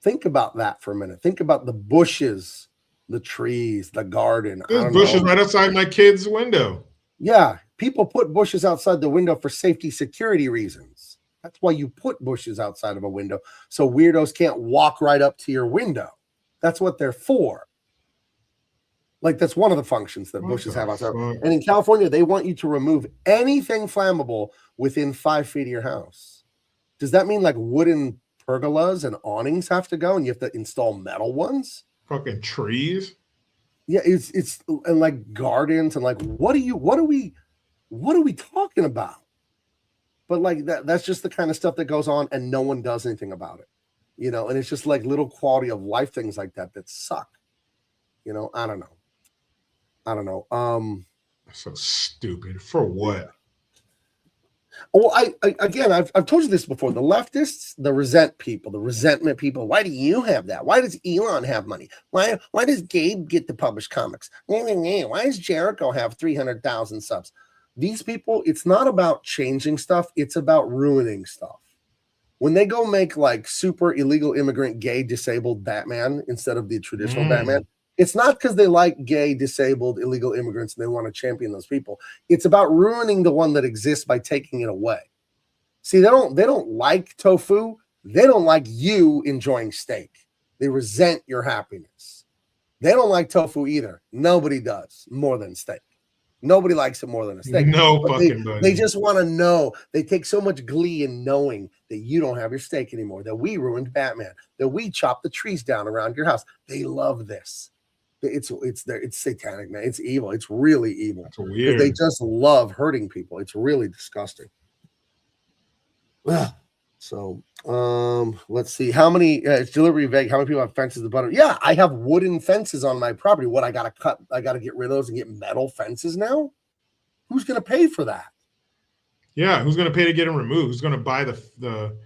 A: Think about that for a minute. Think about the bushes, the trees, the garden.
B: There's bushes right outside my kid's window.
A: Yeah, people put bushes outside the window for safety, security reasons. That's why you put bushes outside of a window, so weirdos can't walk right up to your window. That's what they're for. Like, that's one of the functions that bushes have outside. And in California, they want you to remove anything flammable within 5 feet of your house. Does that mean like wooden pergolas and awnings have to go and you have to install metal ones?
B: Fucking trees.
A: Yeah, it's and like gardens and like what are we talking about? But like that's just the kind of stuff that goes on and no one does anything about it. And it's just like little quality of life things like that suck. I don't know.
B: So stupid. For what?
A: Yeah. Well, I again, I've told you this before. The leftists, the resentment people. Why do you have that? Why does Elon have money? Why does Gabe get to publish comics? Why does Jericho have 300,000 subs? These people, it's not about changing stuff. It's about ruining stuff. When they go make like super illegal immigrant, gay, disabled Batman instead of the traditional Batman, it's not because they like gay, disabled, illegal immigrants and they want to champion those people. It's about ruining the one that exists by taking it away. See, they don't like tofu. They don't like you enjoying steak. They resent your happiness. They don't like tofu either. Nobody does more than steak. Nobody likes it more than a steak.
B: No fucking buddy.
A: They just want to know. They take so much glee in knowing that you don't have your steak anymore, that we ruined Batman, that we chopped the trees down around your house. They love this. It's satanic, man. It's evil. It's really evil.
B: That's weird.
A: They just love hurting people. It's really disgusting. So let's see how many it's delivery vague. How many people have fences to butter? Yeah, I have wooden fences on my property. What I gotta cut, I gotta get rid of those and get metal fences now. Who's gonna pay for that?
B: Yeah, who's gonna pay to get them removed? Who's gonna buy the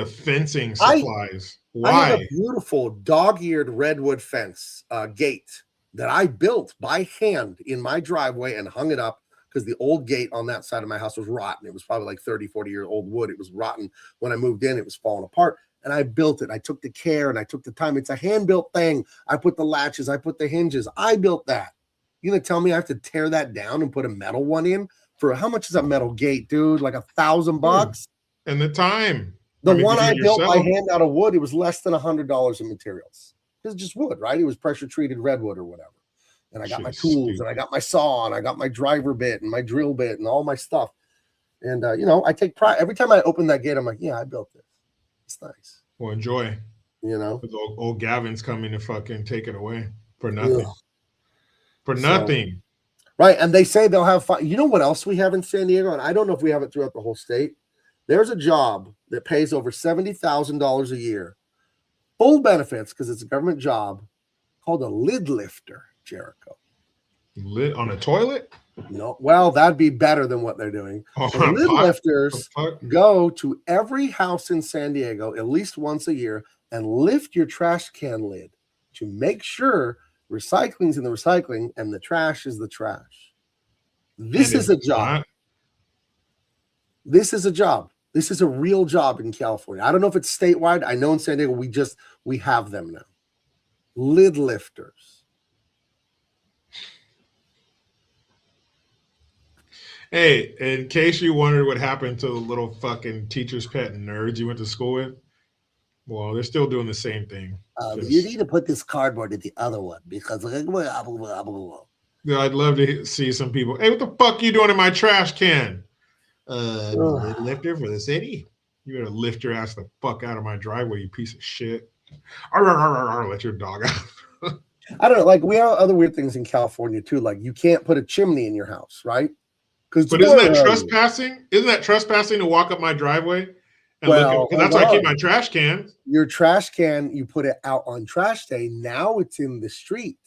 B: fencing supplies? Why?
A: I have a beautiful dog-eared redwood fence gate that I built by hand in my driveway and hung it up because the old gate on that side of my house was rotten. It was probably like 30, 40-year-old wood. It was rotten. When I moved in, it was falling apart. And I built it. I took the care and I took the time. It's a hand-built thing. I put the latches. I put the hinges. I built that. You gonna tell me I have to tear that down and put a metal one in? For how much is a metal gate, dude? Like $1,000?
B: And the time.
A: The one I built by hand out of wood, it was less than $100 in materials. It's just wood, right? It was pressure-treated redwood or whatever. And I got my tools, and I got my saw, and I got my driver bit, and my drill bit, and all my stuff. And, I take pride. Every time I open that gate, I'm like, yeah, I built this. It's nice.
B: Well, enjoy.
A: Because
B: old Gavin's coming to fucking take it away for nothing.
A: Yeah.
B: For nothing.
A: Right, and they say they'll have fun. You know what else we have in San Diego? And I don't know if we have it throughout the whole state. There's a job that pays over $70,000 a year, full benefits because it's a government job, called a lid lifter, Jericho.
B: Lid on a toilet?
A: No, well, that'd be better than what they're doing. The lid lifters go to every house in San Diego at least once a year and lift your trash can lid to make sure recycling's in the recycling and the trash is the trash. This is a job. This is a job. This is a real job in California. I don't know if it's statewide. I know in San Diego we have them now. Lid lifters.
B: Hey, in case you wondered what happened to the little fucking teacher's pet nerds you went to school with, well, they're still doing the same thing.
A: You need to put this cardboard in the other one because
B: I'd love to see some people. Hey, what the fuck are you doing in my trash can? Lid lifter for the city. You better lift your ass the fuck out of my driveway, you piece of shit. Let your dog out.
A: I don't know. Like we have other weird things in California too. Like you can't put a chimney in your house, right?
B: But isn't that trespassing? Isn't that trespassing to walk up my driveway? And that's why I keep my trash can.
A: Your trash can, you put it out on trash day. Now it's in the street.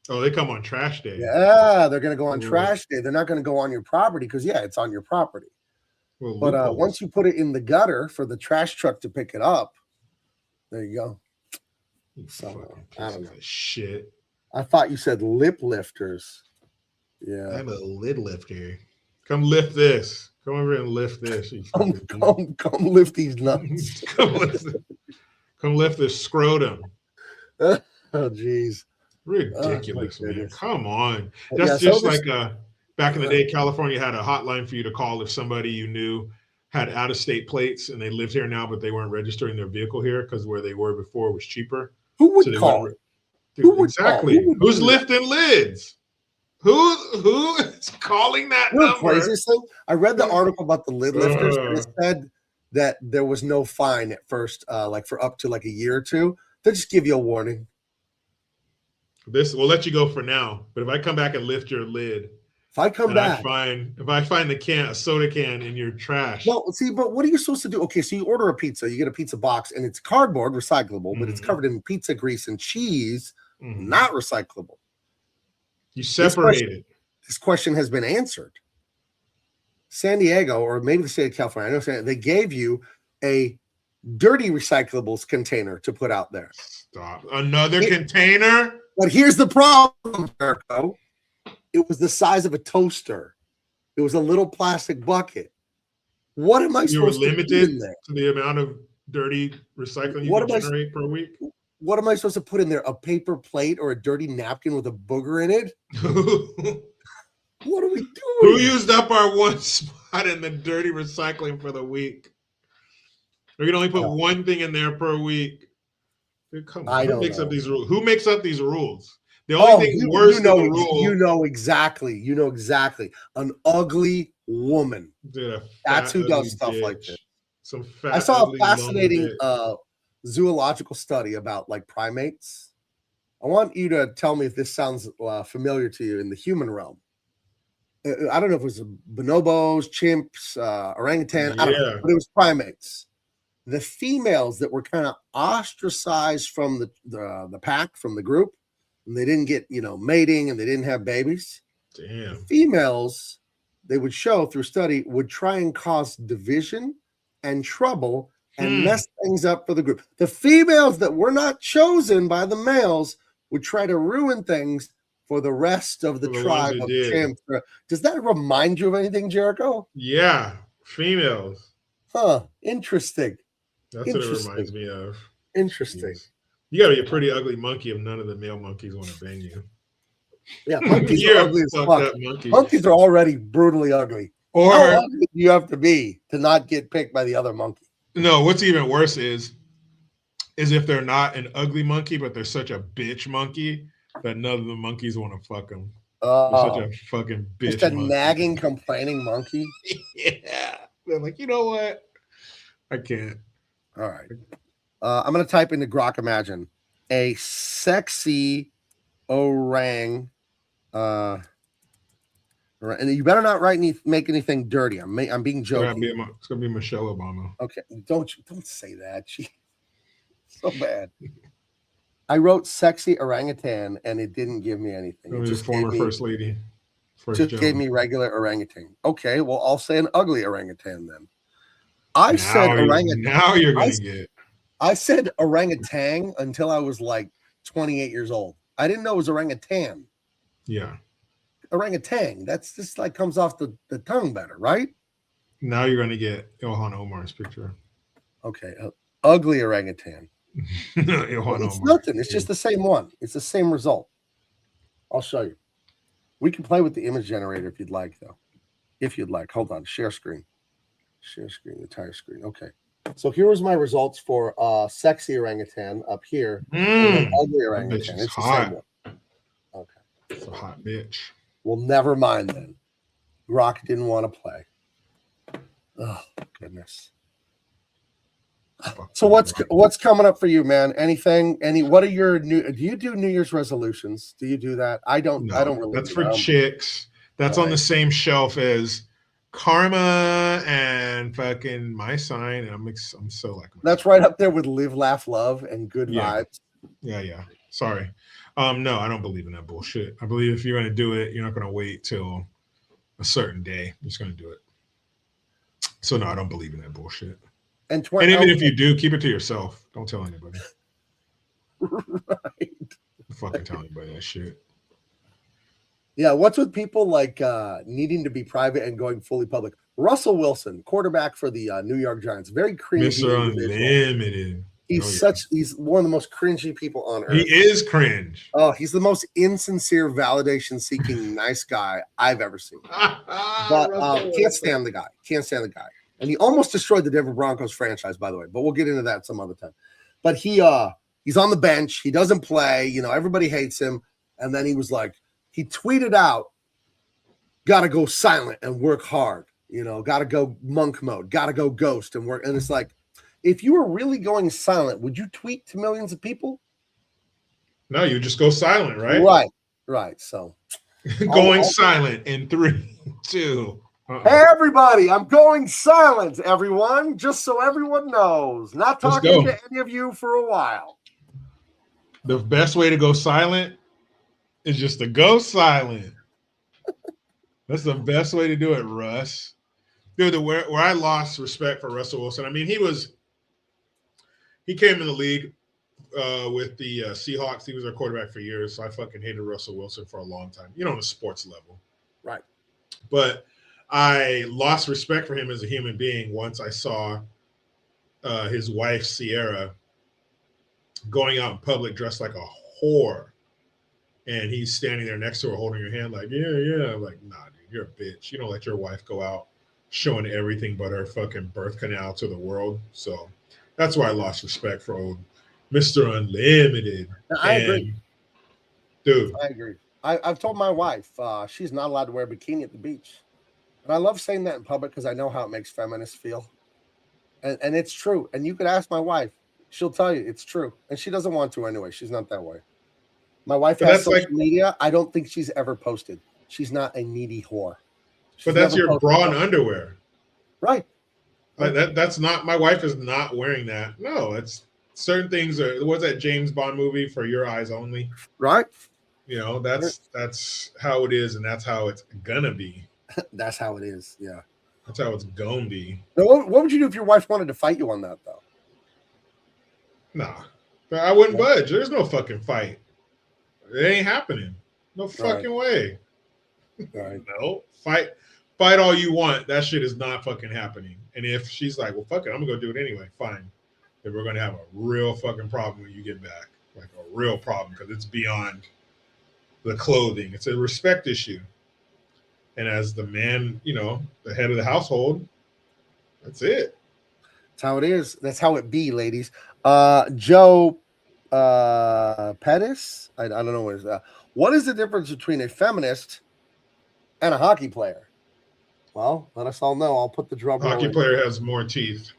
B: Oh, they come on trash day.
A: Yeah, they're going to go on trash day. They're not going to go on your property because, yeah, it's on your property.
B: Well,
A: but once you put it in the gutter for the trash truck to pick it up, there you go. So, I don't know.
B: Shit.
A: I thought you said lip lifters. Yeah.
B: I'm a lid lifter. Come lift this. Come over and lift this.
A: Come lift these nuts.
B: Come lift this scrotum.
A: Oh, geez.
B: Ridiculous, man. Come on. That's just like back in the day, California had a hotline for you to call if somebody you knew had out-of-state plates and they lived here now, but they weren't registering their vehicle here because where they were before was cheaper.
A: Who would call?
B: Exactly. Who's lifting lids? Who is calling that number?
A: Craziest thing? I read the article about the lid lifters and it said that there was no fine at first, like for up to like a year or two. They just give you a warning.
B: This we'll let you go for now. But if I come back and lift your lid,
A: If I come
B: and
A: back,
B: if I find a soda can in your trash.
A: well, see, but what are you supposed to do? Okay, so you order a pizza, you get a pizza box, and it's cardboard, recyclable, but it's covered in pizza grease and cheese, not recyclable.
B: You separate it.
A: This question has been answered. San Diego, or maybe the state of California, I know they gave you a dirty recyclables container to put out there.
B: Stop. Another container?
A: But here's the problem, Jericho. It was the size of a toaster. It was a little plastic bucket. What am I supposed to put in there?
B: To the amount of dirty recycling you can generate per week?
A: What am I supposed to put in there? A paper plate or a dirty napkin with a booger in it? What are we doing?
B: Who used up our one spot in the dirty recycling for the week? We can only put one thing in there per week. Dude, come on. Who makes up these rules? Who makes up these rules? The only thing worse than the rule.
A: You know exactly. You know exactly. An ugly woman.
B: Dude,
A: that's who does stuff like this.
B: Some fat,
A: I saw a fascinating zoological study about like primates. I want you to tell me if this sounds familiar to you in the human realm. I don't know if it was bonobos, chimps, orangutan. I don't know, but it was primates. The females that were kind of ostracized from the pack, from the group, and they didn't get, mating and they didn't have babies.
B: Damn.
A: The females, they would show through study, would try and cause division and trouble and mess things up for the group. The females that were not chosen by the males would try to ruin things for the rest of the tribe of chimps. Does that remind you of anything, Jericho?
B: Yeah, females.
A: Huh, interesting.
B: That's what it reminds me of.
A: Interesting.
B: Jeez. You gotta be a pretty ugly monkey if none of the male monkeys want to bang you.
A: Yeah, monkeys are ugly as fuck. Monkeys are already brutally ugly.
B: Or
A: how ugly do you have to be to not get picked by the other monkey?
B: No, what's even worse is if they're not an ugly monkey, but they're such a bitch monkey that none of the monkeys want to fuck them. They're such a fucking bitch.
A: Just a nagging, complaining monkey.
B: Yeah, they're like, you know what? I can't.
A: All right. I'm going to type into Grok Imagine a sexy orang. And you better not make anything dirty. I'm being joking.
B: It's going to be Michelle Obama.
A: Okay. Don't say that. She so bad. I wrote sexy orangutan and it didn't give me anything.
B: It just former first lady.
A: Gave me regular orangutan. Okay. Well, I'll say an ugly orangutan then. I said orangutan.
B: Now you're going to get.
A: I said orangutan until I was like 28 years old. I didn't know it was orangutan.
B: Yeah.
A: Orangutan. That's just like comes off the tongue better, right?
B: Now you're going to get Ilhan Omar's picture.
A: Okay. Ugly orangutan.
B: It's
A: nothing. It's just the same one. It's the same result. I'll show you. We can play with the image generator if you'd like, though. If you'd like. Hold on. Share screen. Share screen. Entire screen. Okay. So here was my results for sexy orangutan up here. And then ugly orangutan. It's
B: hot.
A: the same one. Okay.
B: It's a hot bitch.
A: Well, never mind then. Rock didn't want to play. Oh, goodness. So what's coming up for you, man? Anything? What are your do you do New Year's resolutions? Do you do that? I don't. No, I don't really.
B: That's for chicks. That's on the same shelf as karma and fucking my sign. And I'm so like.
A: That's right up there with live, laugh, love, and good vibes.
B: Yeah. Sorry. No, I don't believe in that bullshit. I believe if you're going to do it, you're not going to wait till a certain day. You're just going to do it. So no, I don't believe in that bullshit. And even if you do, keep it to yourself. Don't tell anybody.
A: Right.
B: Don't fucking tell anybody that shit.
A: Yeah, what's with people like needing to be private and going fully public? Russell Wilson, quarterback for the New York Giants, very cringy.
B: Mr. Unlimited.
A: He's one of the most cringy people on earth.
B: He is cringe.
A: Oh, he's the most insincere, validation-seeking, nice guy I've ever seen. But can't stand the guy. Can't stand the guy. And he almost destroyed the Denver Broncos franchise, by the way. But we'll get into that some other time. But he's on the bench. He doesn't play. Everybody hates him. And then he was like, he tweeted out, "Got to go silent and work hard. Got to go monk mode. Got to go ghost and work." And it's like, if you were really going silent, would you tweet to millions of people?
B: No, you just go silent, right?
A: Right. So
B: Going silent in 3, 2.
A: Hey, everybody, I'm going silent, everyone, just so everyone knows. Not talking to any of you for a while.
B: The best way to go silent is just to go silent. That's the best way to do it, Russ. Dude, where I lost respect for Russell Wilson. I mean, he came in the league with the Seahawks. He was our quarterback for years, so I fucking hated Russell Wilson for a long time. On a sports level.
A: Right.
B: But I lost respect for him as a human being once I saw his wife, Sierra, going out in public dressed like a whore. And he's standing there next to her holding her hand like, yeah. I'm like, nah, dude, you're a bitch. You don't let your wife go out showing everything but her fucking birth canal to the world. So that's why I lost respect for old Mr. Unlimited.
A: I agree.
B: Dude.
A: I agree. I've told my wife she's not allowed to wear a bikini at the beach. And I love saying that in public because I know how it makes feminists feel. And it's true. And you could ask my wife. She'll tell you it's true. And she doesn't want to anyway. She's not that way. My wife has social media. I don't think she's ever posted. She's not a needy whore.
B: But that's your bra and underwear.
A: Right.
B: Like that's not, my wife is not wearing that. No, it's certain things what's that James Bond movie, For Your Eyes Only?
A: Right.
B: That's how it is, and that's how it's gonna be.
A: That's how it is. Yeah.
B: That's how it's gonna be.
A: Now, what would you do if your wife wanted to fight you on that, though?
B: Nah. I wouldn't budge. There's no fucking fight. It ain't happening. No fucking way.
A: Right.
B: No. Fight all you want. That shit is not fucking happening. And if she's like, well, fuck it, I'm gonna go do it anyway, fine. Then we're gonna have a real fucking problem when you get back. Like a real problem, because it's beyond the clothing. It's a respect issue. And as the man, the head of the household, that's it.
A: That's how it is. That's how it be, ladies. Joe Pettis, I don't know what is that. What is the difference between a feminist and a hockey player? Well, let us all know. I'll put the drum roll.
B: Hockey player has more teeth.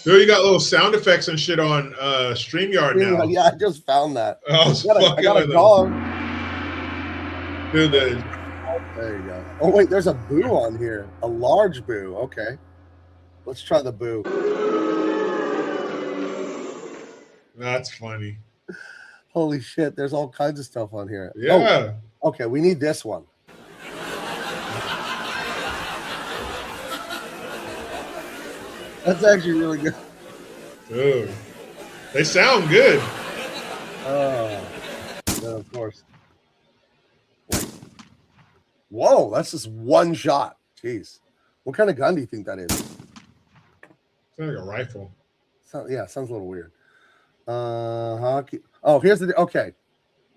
B: Dude, you got little sound effects and shit on StreamYard now.
A: Yeah, I just found that.
B: I
A: got a dog.
B: Dude,
A: there you go. Oh, wait, there's a boo on here. A large boo. Okay. Let's try the boo.
B: That's funny.
A: Holy shit, there's all kinds of stuff on here.
B: Yeah.
A: Oh, okay, we need this one. That's actually really good.
B: Dude, they sound good.
A: Yeah, of course. Whoa, that's just one shot. Jeez. What kind of gun do you think that is?
B: It's like a rifle.
A: Sounds a little weird. Hockey. Oh, here's the okay.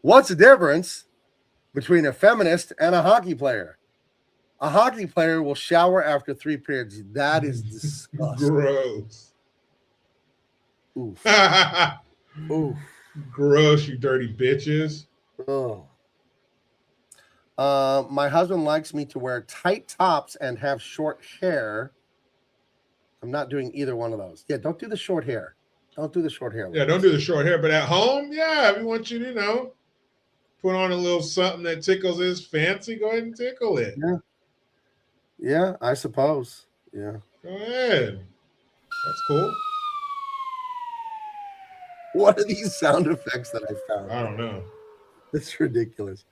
A: What's the difference between a feminist and a hockey player? A hockey player will shower after 3 periods. That is disgusting.
B: Gross.
A: Oof. Oof.
B: Gross, you dirty bitches.
A: Oh. My husband likes me to wear tight tops and have short hair. I'm not doing either one of those. Yeah, don't do the short hair. Don't do the short hair.
B: Yeah, don't do the short hair. But at home, yeah, we want you to, put on a little something that tickles his fancy. Go ahead and tickle it.
A: Yeah, I suppose. Yeah.
B: Go ahead. That's cool.
A: What are these sound effects that I found?
B: I don't know.
A: It's ridiculous.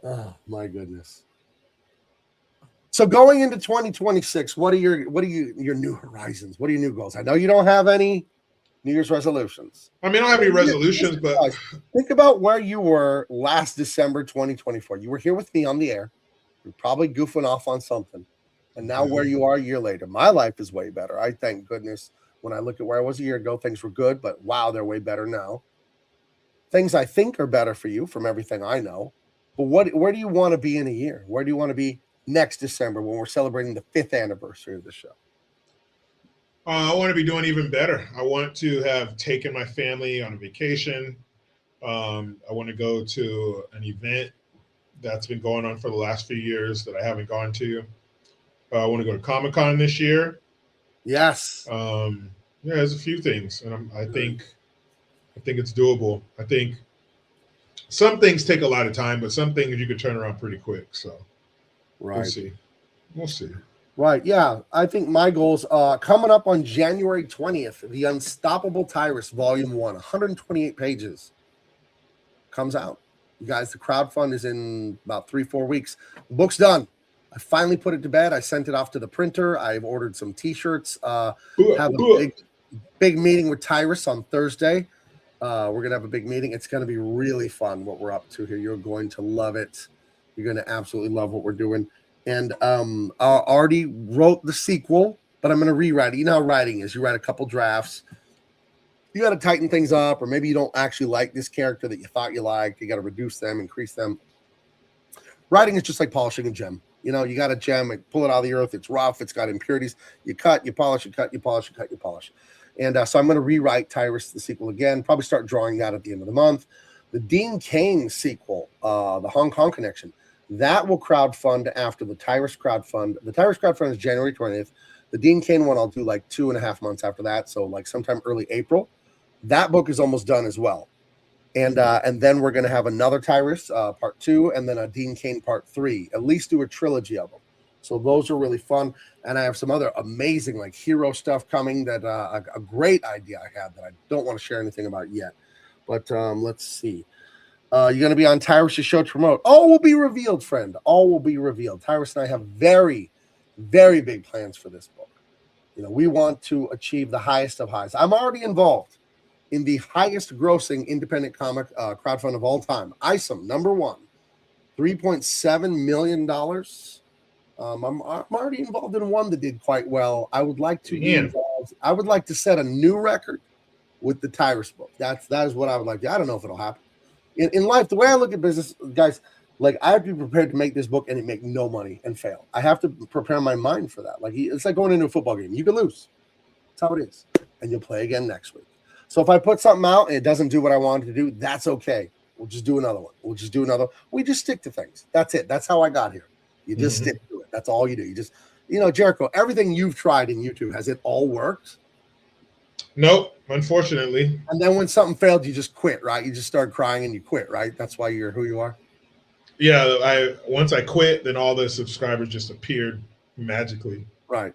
A: Oh my goodness. So going into 2026, what are your new horizons? What are your new goals? I know you don't have any New Year's resolutions.
B: I mean, I don't have any resolutions, but
A: think about where you were last December 2024. You were here with me on the air. You're probably goofing off on something. And now where you are a year later. My life is way better. I thank goodness. When I look at where I was a year ago, things were good, but wow, they're way better now. Things I think are better for you from everything I know. But where do you want to be in a year? Where do you want to be next December when we're celebrating the 5th anniversary of the show?
B: I want to be doing even better. I want to have taken my family on a vacation. I want to go to an event that's been going on for the last few years that I haven't gone to. I want to go to Comic-Con this year.
A: Yes.
B: Yeah, there's a few things, and I think it's doable. I think some things take a lot of time, but some things you could turn around pretty quick. So we'll
A: Right.
B: see. We'll see.
A: Right. Yeah. I think my goals coming up on January 20th, The Unstoppable Tyrus, Volume 1, 128 pages comes out. You guys, the crowdfund is in about 3-4 weeks. The book's done. I finally put it to bed. I sent it off to the printer. I've ordered some t-shirts. Have a big meeting with Tyrus on Thursday. We're gonna have a big meeting. It's gonna be really fun what we're up to here. You're going to love it. You're gonna absolutely love what we're doing. And I already wrote the sequel, but I'm gonna rewrite it. You know how writing is. You write a couple drafts. You got to tighten things up, or maybe you don't actually like this character that you thought you liked. You got to reduce them, increase them. Writing is just like polishing a gem. You know, you got a gem, and pull it out of the earth. It's rough. It's got impurities. You cut, you polish, you cut, you polish, you cut, you polish. And so I'm going to rewrite Tyrus, the sequel again, probably start drawing that at the end of the month. The Dean Cain sequel, the Hong Kong Connection, that will crowdfund after the Tyrus crowdfund. The Tyrus crowdfund is January 20th. The Dean Cain one I'll do like 2.5 months after that, so like sometime early April. That book is almost done as well. And then we're going to have another Tyrus, part 2, and then a Dean Cain part 3, at least do a trilogy of them. So those are really fun. And I have some other amazing like hero stuff coming that a great idea I had that I don't want to share anything about yet. But let's see. You're going to be on Tyrus' show to promote. All will be revealed, friend. All will be revealed. Tyrus and I have very, very big plans for this book. You know, we want to achieve the highest of highs. I'm already involved in the highest grossing independent comic crowdfund of all time. ISOM, number 1, $3.7 million. I'm already involved in one that did quite well. I would like to be involved. I would like to set a new record with the Tyrus book. That is what I would like to. I don't know if it'll happen. In life, the way I look at business, guys, like I have to be prepared to make this book and it make no money and fail. I have to prepare my mind for that. Like it's like going into a football game. You can lose. That's how it is. And you'll play again next week. So if I put something out and it doesn't do what I wanted to do, that's okay. We'll just do another one. We'll just do another. We just stick to things. That's it. That's how I got here. You just stick to it. That's all you do. You just, you know, Jericho, everything you've tried in YouTube, has it all worked?
B: Nope, unfortunately.
A: And then when something failed, you just quit, right? You just start crying and you quit, right? That's why you're who you are?
B: Yeah, once I quit, then all the subscribers just appeared magically.
A: Right.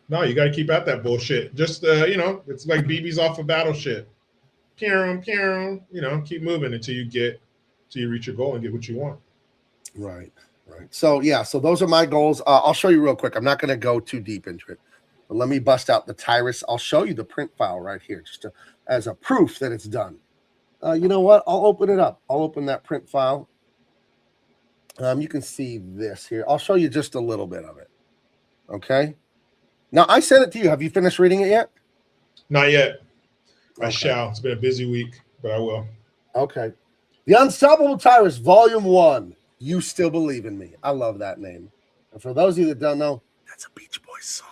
B: No, you got to keep at that bullshit. Just, you know, it's like BB's off of battleship. Pew, pew, you know, keep moving until you reach your goal and get what you want.
A: Right. So, yeah, so those are my goals. I'll show you real quick. I'm not going to go too deep into it, but let me bust out the Tyrus. I'll show you the print file right here just as a proof that it's done. You know what? I'll open it up. I'll open that print file. You can see this here. I'll show you just a little bit of it. Okay. Now, I sent it to you. Have you finished reading it yet?
B: Not yet.
A: Okay.
B: I shall. It's been a busy week, but I will.
A: Okay. The Unstoppable Tyrus, Volume 1. You Still Believe in Me. I love that name. And for those of you that don't know, that's a Beach Boys song.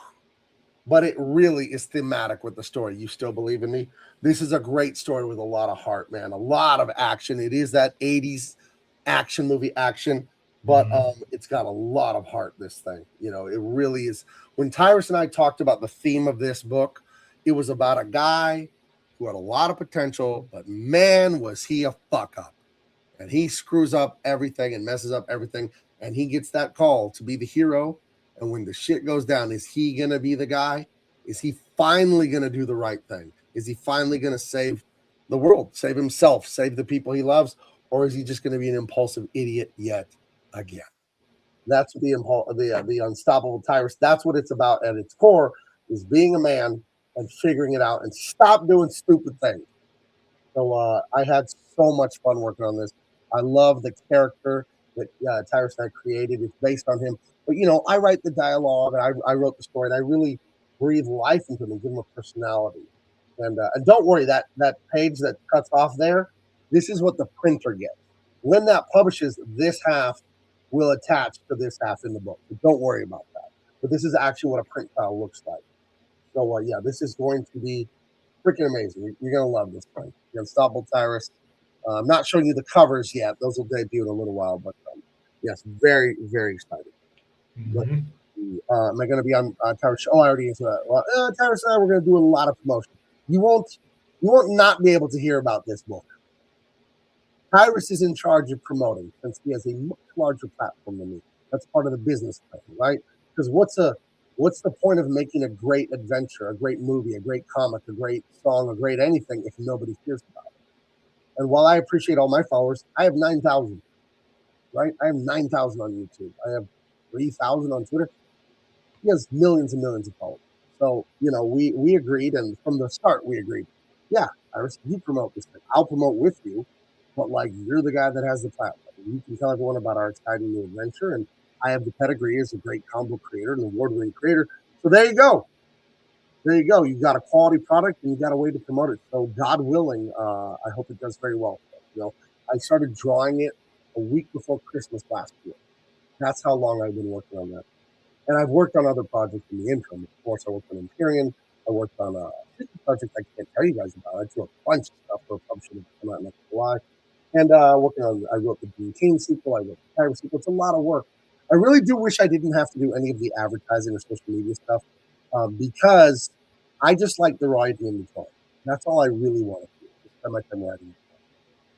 A: But it really is thematic with the story. You Still Believe in Me. This is a great story with a lot of heart, man. A lot of action. It is that 80s action movie action, but it's got a lot of heart, this thing. You know, it really is. When Tyrus and I talked about the theme of this book, it was about a guy who had a lot of potential, but man, was he a fuck up. And he screws up everything and messes up everything. And he gets that call to be the hero. And when the shit goes down, is he going to be the guy? Is he finally going to do the right thing? Is he finally going to save the world, save himself, save the people he loves? Or is he just going to be an impulsive idiot yet again? That's what the Unstoppable Tyrus. That's what it's about at its core, is being a man and figuring it out and stop doing stupid things. So I had so much fun working on this. I love the character that Tyrus and I created. It's based on him. But, you know, I write the dialogue and I wrote the story and I really breathe life into him and give him a personality. And don't worry, that page that cuts off there, this is what the printer gets. When that publishes, this half will attach to this half in the book. So don't worry about that. But this is actually what a print file looks like. So, yeah, this is going to be freaking amazing. You're going to love this thing. The Unstoppable Tyrus. I'm not showing you the covers yet. Those will debut in a little while. But, yes, very, very excited. see. Am I going to be on Tyra's show? Oh, I already answered that. Well, Tyra said we're going to do a lot of promotion. You won't not be able to hear about this book. Tyrus is in charge of promoting since he has a much larger platform than me. That's part of the business plan, right? Because what's the point of making a great adventure, a great movie, a great comic, a great song, a great anything if nobody hears about it? And while I appreciate all my followers, I have 9,000, right? I have 9,000 on YouTube. I have 3,000 on Twitter. He has millions and millions of followers. So, we agreed, and from the start, we agreed, yeah, Iris, you promote this thing. I'll promote with you, but you're the guy that has the platform. You can tell everyone about our exciting new adventure, and I have the pedigree as a great comic book creator, an award-winning creator. So there you go. There you go. You got a quality product, and you got a way to promote it. So God willing, I hope it does very well. I started drawing it a week before Christmas last year. That's how long I've been working on that. And I've worked on other projects in the interim. Of course, I worked on Empyrean. I worked on a project I can't tell you guys about. I drew a bunch of stuff for a publisher to come out next July. And I wrote the Cain sequel. I wrote the Cain sequel. It's a lot of work. I really do wish I didn't have to do any of the advertising or social media stuff because I just like the writing and the drawing. That's all I really want to do. Just spend my time writing.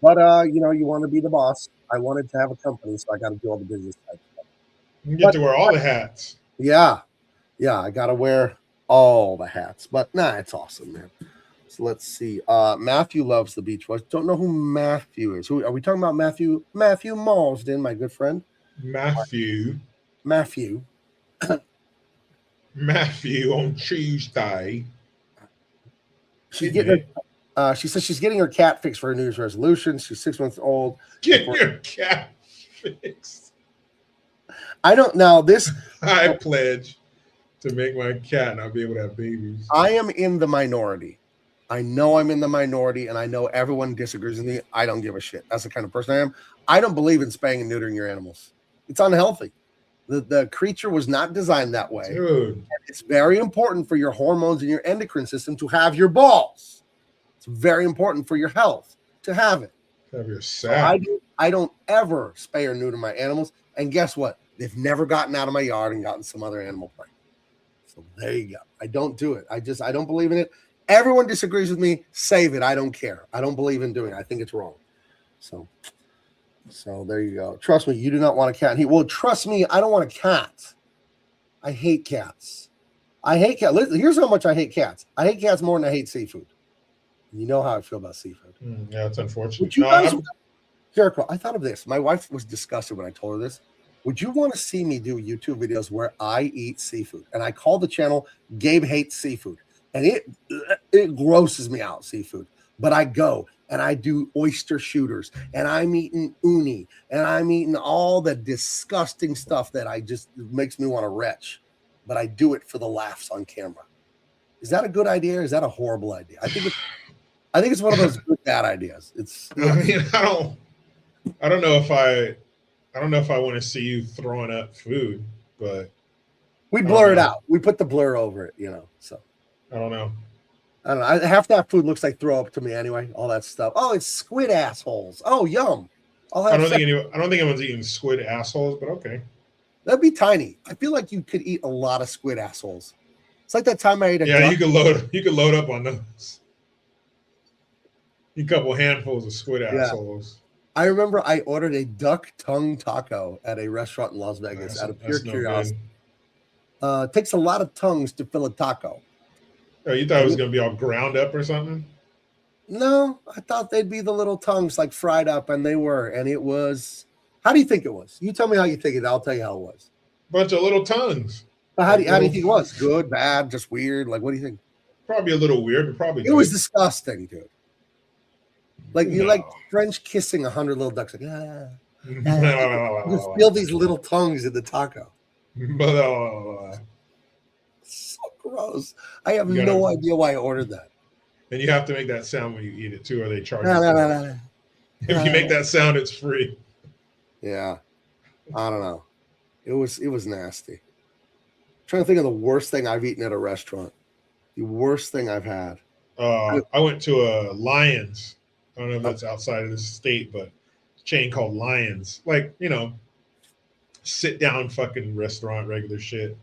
A: But you want to be the boss. I wanted to have a company, so I got to do all the business type stuff.
B: You get to wear all the hats.
A: Yeah, I got to wear all the hats. But it's awesome, man. So let's see. Matthew loves the Beach Boys. Don't know who Matthew is. Who are we talking about? Matthew Marsden, my good friend.
B: Matthew on Tuesday.
A: She says she's getting her cat fixed for her New Year's resolution. She's 6 months old.
B: Get your cat fixed.
A: I don't know this.
B: I pledge to make my cat not be able to have babies.
A: I am in the minority. I know I'm in the minority, and I know everyone disagrees with me. I don't give a shit. That's the kind of person I am. I don't believe in spaying and neutering your animals. It's unhealthy. The creature was not designed that way.
B: Dude.
A: And it's very important for your hormones and your endocrine system to have your balls. It's very important for your health to have it.
B: Have your sack.
A: So I don't ever spay or neuter my animals. And guess what? They've never gotten out of my yard and gotten some other animal pregnant. So there you go. I don't do it. I don't believe in it. Everyone disagrees with me. Save it. I don't care. I don't believe in doing it. I think it's wrong. So there you go. Trust me, you do not want a cat. Well, trust me, I don't want a cat. I hate cats. Listen, here's how much I hate cats. I hate cats more than I hate seafood. You know how I feel about seafood.
B: Yeah, it's unfortunate.
A: Jericho, I thought of this. My wife was disgusted when I told her this. Would you want to see me do YouTube videos where I eat seafood? And I call the channel Gabe Hates Seafood. And it grosses me out, seafood. But I go and I do oyster shooters. And I'm eating uni. And I'm eating all the disgusting stuff that makes me want to retch. But I do it for the laughs on camera. Is that a good idea or is that a horrible idea? I think it's one of those good bad ideas.
B: I don't know if I want to see you throwing up food, but
A: we blur it out. We put the blur over it, so
B: I don't know.
A: Half that food looks like throw up to me anyway. All that stuff. Oh, it's squid assholes. Oh, yum.
B: I don't think anyone's eating squid assholes, but okay.
A: That'd be tiny. I feel like you could eat a lot of squid assholes. It's like that time I ate a duck.
B: You could load up on those. A couple handfuls of squid assholes.
A: I remember I ordered a duck tongue taco at a restaurant in Las Vegas out of pure curiosity. It takes a lot of tongues to fill a taco.
B: Oh, you thought it was going to be all ground up or something?
A: No, I thought they'd be the little tongues like fried up, and they were. And it was. How do you think it was? You tell me how you think it. I'll tell you how it was.
B: Bunch of little tongues.
A: But how do you think it was? Good, bad, just weird? Like, what do you think?
B: Probably a little weird, but probably.
A: It was disgusting, dude. Like you like French kissing 100 little ducks. Like, you feel these little tongues in the taco. So gross. I have no idea why I ordered that.
B: And you have to make that sound when you eat it too, or they charge you. If you make that sound, it's free.
A: Yeah, I don't know. It was nasty. I'm trying to think of the worst thing I've eaten at a restaurant. The worst thing I've had.
B: I went to a Lions. I don't know if that's outside of the state, but it's a chain called Lions. Like, sit down fucking restaurant, regular shit.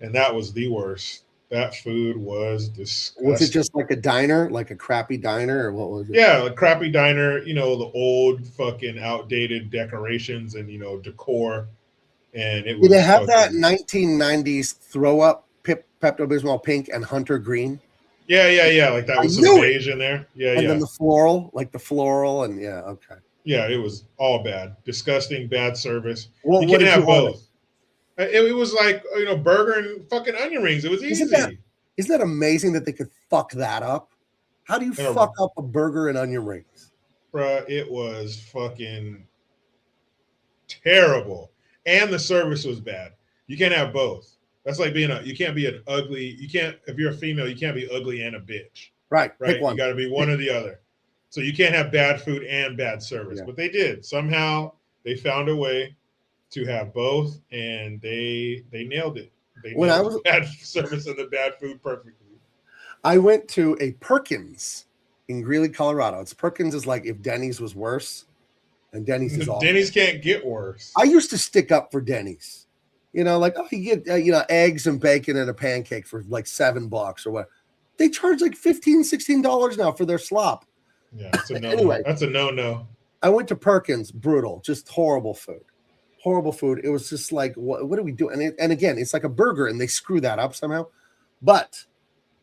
B: and that was the worst. That food was disgusting.
A: Was it just like a diner, like a crappy diner, or what was it?
B: Yeah, a crappy diner, you know, the old fucking outdated decorations and, you know, decor. And it
A: Did it
B: was
A: have that
B: fucking
A: 1990s throw up Pepto Bismol pink and Hunter green?
B: yeah. Like that
A: I
B: was some
A: knew it.
B: beige in there. Yeah,
A: And
B: yeah.
A: then the floral, and yeah, okay.
B: Yeah, it was all bad. Disgusting, bad service.
A: Well,
B: You
A: what
B: can
A: did you
B: have
A: order?
B: both. It was like, you know, burger and fucking onion rings. It was
A: Isn't that
B: easy.
A: isn't that amazing that they could fuck that up? How do you
B: And
A: fuck up a burger and onion rings?
B: bruh, it was fucking terrible. And the service was bad. You can't have both. That's like you can't be an ugly, you can't, if you're a female, you can't be ugly and a bitch.
A: Right.
B: Right?
A: Pick one.
B: You got to be one or the other. So you can't have bad food and bad service.
A: Yeah.
B: But they did. Somehow they found a way to have both, and they nailed it. They
A: When I
B: nailed
A: was
B: the bad service and the bad food perfectly.
A: I went to a Perkins in Greeley, Colorado. Perkins is like if Denny's was worse, and Denny's is awful.
B: Denny's can't get worse.
A: I used to stick up for Denny's. You know, like, oh, you get eggs and bacon and a pancake for like $7 or what. They charge like $15, $16 now for their slop.
B: Yeah, that's a no.
A: Anyway.
B: That's a no.
A: I went to Perkins, brutal, just horrible food. Horrible food. It was just like, what do we do? And again, it's like a burger, and they screw that up somehow. But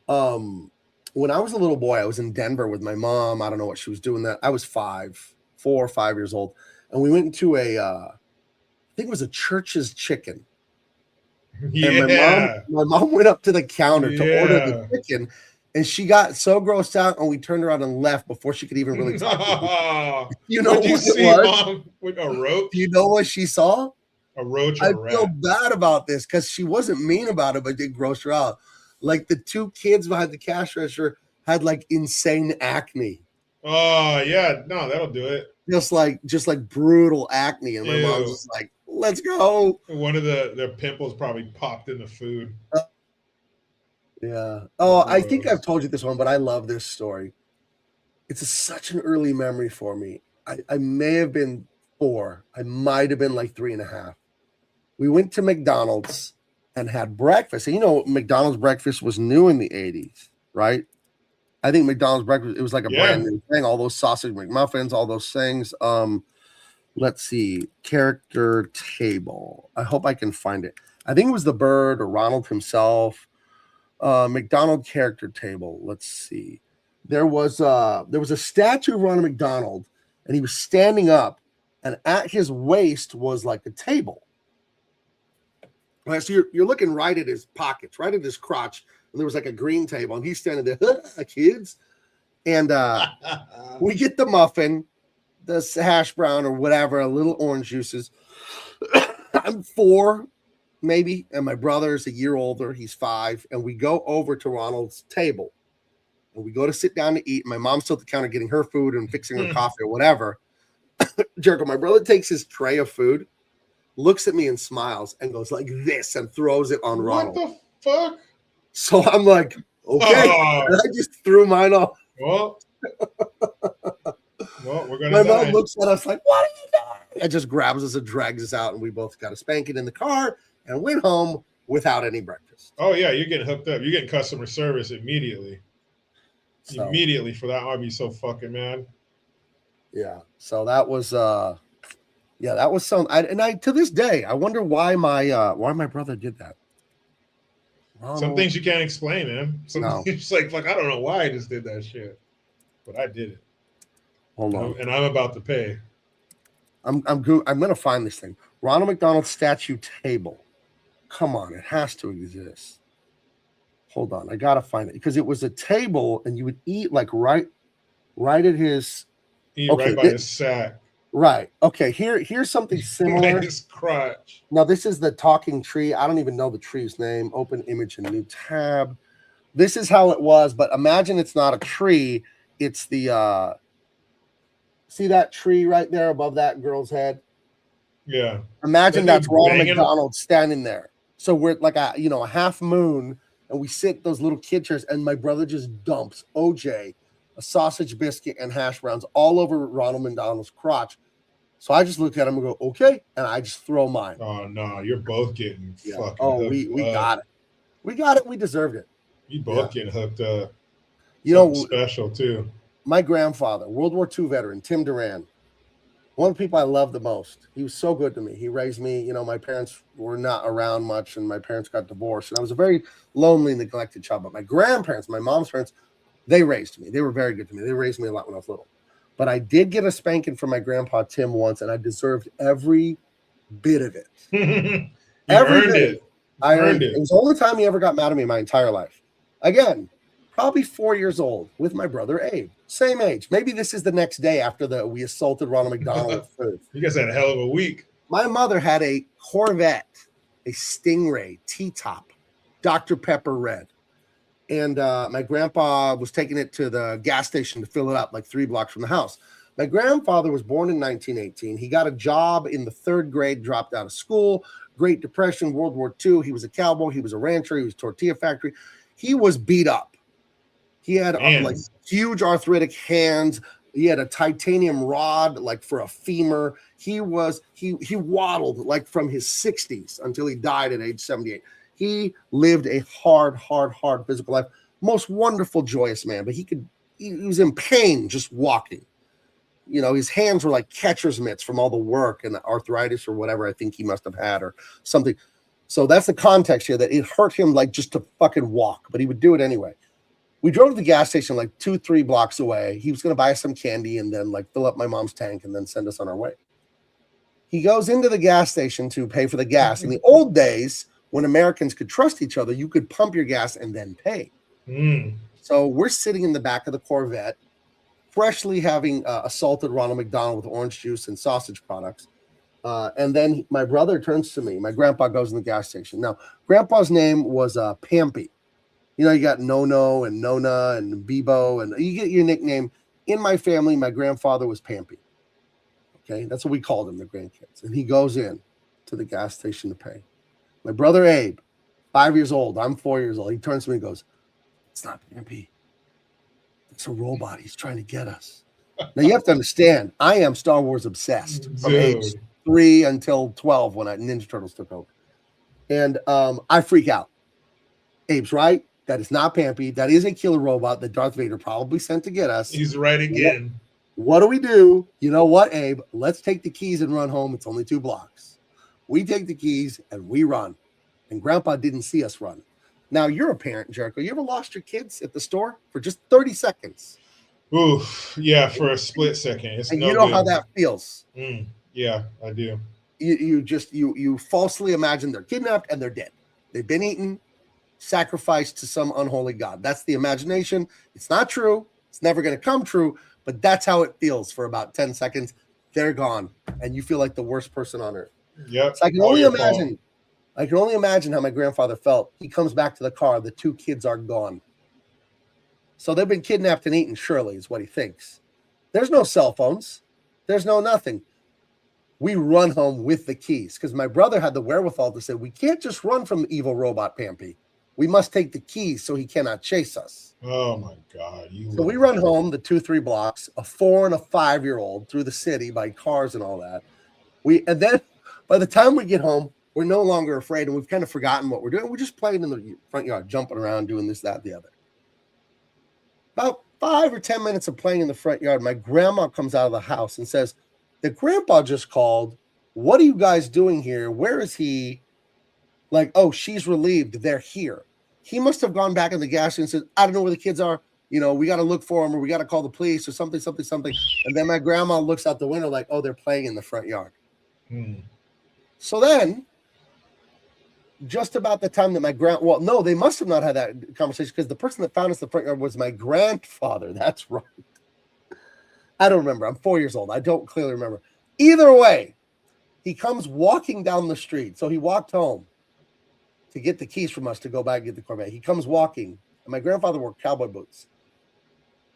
A: when I was a little boy, I was in Denver with my mom. I don't know what she was doing that. I was 4 or 5 years old, and we went into I think it was a Church's Chicken.
B: Yeah.
A: And my mom went up to the counter to order the chicken, and she got so grossed out, and we turned around and left before she could even really talk to me. You know what
B: you see,
A: it was?
B: Mom, with a roach?
A: Do you know what she saw?
B: A roach or
A: I
B: a rat?
A: feel bad about this because she wasn't mean about it, but it did gross her out. Like the 2 kids behind the cash register had like insane acne.
B: Oh yeah, no, that'll do it.
A: Just like brutal acne, and my mom's just like, "Let's go."
B: One of their pimples probably popped in the food.
A: Yeah. Oh, I think I've told you this one, but I love this story. It's such an early memory for me. I may have been 4. I might have been like 3.5. We went to McDonald's and had breakfast. And McDonald's breakfast was new in the 80s, right? I think McDonald's breakfast, it was like a brand new thing. All those sausage McMuffins, all those things. Let's see. Character table. I hope I can find it. I think it was the bird or Ronald himself. McDonald character table. Let's see. There was a statue of Ronald McDonald, and he was standing up, and at his waist was like a table. Right, so you're looking right at his pockets, right at his crotch, and there was like a green table, and he's standing there, kids. And we get the muffin, the hash brown or whatever, a little orange juices. I'm 4, maybe, and my brother is a year older. He's 5, and we go over to Ronald's table, and we go to sit down to eat. My mom's still at the counter getting her food and fixing her coffee or whatever. Jericho, my brother takes his tray of food, looks at me and smiles and goes like this and throws it on Ronald.
B: What the fuck?
A: So I'm like, okay. And I just threw mine off.
B: Well, we're gonna.
A: My mom looks at us like, "What are you doing?" And just grabs us and drags us out, and we both got a spanking in the car and went home without any breakfast.
B: Oh yeah, you're getting hooked up. You're getting customer service immediately.
A: So,
B: immediately for that. I'd be so fucking mad.
A: Yeah. So that was that was some. I to this day I wonder why my brother did that.
B: Some things you can't explain, man. Some things like fuck. I don't know why I just did that shit, but I did it.
A: Hold on.
B: And I'm about to pay.
A: I'm gonna find this thing. Ronald McDonald statue table. Come on, it has to exist. Hold on, I gotta find it because it was a table, and you would eat like right at his.
B: Eat right by his sack.
A: Right. Okay. Here's something similar.
B: His crotch.
A: Now this is the talking tree. I don't even know the tree's name. Open image and new tab. This is how it was, but imagine it's not a tree. It's the see that tree right there above that girl's head?
B: Yeah.
A: Imagine that's Ronald McDonald standing there. So we're like a half moon, and we sit those little kid chairs, and my brother just dumps OJ, a sausage biscuit, and hash browns all over Ronald McDonald's crotch. So I just look at him and go, okay, and I just throw mine.
B: Oh no, you're both getting fucking.
A: Oh, we got it. We got it. We deserved it.
B: You both getting hooked up.
A: You know,
B: special too.
A: My grandfather, World War II veteran, Tim Duran, one of the people I love the most. He was so good to me. He raised me. You know, my parents were not around much, and my parents got divorced, and I was a very lonely, neglected child. But my grandparents, my mom's parents, they raised me. They were very good to me. They raised me a lot when I was little. But I did get a spanking from my grandpa Tim once, and I deserved every bit of it.
B: You earned it.
A: I earned it. It was the only time he ever got mad at me in my entire life. Again, probably 4 years old with my brother Abe. Same age. Maybe this is the next day after we assaulted Ronald McDonald with food.
B: You guys had a hell of a week.
A: My mother had a Corvette, a Stingray T-top, Dr. Pepper red. And my grandpa was taking it to the gas station to fill it up like 3 blocks from the house. My grandfather was born in 1918. He got a job in the 3rd grade, dropped out of school, Great Depression, World War II. He was a cowboy. He was a rancher. He was a tortilla factory. He was beat up. He had like huge arthritic hands. He had a titanium rod like for a femur. He waddled like from his 60s until he died at age 78. He lived a hard physical life. Most wonderful, joyous man, but he was in pain just walking. You know, his hands were like catcher's mitts from all the work and the arthritis or whatever I think he must have had or something. So that's the context here, that it hurt him like just to fucking walk, but he would do it anyway. We drove to the gas station like 2-3 blocks away. He was going to buy us some candy and then like fill up my mom's tank and then send us on our way. He goes into the gas station to pay for the gas. In the old days, when Americans could trust each other, you could pump your gas and then pay. So we're sitting in the back of the Corvette, freshly having assaulted Ronald McDonald with orange juice and sausage products. And then my brother turns to me. My grandpa goes in the gas station. Now, grandpa's name was Pampy. You know, you got Nono and Nona and Bebo, and you get your nickname. In my family, my grandfather was Pampy. Okay, that's what we called him, the grandkids. And he goes in to the gas station to pay. My brother Abe, 5 years old. I'm 4 years old. He turns to me and goes, "It's not Pampy. It's a robot. He's trying to get us." Now, you have to understand, I am Star Wars obsessed from age 3 until 12 when Ninja Turtles took over. And I freak out. Abe's right. That is not Pampy. That is a killer robot that Darth Vader probably sent to get us.
B: He's right again.
A: What do? You know what, Abe? Let's take the keys and run home. It's only 2 blocks. We take the keys and we run. And Grandpa didn't see us run. Now, you're a parent, Jericho. You ever lost your kids at the store for just 30 seconds?
B: Oof, yeah, for a split second. It's
A: and you know how that feels.
B: Yeah, I do.
A: You falsely imagine they're kidnapped and they're dead. They've been eaten, sacrificed to some unholy god. That's the imagination. It's not true. It's never going to come true, but that's how it feels for about 10 seconds. They're gone, and you feel like the worst person on earth.
B: Yep.
A: So I can only imagine how my grandfather felt. He comes back to the car. The 2 kids are gone. So they've been kidnapped and eaten, surely, is what he thinks. There's no cell phones. There's no nothing. We run home with the keys because my brother had the wherewithal to say, we can't just run from the evil robot Pampy. We must take the keys so he cannot chase us.
B: Oh, my God.
A: So we run home the 2-3 blocks, a 4 and a 5-year-old through the city by cars and all that. And then by the time we get home, we're no longer afraid and we've kind of forgotten what we're doing. We're just playing in the front yard, jumping around, doing this, that, the other. About 5 or 10 minutes of playing in the front yard, my grandma comes out of the house and says, "The grandpa just called. What are you guys doing here? Where is he?" Like, "Oh, she's relieved. They're here." He must have gone back in the gas station and said, "I don't know where the kids are. You know, we got to look for them or we got to call the police or something. And then my grandma looks out the window like, "Oh, they're playing in the front yard." So then, just about the time that they must have not had that conversation because the person that found us in the front yard was my grandfather. That's right. I don't remember. I'm 4 years old. I don't clearly remember. Either way, he comes walking down the street. So he walked home to get the keys from us to go back and get the Corvette. He comes walking, and my grandfather wore cowboy boots.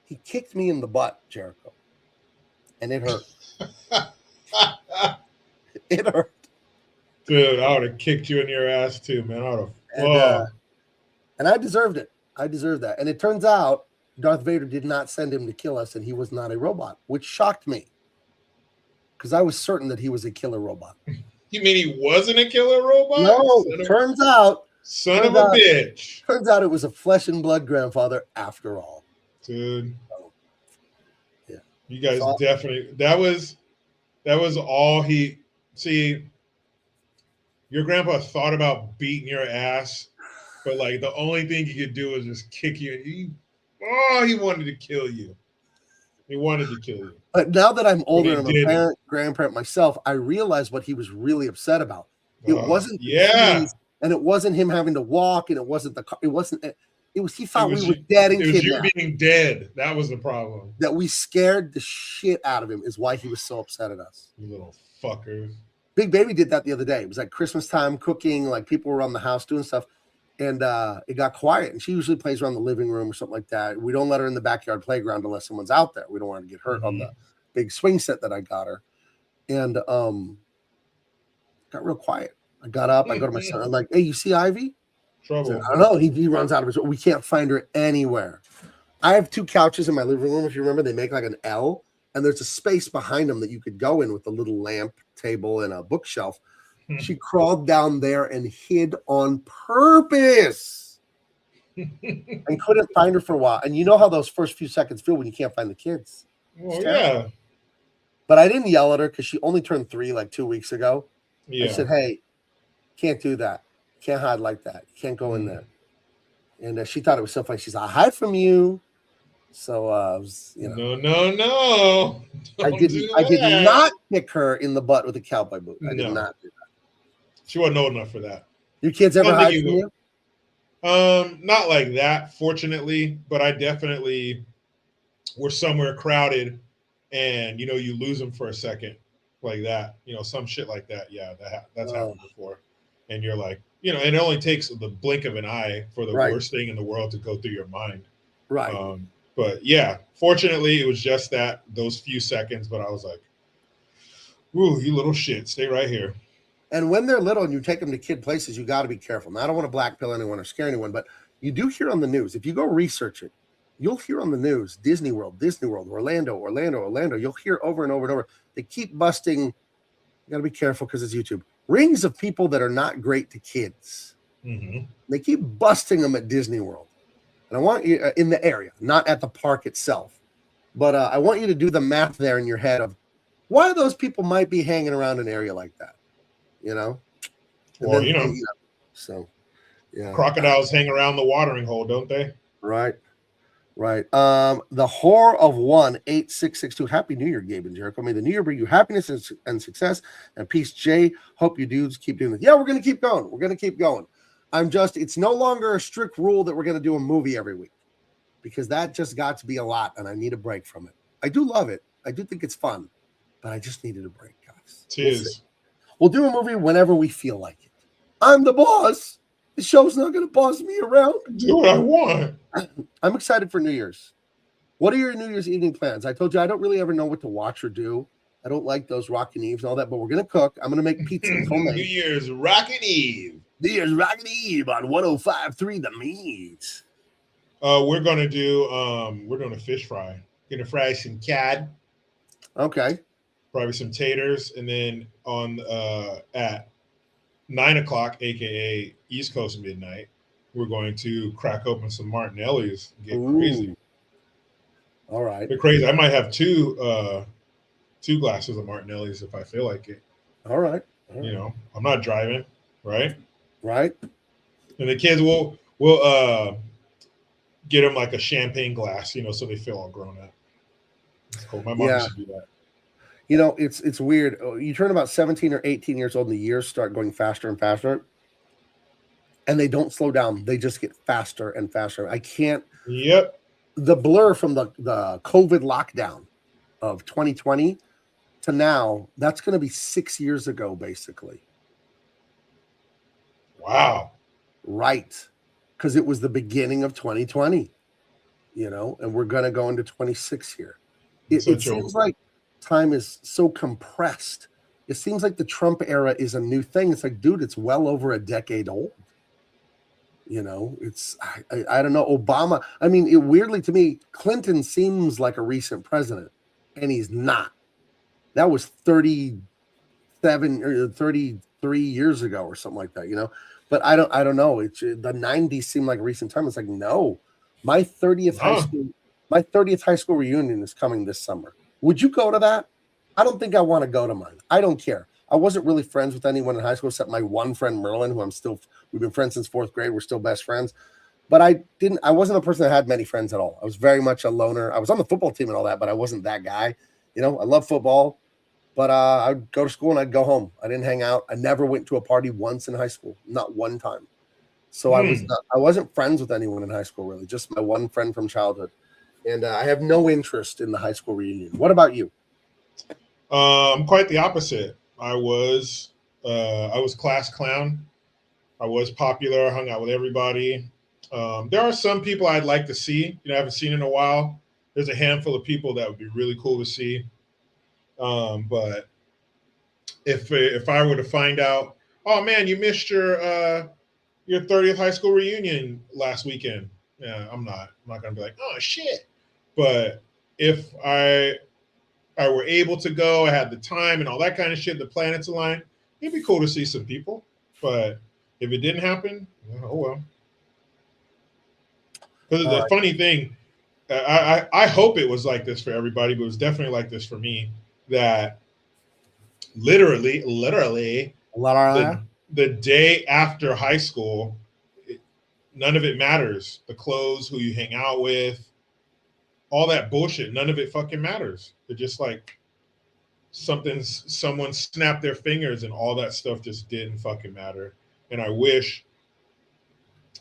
A: He kicked me in the butt, Jericho, and it hurt. It hurt.
B: Dude, I would have kicked you in your ass too, man.
A: And I deserved it. I deserved that. And it turns out Darth Vader did not send him to kill us, and he was not a robot, which shocked me because I was certain that he was a killer robot.
B: You mean he wasn't a killer robot?
A: No, it turns out
B: Son of a bitch.
A: Turns out it was a flesh and blood grandfather after all.
B: Dude.
A: So, yeah.
B: You guys definitely, that was all he, see, your grandpa thought about beating your ass, but like the only thing he could do was just kick you. He wanted to kill you. He wanted to kill you.
A: But now that I'm older and I'm a parent, grandparent myself, I realize what he was really upset about. It wasn't the keys, and it wasn't him having to walk, and it wasn't he thought we were dead and kidnapped.
B: It was you being dead. That was the problem.
A: That we scared the shit out of him is why he was so upset at us.
B: You little fuckers.
A: Big Baby did that the other day. It was like Christmas time, cooking, like people were around the house doing stuff, and it got quiet. And she usually plays around the living room or something like that. We don't let her in the backyard playground unless someone's out there. We don't want to get hurt on the big swing set that I got her. And got real quiet. I got up. I go to my son. I'm like, "Hey, you see Ivy?"
B: Trouble.
A: Said, I don't know. He runs out of his. We can't find her anywhere. I have 2 couches in my living room. If you remember, they make like an L. And there's a space behind them that you could go in with a little lamp table and a bookshelf. She crawled down there and hid on purpose and couldn't find her for a while. And you know how those first few seconds feel when you can't find the kids.
B: Well, yeah.
A: But I didn't yell at her because she only turned 3 like 2 weeks ago. Yeah. I said, "Hey, can't do that. Can't hide like that. You can't go in there." And she thought it was so funny. She's like, "I hide from you." So I was,
B: no.
A: I did not kick her in the butt with a cowboy boot. I did not do that.
B: She wasn't old enough for that.
A: Your kids ever hide from you?
B: Not like that, fortunately, but I definitely were somewhere crowded and you lose them for a second like that. Some shit like that. Yeah, that's happened before. And you're like, and it only takes the blink of an eye for the worst thing in the world to go through your mind.
A: Right.
B: But yeah, fortunately, it was just those few seconds. But I was like, "Ooh, you little shit, stay right here."
A: And when they're little and you take them to kid places, you got to be careful. Now, I don't want to blackpill anyone or scare anyone, but you do hear on the news. If you go research it, you'll hear on the news Disney World, Orlando. You'll hear over and over and over. They keep busting. You got to be careful because it's YouTube. Rings of people that are not great to kids. They keep busting them at Disney World. And I want you in the area, not at the park itself. But I want you to do the math there in your head of why those people might be hanging around an area like that.
B: Well,
A: so, yeah.
B: Crocodiles hang around the watering hole, don't they?
A: Right. The Whore of 18662. Happy New Year, Gabe and Jericho. May the New Year bring you happiness and success and peace. Jay, hope you dudes keep doing this. Yeah, we're going to keep going. It's no longer a strict rule that we're going to do a movie every week because that just got to be a lot and I need a break from it. I do love it. I do think it's fun, but I just needed a break, guys. We'll do a movie whenever we feel like it. I'm the boss. The show's not going to boss me around.
B: Do what I want.
A: I'm excited for New Year's. What are your New Year's evening plans? I told you I don't really ever know what to watch or do. I don't like those Rockin' Eves and all that, but we're going to cook. I'm going to make pizza and homemade.
B: New Year's Rockin' Eve.
A: New Year's Rockin' Eve on 105.3 The Meat.
B: We're going to do, we're doing a fish fry. Going to fry some cod.
A: Okay.
B: Probably some taters. And then at 9 o'clock, aka East Coast midnight, we're going to crack open some Martinelli's and get crazy.
A: All right.
B: Get crazy. I might have two glasses of Martinelli's if I feel like it.
A: All right.
B: I'm not driving, right?
A: Right.
B: And the kids will get them like a champagne glass, so they feel all grown up. It's cool. My mom used to do that.
A: It's weird. You turn about 17 or 18 years old and the years start going faster and faster. And they don't slow down. They just get faster and faster. I can't.
B: Yep.
A: The blur from the COVID lockdown of 2020 to now, that's going to be 6 years ago, basically.
B: Wow.
A: Right. Because it was the beginning of 2020, and we're going to go into 26 here. It seems like time is so compressed. It seems like the Trump era is a new thing. It's like, dude, it's well over a decade old. It's, I don't know. Obama, weirdly to me, Clinton seems like a recent president, and he's not. That was 37 or 33 years ago or something like that, But I don't know. It's the 90s seem like a recent time. It's like, no, my 30th my 30th high school reunion is coming this summer. Would you go to that? I don't think I want to go to mine. I don't care. I wasn't really friends with anyone in high school except my one friend Merlin, who we've been friends since 4th grade. We're still best friends. But I wasn't a person that had many friends at all. I was very much a loner. I was on the football team and all that, but I wasn't that guy. I love football, but I'd go to school and I'd go home. I didn't hang out. I never went to a party once in high school, not one time. So I wasn't friends with anyone in high school, really, just my one friend from childhood. And I have no interest in the high school reunion. What about you?
B: Quite the opposite. I was class clown. I was popular, hung out with everybody. There are some people I'd like to see, I haven't seen in a while. There's a handful of people that would be really cool to see. But if I were to find out, oh man, you missed your 30th high school reunion last weekend. Yeah, I'm not gonna be like, oh shit. But if I were able to go, I had the time and all that kind of shit, the planets aligned, it'd be cool to see some people. But if it didn't happen, oh well. Because the funny thing, I hope it was like this for everybody, but it was definitely like this for me, that literally the day after high school, none of it matters. The clothes, who you hang out with, all that bullshit, none of it fucking matters. It's just like someone snapped their fingers and all that stuff just didn't fucking matter. And I wish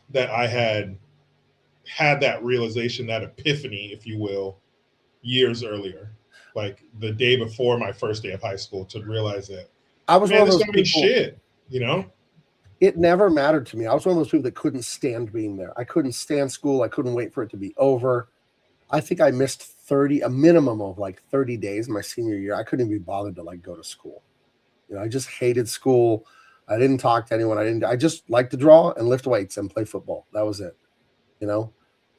B: that I had that realization, that epiphany, if you will, years earlier, like the day before my first day of high school, to realize that
A: I was one of those people.
B: Shit,
A: It never mattered to me. I was one of those people that couldn't stand being there. I couldn't stand school. I couldn't wait for it to be over. I think I missed a minimum of like 30 days my senior year. I couldn't even be bothered to like go to school. I just hated school. I didn't talk to anyone. I just liked to draw and lift weights and play football. That was it.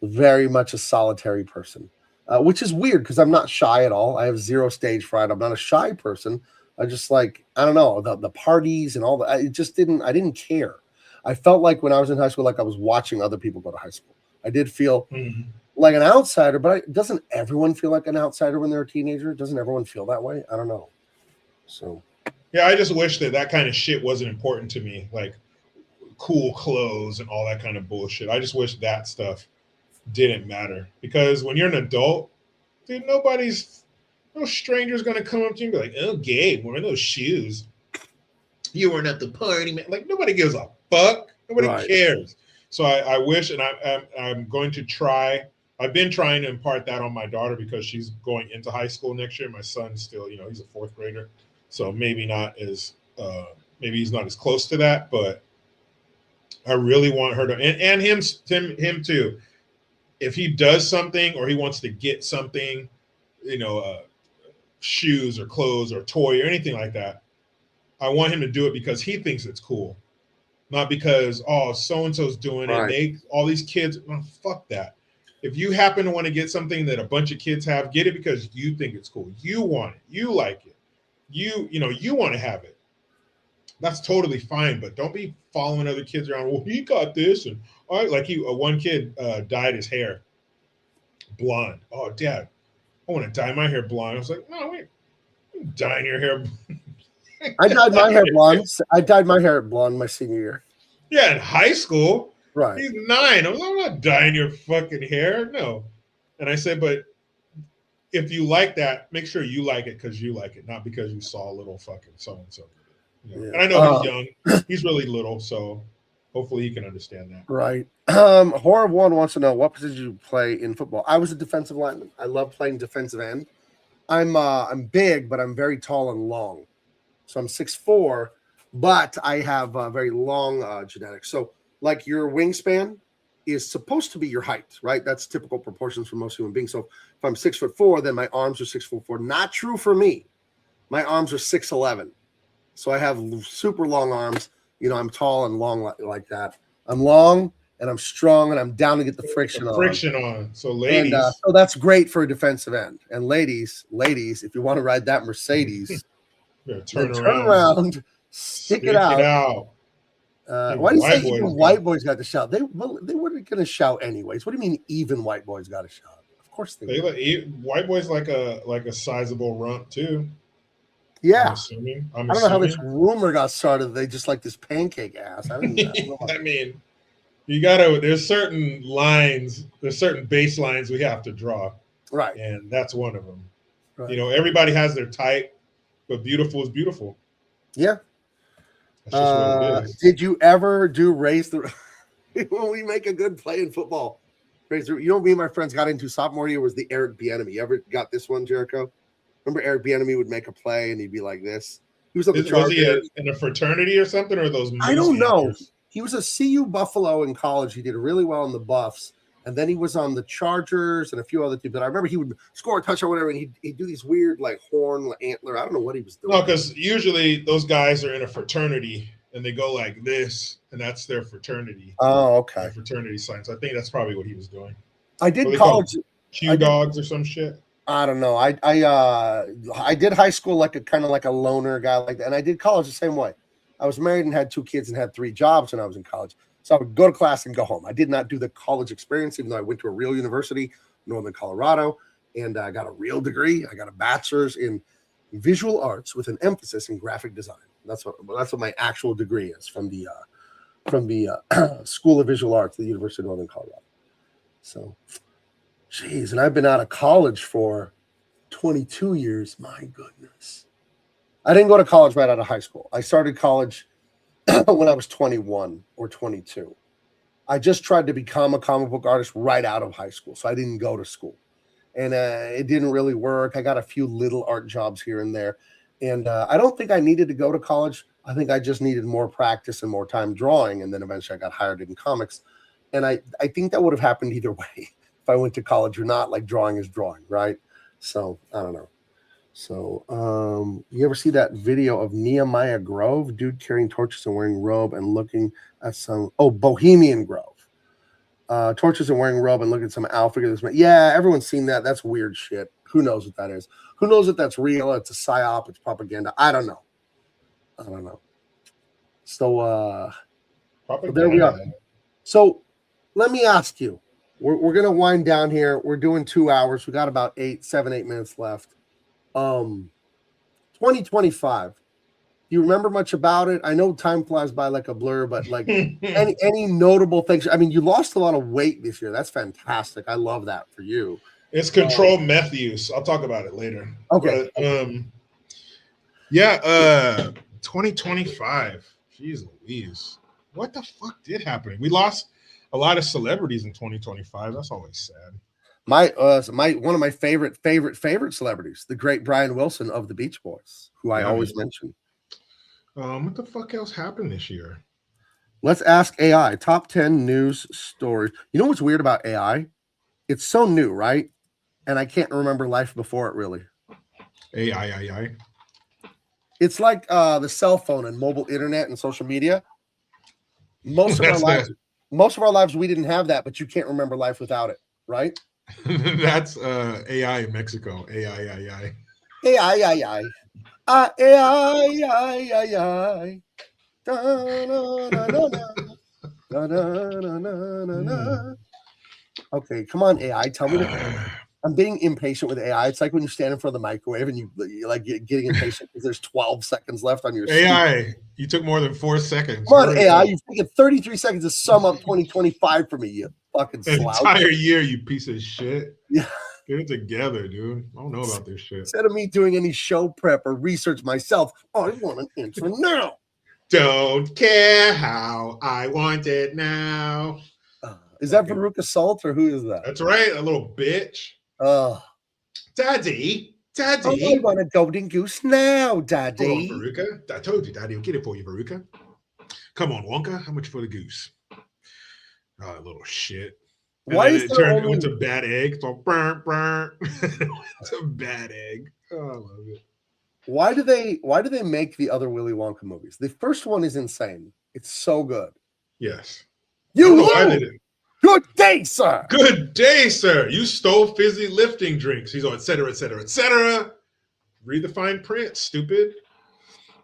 A: Very much a solitary person, which is weird because I'm not shy at all. I have zero stage fright. I'm not a shy person. I just I don't know, the parties and all that. I didn't care. I felt like when I was in high school, like I was watching other people go to high school. I did feel like an outsider, but doesn't everyone feel like an outsider when they're a teenager? Doesn't everyone feel that way? I don't know. So,
B: yeah, I just wish that kind of shit wasn't important to me, like cool clothes and all that kind of bullshit. I just wish that stuff didn't matter, because when you're an adult, dude, no stranger's gonna come up to you and be like, oh, Gabe, wearing those shoes, you weren't at the party, man. Like, nobody gives a fuck. Nobody cares. So I wish, and I'm going to try. I've been trying to impart that on my daughter, because she's going into high school next year. My son's still, he's a 4th grader, so maybe he's not as close to that, but I really want her to, and him too. If he does something or he wants to get something, shoes or clothes or toy or anything like that, I want him to do it because he thinks it's cool, not because, oh, so-and-so's doing it. All these kids, fuck that. If you happen to want to get something that a bunch of kids have, get it because you think it's cool. You want it. You like it. You want to have it. That's totally fine, but don't be following other kids around. Well, he got this, and all right, like one kid dyed his hair blonde. Oh, Dad, I want to dye my hair blonde. I was like, no, wait, you're dyeing your hair.
A: I dyed my hair blonde. I dyed my hair blonde my senior year.
B: Yeah, in high school.
A: Right.
B: He's 9. I'm not dyeing your fucking hair. No. And I said, but if you like that, make sure you like it because you like it, not because you saw a little fucking so-and-so. And I know he's young. He's really little, so hopefully he can understand that.
A: Right. Horror One wants to know, what position did you play in football? I was a defensive lineman. I love playing defensive end. I'm big, but I'm very tall and long. So I'm 6'4", but I have very long genetics. So like your wingspan is supposed to be your height, right? That's typical proportions for most human beings. So if I'm 6'4", then my arms are 6'4". Not true for me. My arms are 6'11". So I have super long arms. I'm tall and long like that. I'm long and I'm strong and I'm down to get the friction on.
B: So ladies.
A: And, so that's great for a defensive end. And ladies, if you want to ride that Mercedes,
B: turn
A: around, stick it out. Why do you say even
B: boys
A: white boys got to shout? They weren't going to shout anyways. What do you mean even white boys got to shout? Of course they would.
B: White boys like a sizable rump too.
A: Yeah.
B: I'm assuming.
A: I don't know how this rumor got started. They just like this pancake ass. I don't know.
B: I mean, there's certain lines, there's certain baselines we have to draw.
A: Right.
B: And that's one of them.
A: Right.
B: You know, everybody has their type, but beautiful is beautiful.
A: Yeah.
B: That's just what it is.
A: Did you ever do raise the when we make a good play in football? Raise the, you know, me and my friends got into sophomore year was the Eric Bieniemy. You ever got this one, Jericho? Remember Eric Bieniemy would make a play and he'd be like this. He was on the Chargers.
B: Was he in a fraternity or something, or those?
A: I don't know. He was a CU Buffalo in college. He did really well in the Buffs, and then he was on the Chargers and a few other teams. But I remember he would score a touchdown or whatever, and he'd do these weird like horn antler. I don't know what he was doing.
B: No, because usually those guys are in a fraternity and they go like this, and that's their fraternity.
A: Oh, okay.
B: Fraternity signs. I think that's probably what he was doing.
A: I did college.
B: Q dogs or some shit.
A: I don't know. I did high school like a kind of like a loner guy like that, and I did college the same way. I was married and had 2 kids and had 3 jobs when I was in college. So I would go to class and go home. I did not do the college experience, even though I went to a real university, Northern Colorado, and I got a real degree. I got a bachelor's in visual arts with an emphasis in graphic design. That's what my actual degree is from the School of Visual Arts at the University of Northern Colorado. So, geez, and I've been out of college for 22 years. My goodness. I didn't go to college right out of high school. I started college when I was 21 or 22. I just tried to become a comic book artist right out of high school, so I didn't go to school. And it didn't really work. I got a few little art jobs here and there. And I don't think I needed to go to college. I think I just needed more practice and more time drawing. And then eventually I got hired in comics. And I think that would have happened either way if I went to college or not. Like drawing is drawing, right? So I don't know. So you ever see that video of Nehemiah Grove, dude carrying torches and wearing robe and looking at Bohemian Grove, torches and wearing robe and looking at some outfit. Yeah, everyone's seen that. That's weird shit. Who knows what that is? Who knows if that's real? It's a psyop. It's propaganda. I don't know. So there we are. So let me ask you. We're gonna wind down here. We're doing 2 hours. We got about 8 minutes left. 2025. Do you remember much about it? I know time flies by like a blur, but like any notable things? I mean, you lost a lot of weight this year. That's fantastic. I love that for you.
B: It's controlled meth use. I'll talk about it later.
A: Okay.
B: But, 2025. Jeez Louise. What the fuck did happen? We lost a lot of celebrities in 2025. That's always sad.
A: One of my favorite celebrities, the great Brian Wilson of the Beach Boys, who I always mention.
B: What the fuck else happened this year?
A: Let's ask AI. Top 10 news stories. You know what's weird about AI? It's so new, right? And I can't remember life before it, really.
B: AI.
A: It's like the cell phone and mobile internet and social media. Most of our lives, we didn't have that, but you can't remember life without it, right?
B: That's AI in Mexico. AI.
A: AI. Okay, come on, AI. Tell me. I'm being impatient with AI. It's like when you stand in front of the microwave and you're like getting impatient because there's 12 seconds left on your
B: AI.
A: seat.
B: You took more than 4 seconds.
A: Come on, AI. You've taken 33 seconds to sum up 2025 for me, you fucking slouch.
B: Entire year, you piece of shit.
A: Yeah.
B: Get it together, dude. I don't know about this shit.
A: Instead of me doing any show prep or research myself, I want an answer now.
B: Don't care how I want it now.
A: Is that Veruca Salt or who is that?
B: That's right, a little bitch. Daddy.
A: Oh, I want a golden goose now, Daddy.
B: Come on, Veruca. I told you, Daddy. I'll get it for you, Veruca. Come on, Wonka. How much for the goose? Oh, little shit. And
A: why
B: is
A: it
B: it went to bad egg? So burn. It's a bad egg. Oh, I love it.
A: Why do they make the other Willy Wonka movies? The first one is insane. It's so good.
B: Yes.
A: Why did it? Good day, sir.
B: Good day, sir. You stole fizzy lifting drinks. He's all, et cetera, et cetera, et cetera. Read the fine print, stupid.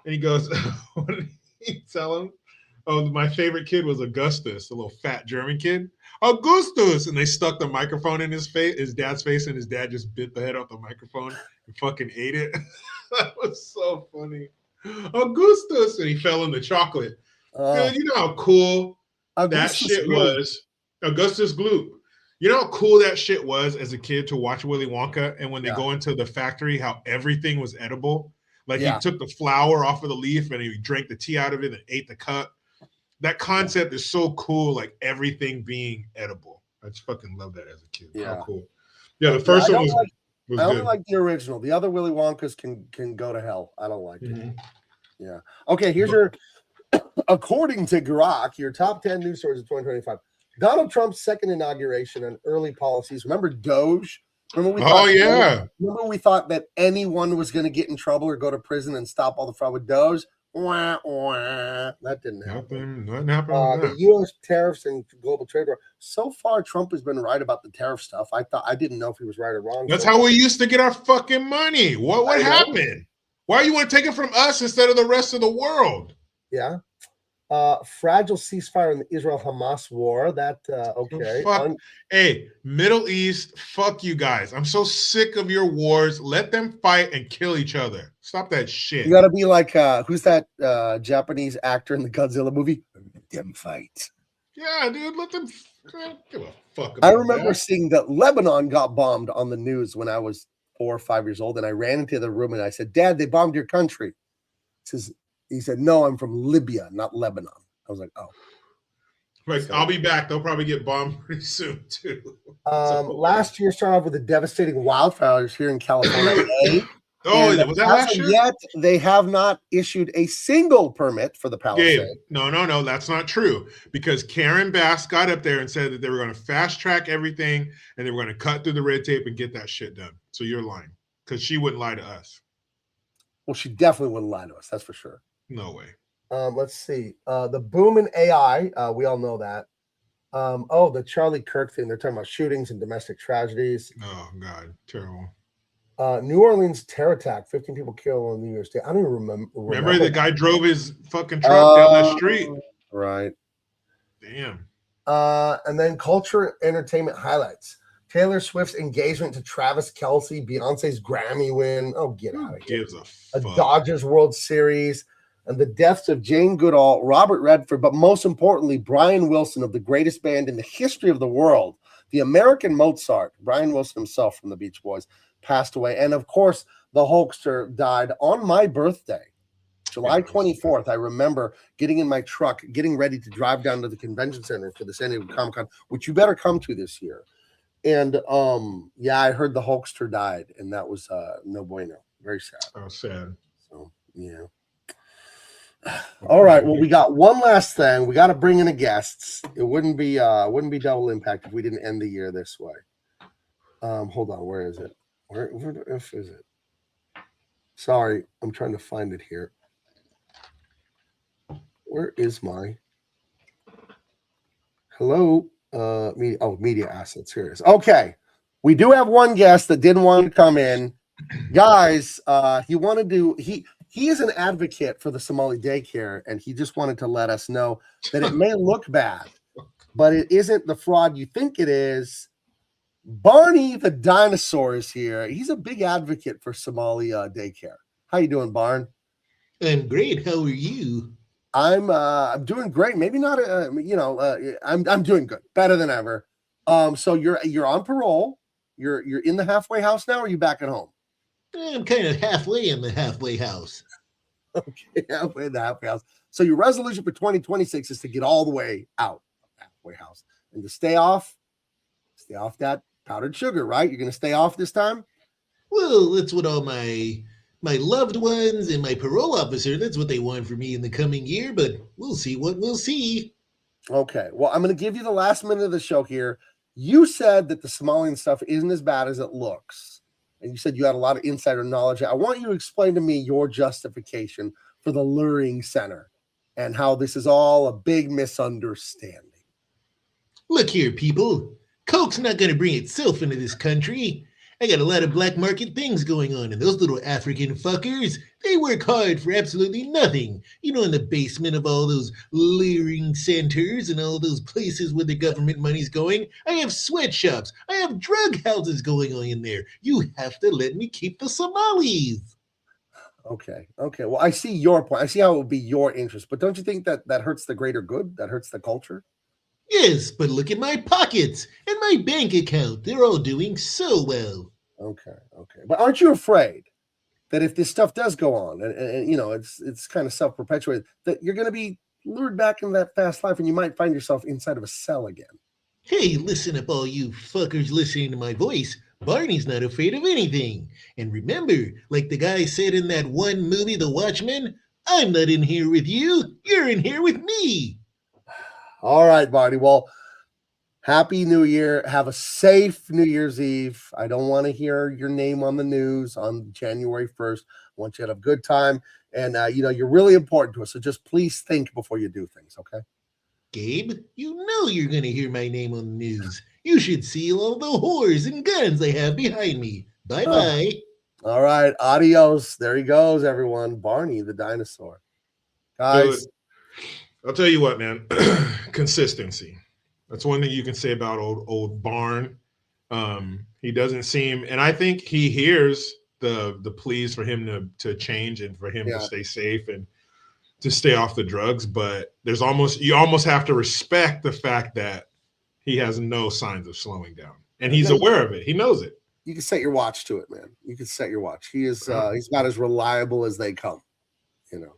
B: And he goes, what did he tell him? my favorite kid was Augustus, a little fat German kid. Augustus, and they stuck the microphone in his dad's face, and his dad just bit the head off the microphone and fucking ate it. That was so funny. Augustus, and he fell in the chocolate. Dude, you know how cool that shit was. Augustus Gloop. You know how cool that shit was as a kid to watch Willy Wonka, and when they go into the factory, how everything was edible. Like he took the flower off of the leaf and he drank the tea out of it and ate the cup. That concept is so cool, like everything being edible. I just fucking love that as a kid. Yeah. How cool. Yeah, the first one was
A: I only like the original. The other Willy Wonkas can go to hell. I don't like it. Yeah. Okay, here's your, according to Grok, your top 10 news stories of 2025. Donald Trump's second inauguration and early policies. Remember Doge? Remember we thought that anyone was going to get in trouble or go to prison and stop all the fraud with Doge? Wah, wah. That didn't happen.
B: Nothing happened.
A: The U.S. tariffs and global trade war. So far, Trump has been right about the tariff stuff. I didn't know if he was right or wrong.
B: That's how we used to get our fucking money. What happened? Why you want to take it from us instead of the rest of the world?
A: Yeah. Fragile ceasefire in the Israel-Hamas war. That okay.
B: Hey, Middle East, fuck you guys. I'm so sick of your wars. Let them fight and kill each other. Stop that shit.
A: You gotta be like who's that Japanese actor in the Godzilla movie? Let them fight.
B: Yeah, dude, let them give a fuck.
A: I remember seeing that Lebanon got bombed on the news when I was 4 or 5 years old, and I ran into the room and I said, "Dad, they bombed your country." He said, "No, I'm from Libya, not Lebanon." I was like, "Oh."
B: Like, so, I'll be back. They'll probably get bombed pretty soon, too.
A: Last year started off with the devastating wildfires here in California.
B: Was that last year?
A: Yet, they have not issued a single permit for the Palisade.
B: Gabe, no, that's not true. Because Karen Bass got up there and said that they were going to fast track everything and they were going to cut through the red tape and get that shit done. So you're lying. Because she wouldn't lie to us.
A: Well, she definitely wouldn't lie to us. That's for sure.
B: No way.
A: Let's see. The boom in AI. We all know that. The Charlie Kirk thing. They're talking about shootings and domestic tragedies.
B: Oh, God. Terrible.
A: New Orleans terror attack. 15 people killed on New Year's Day. I don't even remember.
B: Remember the guy drove his fucking truck down the street?
A: Right.
B: Damn.
A: And then culture entertainment highlights. Taylor Swift's engagement to Travis Kelce, Beyonce's Grammy win. Oh, get out of here.
B: Gives a fuck.
A: A Dodgers World Series. And the deaths of Jane Goodall, Robert Redford, but most importantly, Brian Wilson of the greatest band in the history of the world, the American Mozart, Brian Wilson himself from the Beach Boys, passed away. And of course, the Hulkster died on my birthday, July 24th. I remember getting in my truck, getting ready to drive down to the convention center for the San Diego Comic-Con, which you better come to this year. And I heard the Hulkster died, and that was no bueno. Very sad.
B: Oh, sad.
A: So, yeah. All right. Well, we got one last thing. We got to bring in a guest. It wouldn't be double impact if we didn't end the year this way. Hold on. Where is it? Where is it? Sorry, I'm trying to find it here. Where is my hello? Media assets. Here it is. Okay. We do have one guest that didn't want to come in. Guys, he is an advocate for the Somali daycare, and he just wanted to let us know that it may look bad, but it isn't the fraud you think it is. Barney the dinosaur is here. He's a big advocate for Somali daycare. How you doing, Barn?
C: I'm great. How are you?
A: I'm doing great. Maybe not. I'm doing good, better than ever. So you're on parole. You're in the halfway house now. Or are you back at home?
C: I'm kind of halfway in the halfway house.
A: Okay, halfway in the halfway house. So your resolution for 2026 is to get all the way out of the halfway house and to stay off that powdered sugar, right? You're going to stay off this time?
C: Well, that's what all my loved ones and my parole officer, that's what they want for me in the coming year, but we'll see what we'll see.
A: Okay, well, I'm going to give you the last minute of the show here. You said that the Somalian stuff isn't as bad as it looks. And you said you had a lot of insider knowledge. I want you to explain to me your justification for the luring center and how this is all a big misunderstanding.
C: Look here, people. Coke's not going to bring itself into this country. I got a lot of black market things going on, and those little African fuckers, they work hard for absolutely nothing. You know, in the basement of all those leering centers and all those places where the government money's going, I have sweatshops, I have drug houses going on in there. You have to let me keep the Somalis.
A: Okay. Well, I see your point. I see how it would be your interest, but don't you think that that hurts the greater good? That hurts the culture?
C: Yes, but look at my pockets and my bank account. They're all doing so well.
A: Okay. But aren't you afraid that if this stuff does go on and you know, it's kind of self-perpetuated, that you're going to be lured back into that fast life and you might find yourself inside of a cell again?
C: Hey, listen up, all you fuckers listening to my voice. Barney's not afraid of anything. And remember, like the guy said in that one movie, The Watchmen, I'm not in here with you. You're in here with me.
A: All right, Barney. Well, Happy New Year. Have a safe New Year's Eve. I don't want to hear your name on the news on January 1st. I want you to have a good time. And, you know, you're really important to us. So just please think before you do things, okay?
C: Gabe, you know you're going to hear my name on the news. You should see all the whores and guns I have behind me. Bye-bye.
A: All right. Adios. There he goes, everyone. Barney the dinosaur. Guys.
B: Dude, I'll tell you what, man. Consistency. That's one thing you can say about old Barn. He doesn't seem, and I think he hears the pleas for him to change and for him to stay safe and to stay off the drugs. But you almost have to respect the fact that he has no signs of slowing down, and he's aware of it. He knows it.
A: You can set your watch to it, man. You can set your watch. He is he's about as reliable as they come, you know.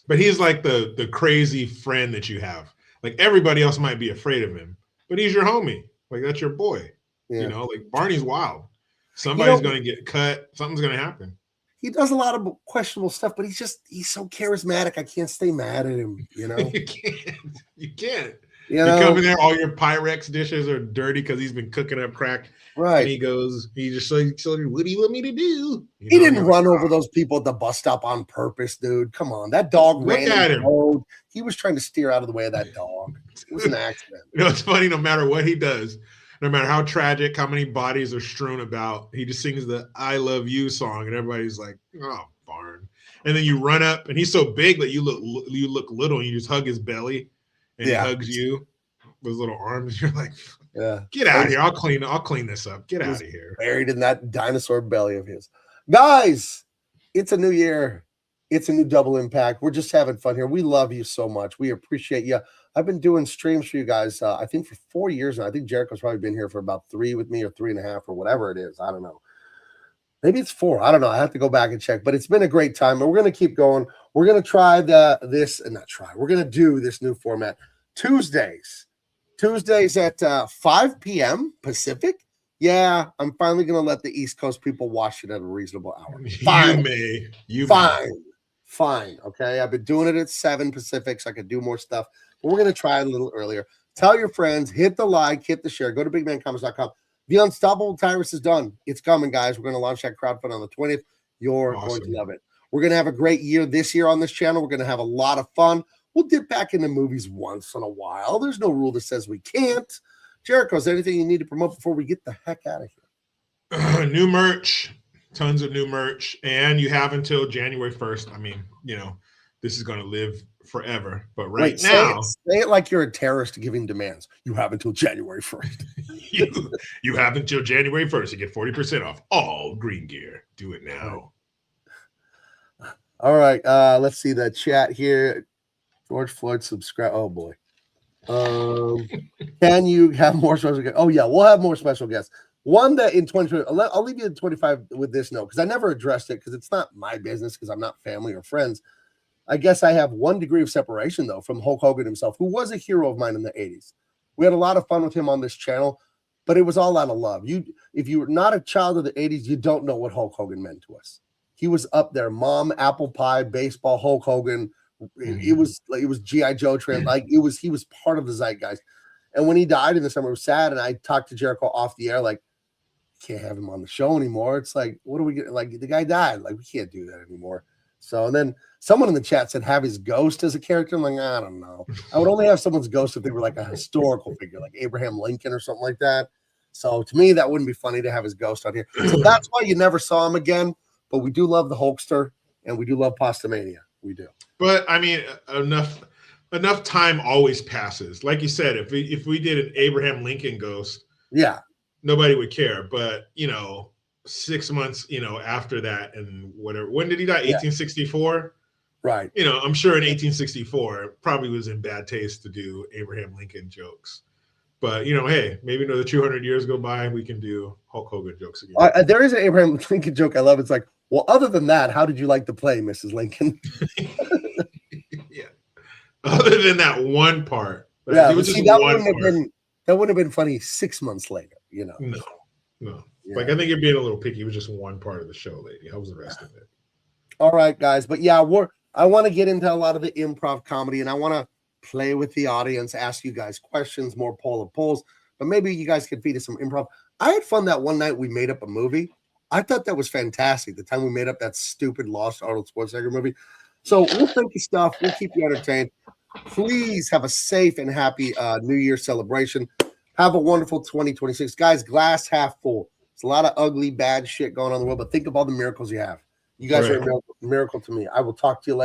B: But he's like the crazy friend that you have. Like everybody else might be afraid of him, but he's your homie. Like that's your boy. Yeah. You know, like Barney's wild. Somebody's going to get cut. Something's going to happen.
A: He does a lot of questionable stuff, but he's so charismatic. I can't stay mad at him, you know.
B: You can't.
A: You know?
B: come in there, all your Pyrex dishes are dirty because he's been cooking up crack.
A: Right.
B: And he just so what do you want me to do?
A: He didn't run over those people at the bus stop on purpose, dude. Come on. That dog ran
B: at him.
A: Road. He was trying to steer out of the way of that dog. It was an accident.
B: You know, it's funny, no matter what he does, no matter how tragic, how many bodies are strewn about, he just sings the I Love You song, and everybody's like, oh, Barn. And then you run up, and he's so big that you look little, and you just hug his belly, and he hugs you with his little arms. You're like, get out of here. I'll clean this up. Get out of here.
A: Buried in that dinosaur belly of his. Guys, it's a new year. It's a new Double Impact. We're just having fun here. We love you so much. We appreciate you. I've been doing streams for you guys, I think for 4 years now. I think Jericho's probably been here for about 3 with me, or 3.5, or whatever it is. I don't know. Maybe it's 4. I don't know. I have to go back and check. But it's been a great time, and we're going to keep going. We're going to try We're going to do this new format. Tuesdays at 5 p.m. Pacific. Yeah, I'm finally going to let the East Coast people watch it at a reasonable hour. Fine. Fine. Okay. I've been doing it at 7 Pacific, so I could do more stuff. But we're going to try it a little earlier. Tell your friends, hit the like, hit the share. Go to bigmancomics.com. The Unstoppable Tyrus is done. It's coming, guys. We're going to launch that crowdfund on the 20th. You're going to love it. We're going to have a great year this year on this channel. We're going to have a lot of fun. We'll dip back into movies once in a while. There's no rule that says we can't. Jericho, is there anything you need to promote before we get the heck out of here?
B: New merch. Tons of new merch. And you have until January 1st. I mean, you know, this is going to live forever. But now.
A: Say it like you're a terrorist giving demands. You have until January 1st.
B: you have until January 1st to get 40% off all green gear. Do it now.
A: All right. Let's see the chat here. George Floyd subscribe. Oh, boy. Can you have more special guests? Oh, yeah. We'll have more special guests. One that in 2020, I'll leave you at 25 with this note, because I never addressed it, because it's not my business, because I'm not family or friends. I guess I have 1 degree of separation, though, from Hulk Hogan himself, who was a hero of mine in the 80s. We had a lot of fun with him on this channel, but it was all out of love. If you were not a child of the 80s, you don't know what Hulk Hogan meant to us. He was up there. Mom, apple pie, baseball, Hulk Hogan. It was G.I. Joe trend. Like he was part of the zeitgeist. And when he died in the summer, it was sad. And I talked to Jericho off the air, like, can't have him on the show anymore. It's like, what do we get? Like, the guy died. Like, we can't do that anymore. So, and then someone in the chat said have his ghost as a character. I'm like, I don't know. I would only have someone's ghost if they were like a historical figure, like Abraham Lincoln or something like that. So to me, that wouldn't be funny to have his ghost out here. So that's why you never saw him again. But we do love the Hulkster, and we do love Pastamania. We do.
B: But I mean, enough time always passes. Like you said, if we did an Abraham Lincoln ghost,
A: Yeah,
B: nobody would care. But 6 months, after that, and whatever. When did he die? 1864.
A: right.
B: I'm sure in 1864 it probably was in bad taste to do Abraham Lincoln jokes. But hey, maybe another 200 years go by, we can do Hulk Hogan jokes again.
A: There is an Abraham Lincoln joke I love. It's like, well, other than that, how did you like the play, Mrs. Lincoln?
B: Yeah. Other than that one part.
A: Yeah,
B: it was
A: see,
B: just
A: that
B: one
A: wouldn't have been funny 6 months later.
B: No.
A: Yeah.
B: Like, I think you're being a little picky. It was just one part of the show, lady. How was the rest of it?
A: All right, guys. But yeah, I want to get into a lot of the improv comedy, and I want to play with the audience, ask you guys questions, more poll of polls. But maybe you guys could feed us some improv. I had fun that one night we made up a movie. I thought that was fantastic. The time we made up that stupid Lost Arnold Schwarzenegger movie. So we'll think of stuff. We'll keep you entertained. Please have a safe and happy New Year celebration. Have a wonderful 2026. Guys, glass half full. It's a lot of ugly, bad shit going on in the world, but think of all the miracles you have. You guys are a miracle to me. I will talk to you later.